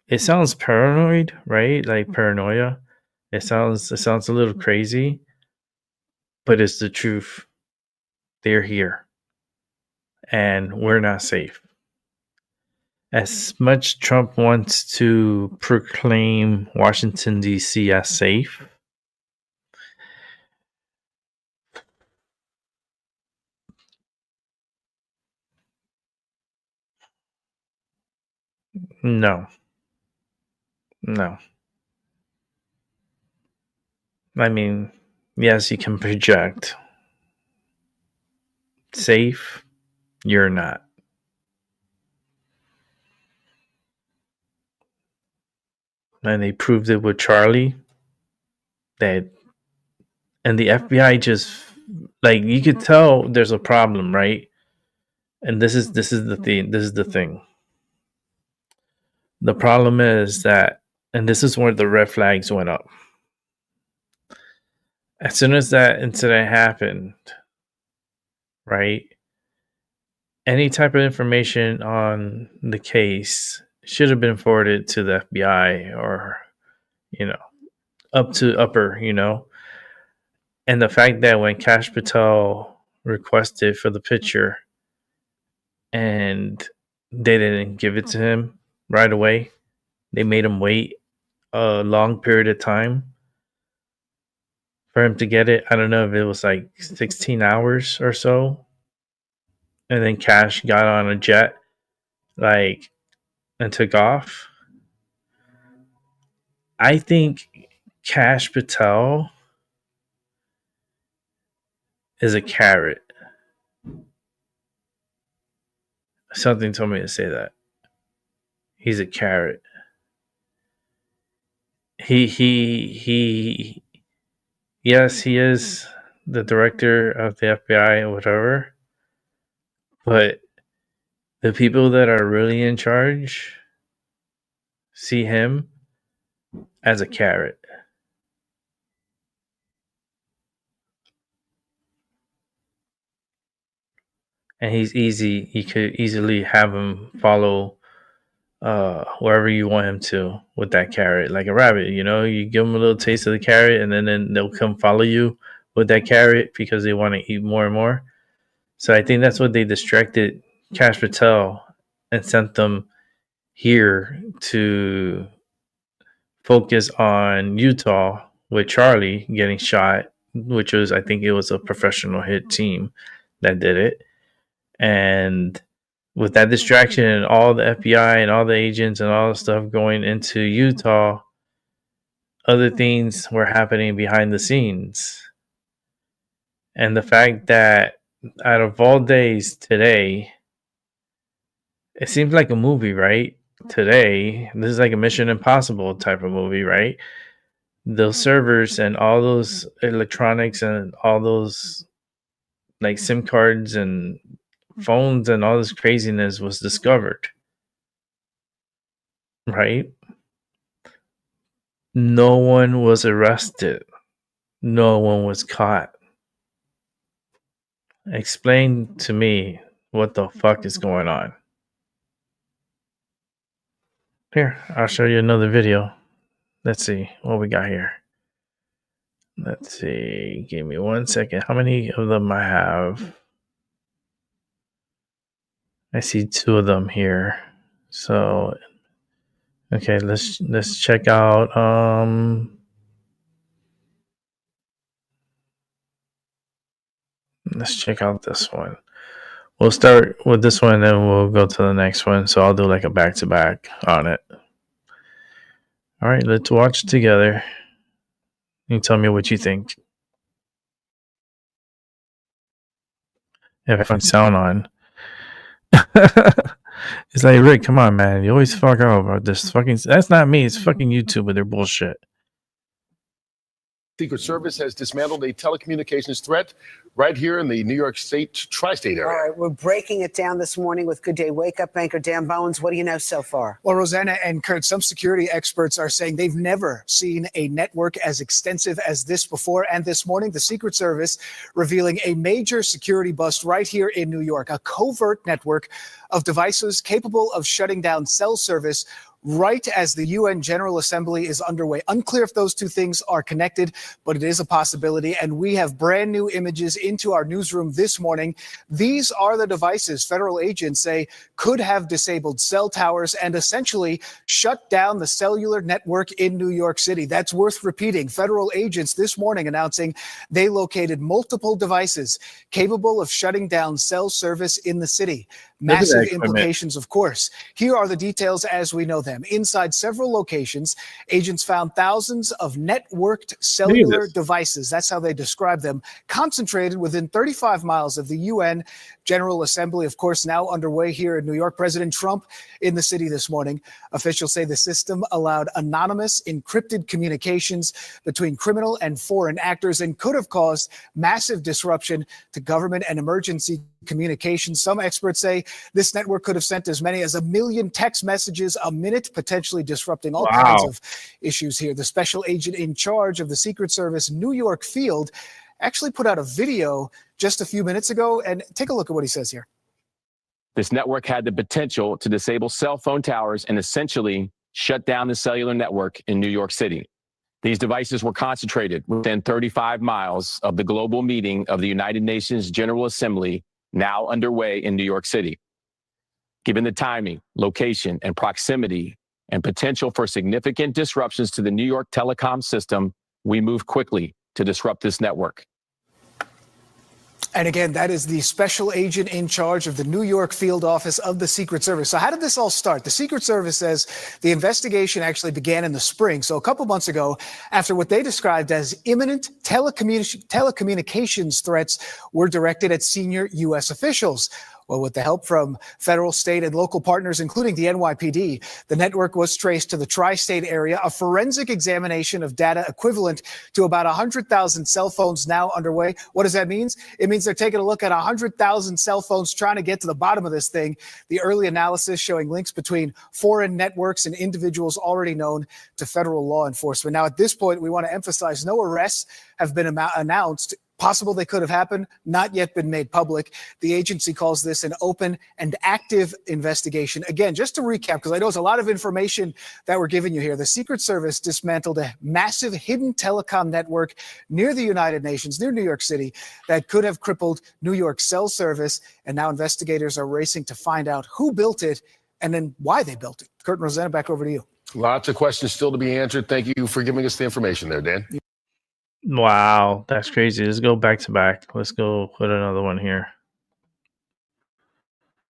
It sounds paranoid, right? Like paranoia. It sounds a little crazy, but it's the truth. They're here. And we're not safe. As much Trump wants to proclaim Washington, D.C. as safe, no. I mean, yes, you can project. Safe, you're not. And they proved it with Charlie. And the FBI just, like, you could tell there's a problem, right? And this is the thing. The problem is that, and this is where the red flags went up. As soon as that incident happened, right? Any type of information on the case should have been forwarded to the FBI or, up to upper, And the fact that when Kash Patel requested for the picture and they didn't give it to him right away, they made him wait a long period of time for him to get it. I don't know if it was like 16 hours or so. And then Kash got on a jet, and took off. I think Kash Patel is a carrot. Something told me to say that. He's a carrot. He yes, he is the director of the FBI or whatever. But the people that are really in charge see him as a carrot. And he's easy. You could easily have him follow wherever you want him to with that carrot, like a rabbit. You know, you give them a little taste of the carrot, and then they'll come follow you with that carrot because they want to eat more and more. So I think that's what they distracted Cash Patel and sent them here to focus on Utah with Charlie getting shot, which was, I think it was a professional hit team that did it. And with that distraction and all the FBI and all the agents and all the stuff going into Utah, other things were happening behind the scenes. And the fact that out of all days today, it seems like a movie, right? Today, this is like a Mission Impossible type of movie, right? Those servers and all those electronics and all those like SIM cards and phones and all this craziness was discovered, right? No one was arrested. No one was caught. Explain to me what the fuck is going on. Here, I'll show you another video. Let's see what we got here. Let's see. Give me 1 second. How many of them I have? I see 2 of them here. So, okay, let's check out. Let's check out this one. We'll start with this one, and then we'll go to the next one. So I'll do like a back-to-back on it. All right, let's watch together. You tell me what you think. If I have sound on. It's like, Rick, come on, man. You always fuck up about this fucking... That's not me. It's fucking YouTube with their bullshit. Secret Service has dismantled a telecommunications threat right here in the New York State tri-state area. All right, we're breaking it down this morning with Good Day Wake Up anchor Dan Bowens. What do you know so far? Well, Rosanna and Kurt, some security experts are saying they've never seen a network as extensive as this before. And this morning, the Secret Service revealing a major security bust right here in New York, a covert network of devices capable of shutting down cell service right as the UN General Assembly is underway. Unclear if those two things are connected, but it is a possibility. And we have brand new images into our newsroom this morning. These are the devices federal agents say could have disabled cell towers and essentially shut down the cellular network in New York City. That's worth repeating. Federal agents this morning announcing they located multiple devices capable of shutting down cell service in the city. Massive implications, of course. Here are the details as we know them. Inside several locations, agents found thousands of networked cellular devices. That's how they describe them, concentrated within 35 miles of the UN General Assembly, of course, now underway here in New York. President Trump in the city this morning. Officials say the system allowed anonymous, encrypted communications between criminal and foreign actors and could have caused massive disruption to government and emergency communications. Some experts say this network could have sent as many as 1 million text messages a minute, potentially disrupting all kinds of issues here. The special agent in charge of the Secret Service New York field actually put out a video just a few minutes ago, and take a look at what he says here. This network had the potential to disable cell phone towers and essentially shut down the cellular network in New York City. These devices were concentrated within 35 miles of the global meeting of the United Nations General Assembly, now underway in New York City. Given the timing, location, and proximity, and potential for significant disruptions to the New York telecom system, we moved quickly to disrupt this network. And again, that is the special agent in charge of the New York field office of the Secret Service. So how did this all start? The Secret Service says the investigation actually began in the spring. So a couple months ago, after what they described as imminent telecommunications threats were directed at senior U.S. officials. Well, with the help from federal, state, and local partners, including the NYPD, the network was traced to the tri-state area. A forensic examination of data equivalent to about 100,000 cell phones now underway. What does that mean? It means they're taking a look at 100,000 cell phones, trying to get to the bottom of this thing. The early analysis showing links between foreign networks and individuals already known to federal law enforcement. Now, at this point, we want to emphasize no arrests have been announced Possible they could have happened, not yet been made public. The agency calls this an open and active investigation. Again, just to recap, because I know it's a lot of information that we're giving you here. The Secret Service dismantled a massive hidden telecom network near the United Nations, near New York City, that could have crippled New York's cell service. And now investigators are racing to find out who built it and then why they built it. Kurt and Rosanna, back over to you. Lots of questions still to be answered. Thank you for giving us the information there, Dan. Wow, that's crazy. Let's go back to back. Let's go put another one here.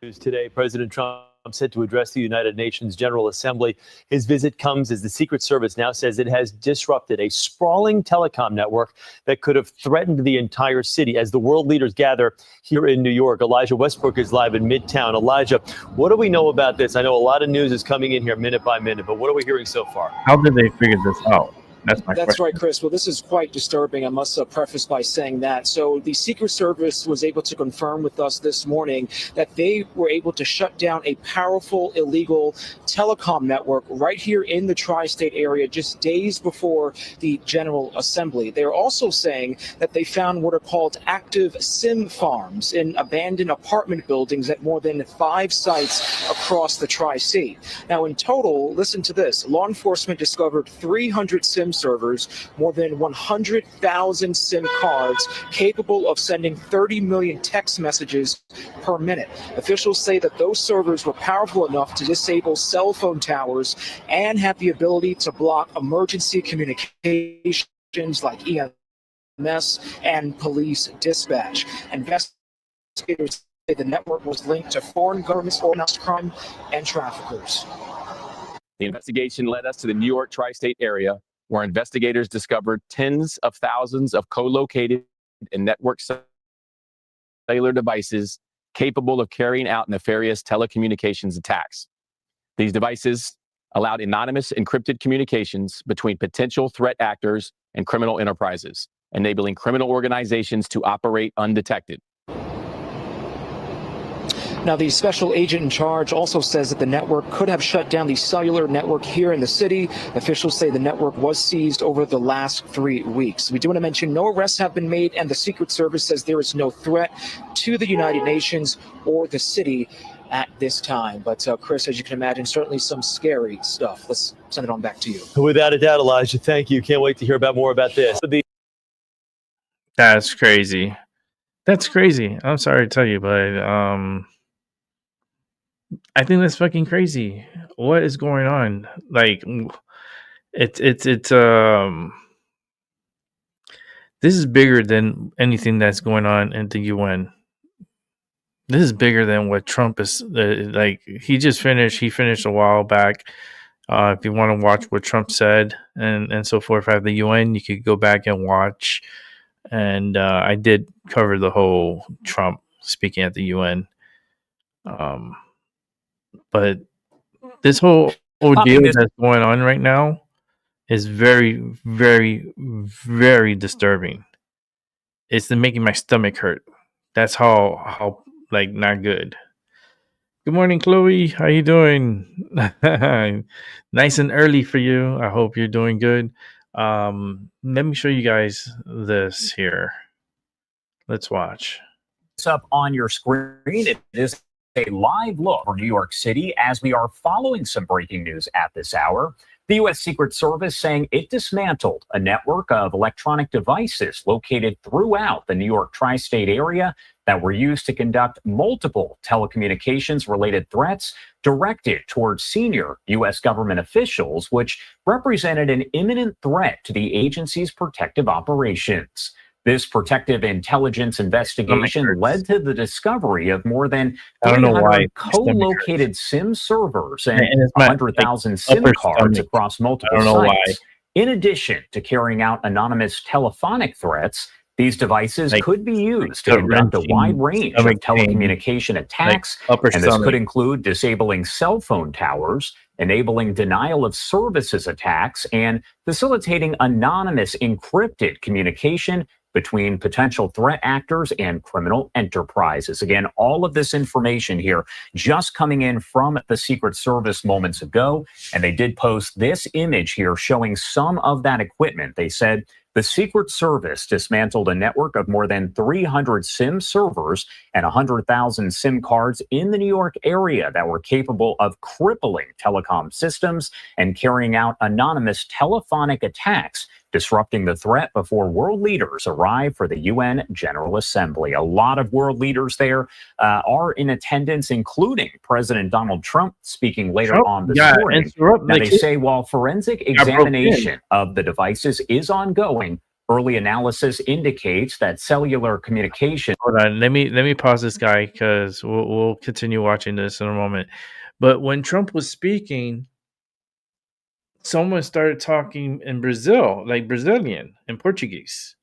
News today, President Trump set to address the United Nations General Assembly. His visit comes as the Secret Service now says it has disrupted a sprawling telecom network that could have threatened the entire city as the world leaders gather here in New York. Elijah Westbrook is live in Midtown. Elijah, what do we know about this? I know a lot of news is coming in here minute by minute, but what are we hearing so far? How did they figure this out? That's my question. Right, Chris. Well, this is quite disturbing. I must preface by saying that. So the Secret Service was able to confirm with us this morning that they were able to shut down a powerful illegal telecom network right here in the tri-state area just days before the General Assembly. They're also saying that they found what are called active SIM farms in abandoned apartment buildings at more than 5 sites across the tri-state. Now, in total, listen to this. Law enforcement discovered 300 SIM servers, more than 100,000 SIM cards capable of sending 30 million text messages per minute. Officials say that those servers were powerful enough to disable cell phone towers and have the ability to block emergency communications like EMS and police dispatch. Investigators say the network was linked to foreign governments, organized crime, and traffickers. The investigation led us to the New York tri-state area, where investigators discovered tens of thousands of co-located and network cellular devices capable of carrying out nefarious telecommunications attacks. These devices allowed anonymous encrypted communications between potential threat actors and criminal enterprises, enabling criminal organizations to operate undetected. Now, the special agent in charge also says that the network could have shut down the cellular network here in the city. Officials say the network was seized over the last 3 weeks. We do want to mention no arrests have been made, and the Secret Service says there is no threat to the United Nations or the city at this time. But Chris, as you can imagine, certainly some scary stuff. Let's send it on back to you. Without a doubt, Elijah, thank you. Can't wait to hear about more about this. That's crazy. That's crazy. I'm sorry to tell you, but I think that's fucking crazy. What is going on? Like, it's this is bigger than anything that's going on in the UN. This is bigger than what Trump is like. He finished a while back. If you want to watch what Trump said and so forth at the UN, you could go back and watch. And I did cover the whole Trump speaking at the UN. But this whole ordeal that's going on right now is very, very, very disturbing. It's making my stomach hurt. That's how like not good. Good morning, Chloe. How you doing? Nice and early for you. I hope you're doing good. Let me show you guys this here. Let's watch. It's up on your screen. It is a live look for New York City as we are following some breaking news at this hour. The U.S. Secret Service saying it dismantled a network of electronic devices located throughout the New York tri-state area that were used to conduct multiple telecommunications-related threats directed towards senior U.S. government officials, which represented an imminent threat to the agency's protective operations. This protective intelligence investigation led to the discovery of more than 300 co-located SIM servers and 100,000 SIM cards across multiple sites. In addition to carrying out anonymous telephonic threats, these devices could be used to conduct a wide range of telecommunication attacks, and this could include disabling cell phone towers, enabling denial of services attacks, and facilitating anonymous encrypted communication between potential threat actors and criminal enterprises. Again, all of this information here just coming in from the Secret Service moments ago, and they did post this image here showing some of that equipment. They said The Secret Service dismantled a network of more than 300 SIM servers and 100,000 SIM cards in the New York area that were capable of crippling telecom systems and carrying out anonymous telephonic attacks, disrupting the threat before world leaders arrive for the UN General Assembly. A lot of world leaders there are in attendance, including President Donald Trump speaking later on this morning. Now, they say while forensic examination of the devices is ongoing, early analysis indicates that cellular communication. Hold on, let me pause this guy because we'll continue watching this in a moment. But when Trump was speaking, someone started talking in Brazil, like Brazilian and Portuguese,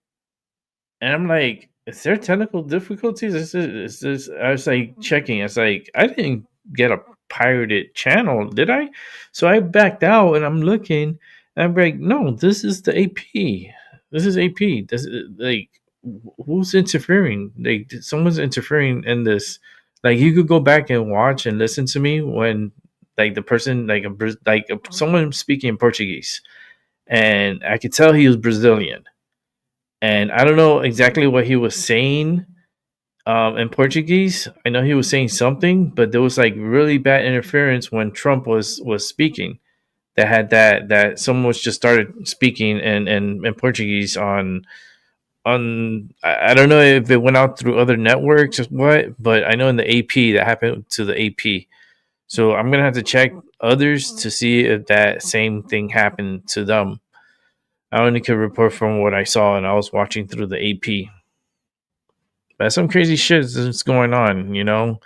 and I'm like, is there technical difficulties? Is this? I was like checking. It's like I didn't get a pirated channel, did I? So I backed out and I'm looking, and I'm like, no, this is the AP. This is AP. This is like, who's interfering? Like, someone's interfering in this. Like, you could go back and watch and listen to me when, like, the person, someone speaking in Portuguese, and I could tell he was Brazilian, and I don't know exactly what he was saying in Portuguese. I know he was saying something, but there was like really bad interference when Trump was speaking. That had that someone was just started speaking in Portuguese on I don't know if it went out through other networks or what, but I know in the AP that happened to the AP. So I'm gonna have to check others to see if that same thing happened to them. I only could report from what I saw, and I was watching through the AP. But some crazy shit is going on, you know.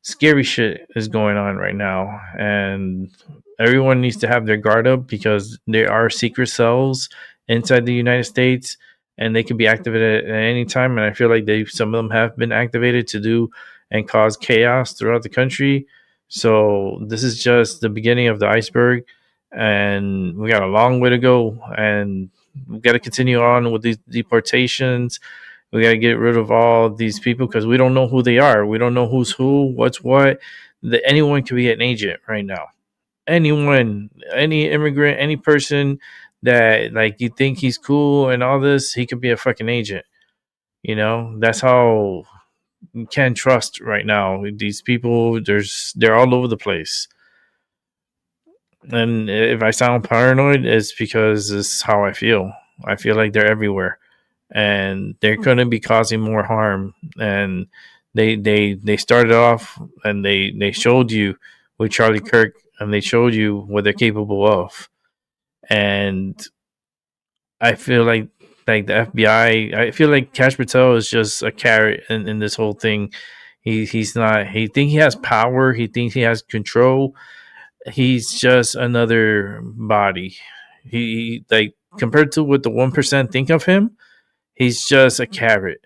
Scary shit is going on right now, and everyone needs to have their guard up because there are secret cells inside the United States, and they can be activated at any time. And I feel like some of them have been activated to do and cause chaos throughout the country. So this is just the beginning of the iceberg, and we got a long way to go, and we got to continue on with these deportations. We got to get rid of all these people because we don't know who they are. We don't know who's who, what's what. Anyone can be an agent right now. Anyone, any immigrant, any person that like you think he's cool and all this, he could be a fucking agent. You know, that's how you can't trust right now. These people, they're all over the place. And if I sound paranoid, it's because it's how I feel. I feel like they're everywhere. And they're going to be causing more harm. And they started off and they showed you with Charlie Kirk, and they showed you what they're capable of. And I feel like the FBI, I feel like Kash Patel is just a carrot in this whole thing. He's not. He thinks he has power. He thinks he has control. He's just another body. He like compared to what the 1% think of him. He's just a carrot.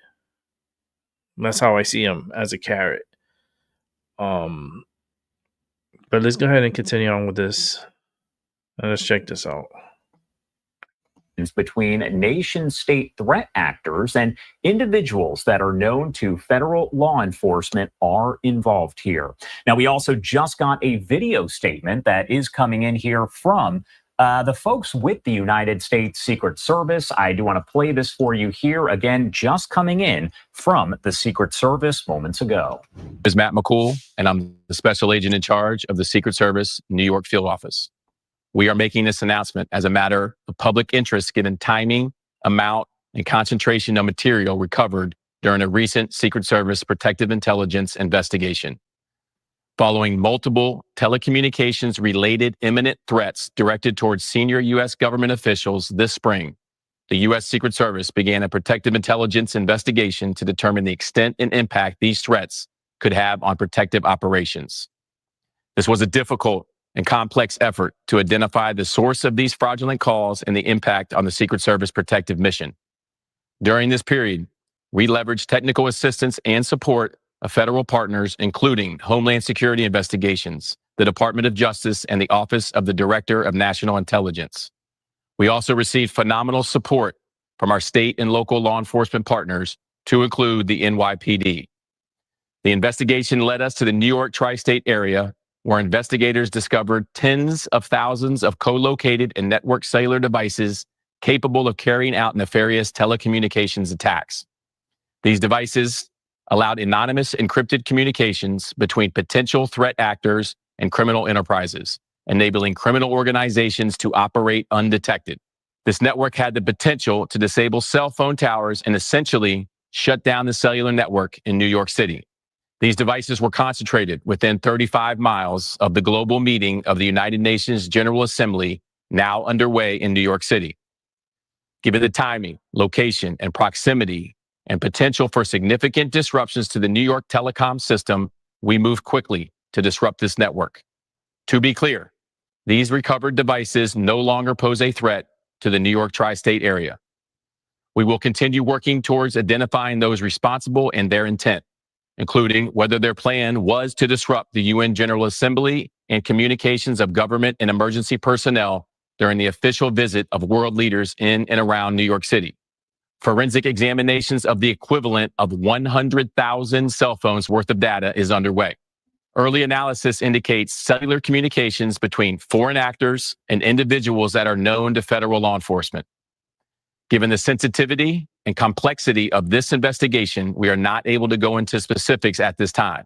That's how I see him, as a carrot. But let's go ahead and continue on with this. And let's check this out. Between nation-state threat actors and individuals that are known to federal law enforcement are involved here. Now, we also just got a video statement that is coming in here from the folks with the United States Secret Service. I do want to play this for you here. Again, just coming in from the Secret Service moments ago. This is Matt McCool, and I'm the special agent in charge of the Secret Service New York field office. We are making this announcement as a matter of public interest given timing, amount, and concentration of material recovered during a recent Secret Service protective intelligence investigation. Following multiple telecommunications-related imminent threats directed towards senior U.S. government officials this spring, the U.S. Secret Service began a protective intelligence investigation to determine the extent and impact these threats could have on protective operations. This was a difficult and complex effort to identify the source of these fraudulent calls and the impact on the Secret Service protective mission. During this period, we leveraged technical assistance and support of federal partners, including Homeland Security Investigations, the Department of Justice, and the Office of the Director of National Intelligence. We also received phenomenal support from our state and local law enforcement partners, to include the NYPD. The investigation led us to the New York tri-state area, where investigators discovered tens of thousands of co-located and networked cellular devices capable of carrying out nefarious telecommunications attacks. These devices allowed anonymous encrypted communications between potential threat actors and criminal enterprises, enabling criminal organizations to operate undetected. This network had the potential to disable cell phone towers and essentially shut down the cellular network in New York City. These devices were concentrated within 35 miles of the global meeting of the United Nations General Assembly, now underway in New York City. Given the timing, location, and proximity, and potential for significant disruptions to the New York telecom system, we moved quickly to disrupt this network. To be clear, these recovered devices no longer pose a threat to the New York tri-state area. We will continue working towards identifying those responsible and their intent, including whether their plan was to disrupt the UN General Assembly and communications of government and emergency personnel during the official visit of world leaders in and around New York City. Forensic examinations of the equivalent of 100,000 cell phones worth of data is underway. Early analysis indicates cellular communications between foreign actors and individuals that are known to federal law enforcement. Given the sensitivity and complexity of this investigation, we are not able to go into specifics at this time.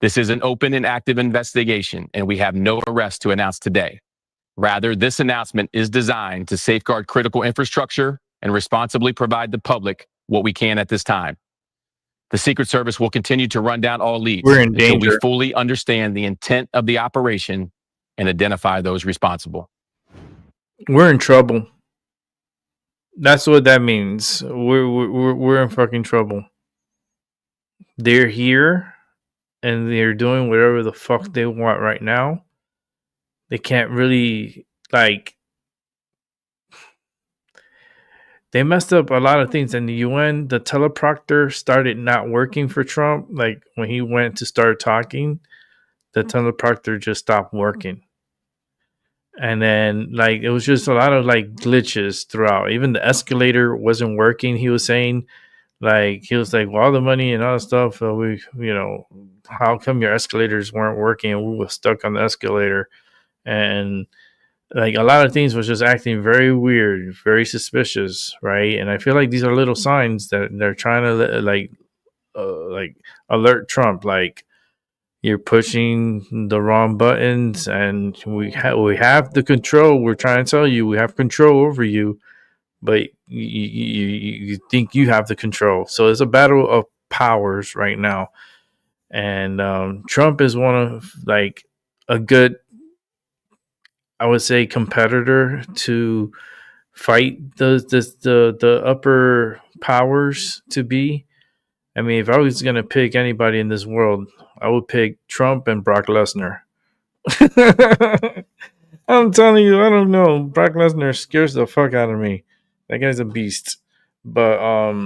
This is an open and active investigation, and we have no arrests to announce today. Rather, this announcement is designed to safeguard critical infrastructure and responsibly provide the public what we can at this time. The Secret Service will continue to run down all leads We're in until we danger. fully understand the intent of the operation and identify those responsible. We're in trouble. That's what that means. We're in fucking trouble. They're here and they're doing whatever the fuck they want right now. They can't really, like, they messed up a lot of things in the UN. The teleprompter started not working for Trump. Like, when he went to start talking, the teleprompter just stopped working. And then, like, it was just a lot of, like, glitches throughout. Even the escalator wasn't working. He was saying, like, well, all the money and all that stuff, how come your escalators weren't working and we were stuck on the escalator? And, like, a lot of things was just acting very weird, very suspicious, right? And I feel like these are little signs that they're trying to, like alert Trump, like, you're pushing the wrong buttons, and we have the control. We're trying to tell you we have control over you, but you think you have the control. So it's a battle of powers right now, and Trump is one of, like, a good, I would say, competitor to fight the upper powers to be. I mean, if I was going to pick anybody in this world, I would pick Trump and Brock Lesnar. I'm telling you, I don't know. Brock Lesnar scares the fuck out of me. That guy's a beast. But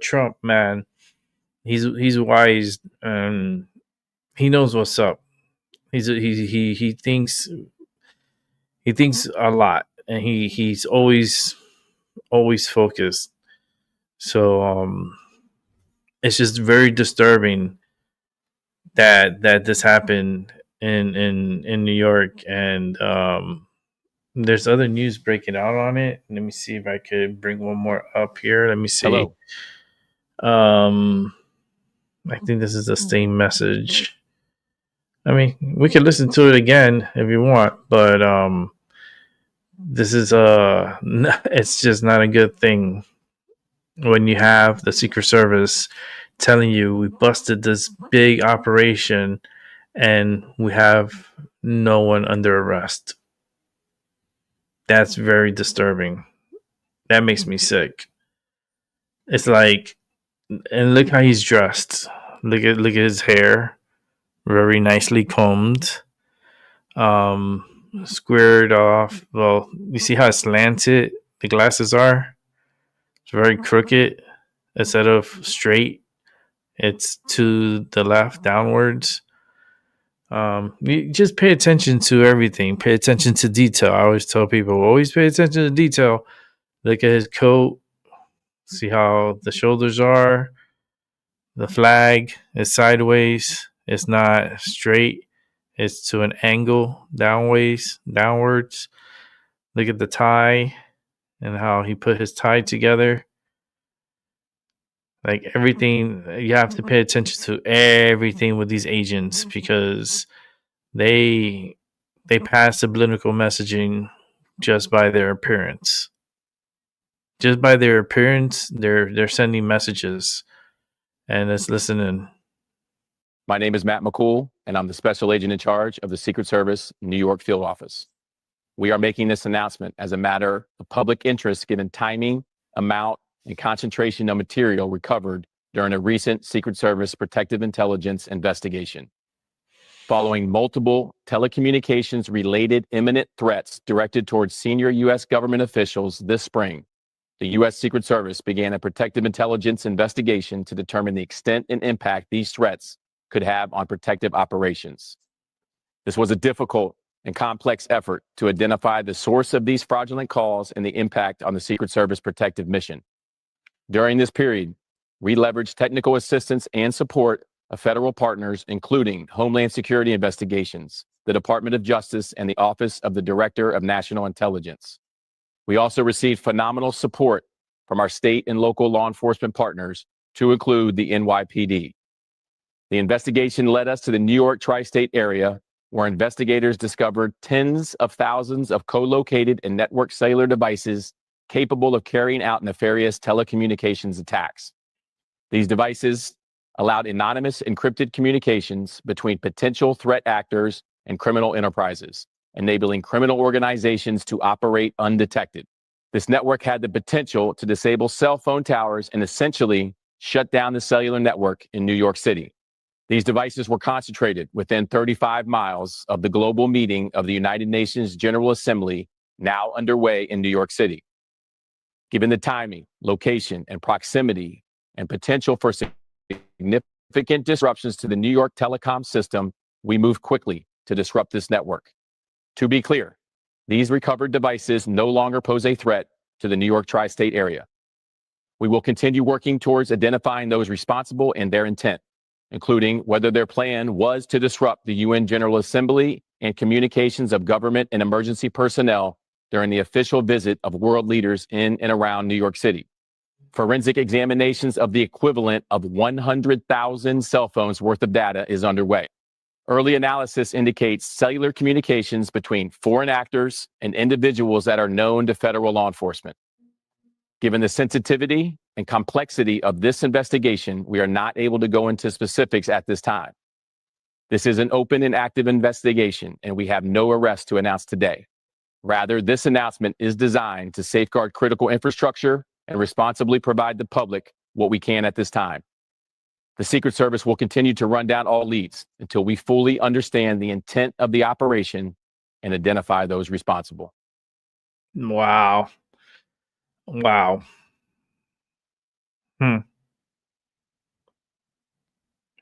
Trump, man, he's wise and he knows what's up. He thinks a lot, and he's always focused. So it's just very disturbing that this happened in New York, and there's other news breaking out on it. Let me see if I could bring one more up here. Let me see. Hello. I think this is the same message. I mean, we could listen to it again if you want, but this is it's just not a good thing when you have the Secret Service telling you we busted this big operation and we have no one under arrest. That's very disturbing. That makes me sick. It's like, and look how he's dressed. Look at his hair, very nicely combed, squared off. Well, you see how slanted the glasses are. It's very crooked instead of straight. It's to the left, downwards. You just pay attention to everything. Pay attention to detail. I always tell people, always pay attention to detail. Look at his coat. See how the shoulders are. The flag is sideways. It's not straight. It's to an angle, downwards. Look at the tie. and how he put his tie together. Like everything, you have to pay attention to everything with these agents because they pass subliminal messaging just by their appearance. Just by their appearance, they're sending messages, and let's listen in. My name is Matt McCool, and I'm the special agent in charge of the Secret Service New York field office. We are making this announcement as a matter of public interest given timing, amount, and concentration of material recovered during a recent Secret Service Protective Intelligence investigation. Following multiple telecommunications-related imminent threats directed towards senior U.S. government officials this spring, the U.S. Secret Service began a protective intelligence investigation to determine the extent and impact these threats could have on protective operations. This was a difficult and complex effort to identify the source of these fraudulent calls and the impact on the Secret Service protective mission. During this period, we leveraged technical assistance and support of federal partners, including Homeland Security Investigations, the Department of Justice, and the Office of the Director of National Intelligence. We also received phenomenal support from our state and local law enforcement partners, to include the NYPD. The investigation led us to the New York tri-state area, where investigators discovered tens of thousands of co-located and networked cellular devices capable of carrying out nefarious telecommunications attacks. These devices allowed anonymous encrypted communications between potential threat actors and criminal enterprises, enabling criminal organizations to operate undetected. This network had the potential to disable cell phone towers and essentially shut down the cellular network in New York City. These devices were concentrated within 35 miles of the global meeting of the United Nations General Assembly, now underway in New York City. Given the timing, location, and proximity and potential for significant disruptions to the New York telecom system, we moved quickly to disrupt this network. To be clear, these recovered devices no longer pose a threat to the New York tri-state area. We will continue working towards identifying those responsible and their intent, including whether their plan was to disrupt the UN General Assembly and communications of government and emergency personnel during the official visit of world leaders in and around New York City. Forensic examinations of the equivalent of 100,000 cell phones worth of data is underway. Early analysis indicates cellular communications between foreign actors and individuals that are known to federal law enforcement. Given the sensitivity and complexity of this investigation, we are not able to go into specifics at this time. This is an open and active investigation, and we have no arrests to announce today. Rather, this announcement is designed to safeguard critical infrastructure and responsibly provide the public what we can at this time. The Secret Service will continue to run down all leads until we fully understand the intent of the operation and identify those responsible. Wow. Wow.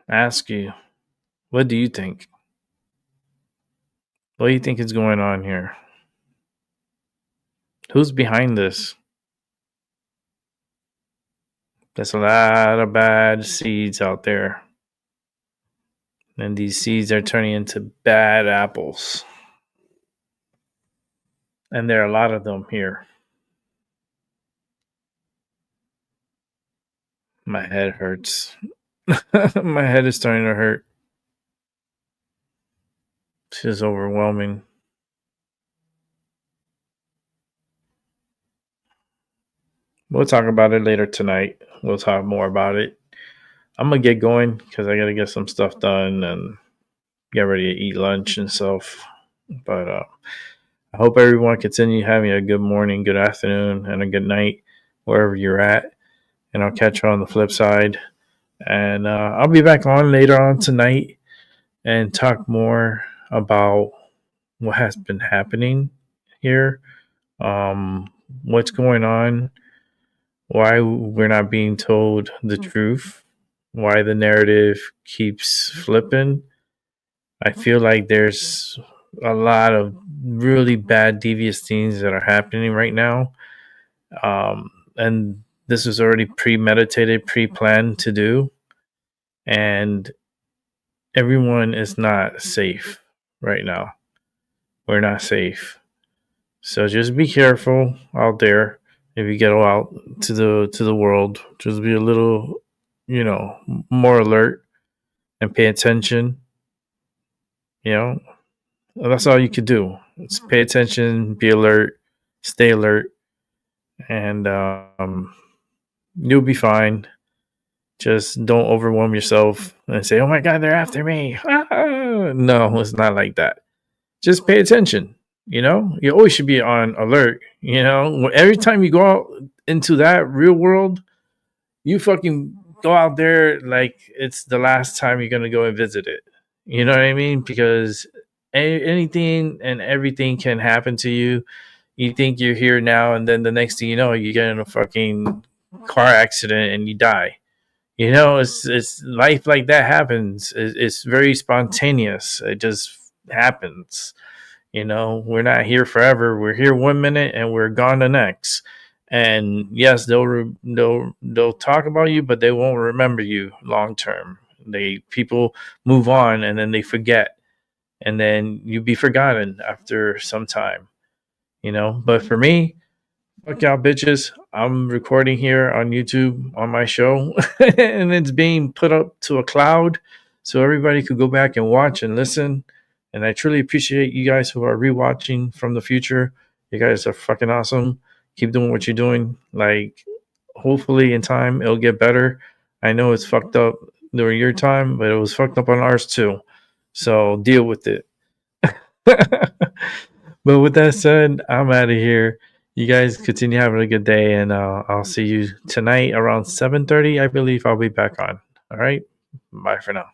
Ask you, what do you think? What do you think is going on here? Who's behind this? There's a lot of bad seeds out there. And these seeds are turning into bad apples. And there are a lot of them here. My head hurts. My head is starting to hurt. It's just overwhelming. We'll talk about it later tonight. We'll talk more about it. I'm going to get going because I got to get some stuff done and get ready to eat lunch and stuff. But I hope everyone continue having a good morning, good afternoon, and a good night wherever you're at. And I'll catch you on the flip side. And I'll be back on later on tonight and talk more about what has been happening here, what's going on, why we're not being told the truth, why the narrative keeps flipping. I feel like there's a lot of really bad, devious things that are happening right now. And this was already premeditated, pre-planned to do. And everyone is not safe right now. We're not safe. So just be careful out there. if you get out to the world, just be a little, more alert and pay attention. That's all you could do. It's pay attention, be alert, stay alert, and you'll be fine. Just don't overwhelm yourself and say, "Oh my God, they're after me!" No, it's not like that. Just pay attention. You always should be on alert. Every time you go out into that real world, you fucking go out there like it's the last time you're gonna go and visit it. You know what I mean? Because anything and everything can happen to you. You think you're here now, and then the next thing you know, you get in a fucking car accident and you die. It's life like that happens. It's very spontaneous. It just happens. We're not here forever. We're here 1 minute and we're gone the next. And yes, they'll talk about you, but they won't remember you long term. People move on and then they forget, and then you be forgotten after some time. But for me, fuck y'all bitches. I'm recording here on YouTube on my show and it's being put up to a cloud so everybody could go back and watch and listen. And I truly appreciate you guys who are rewatching from the future. You guys are fucking awesome. Keep doing what you're doing. Like, hopefully in time it'll get better. I know it's fucked up during your time, but it was fucked up on ours too. So deal with it. But with that said, I'm out of here. You guys continue having a good day, and I'll see you tonight around 7:30. I believe I'll be back on. All right. Bye for now.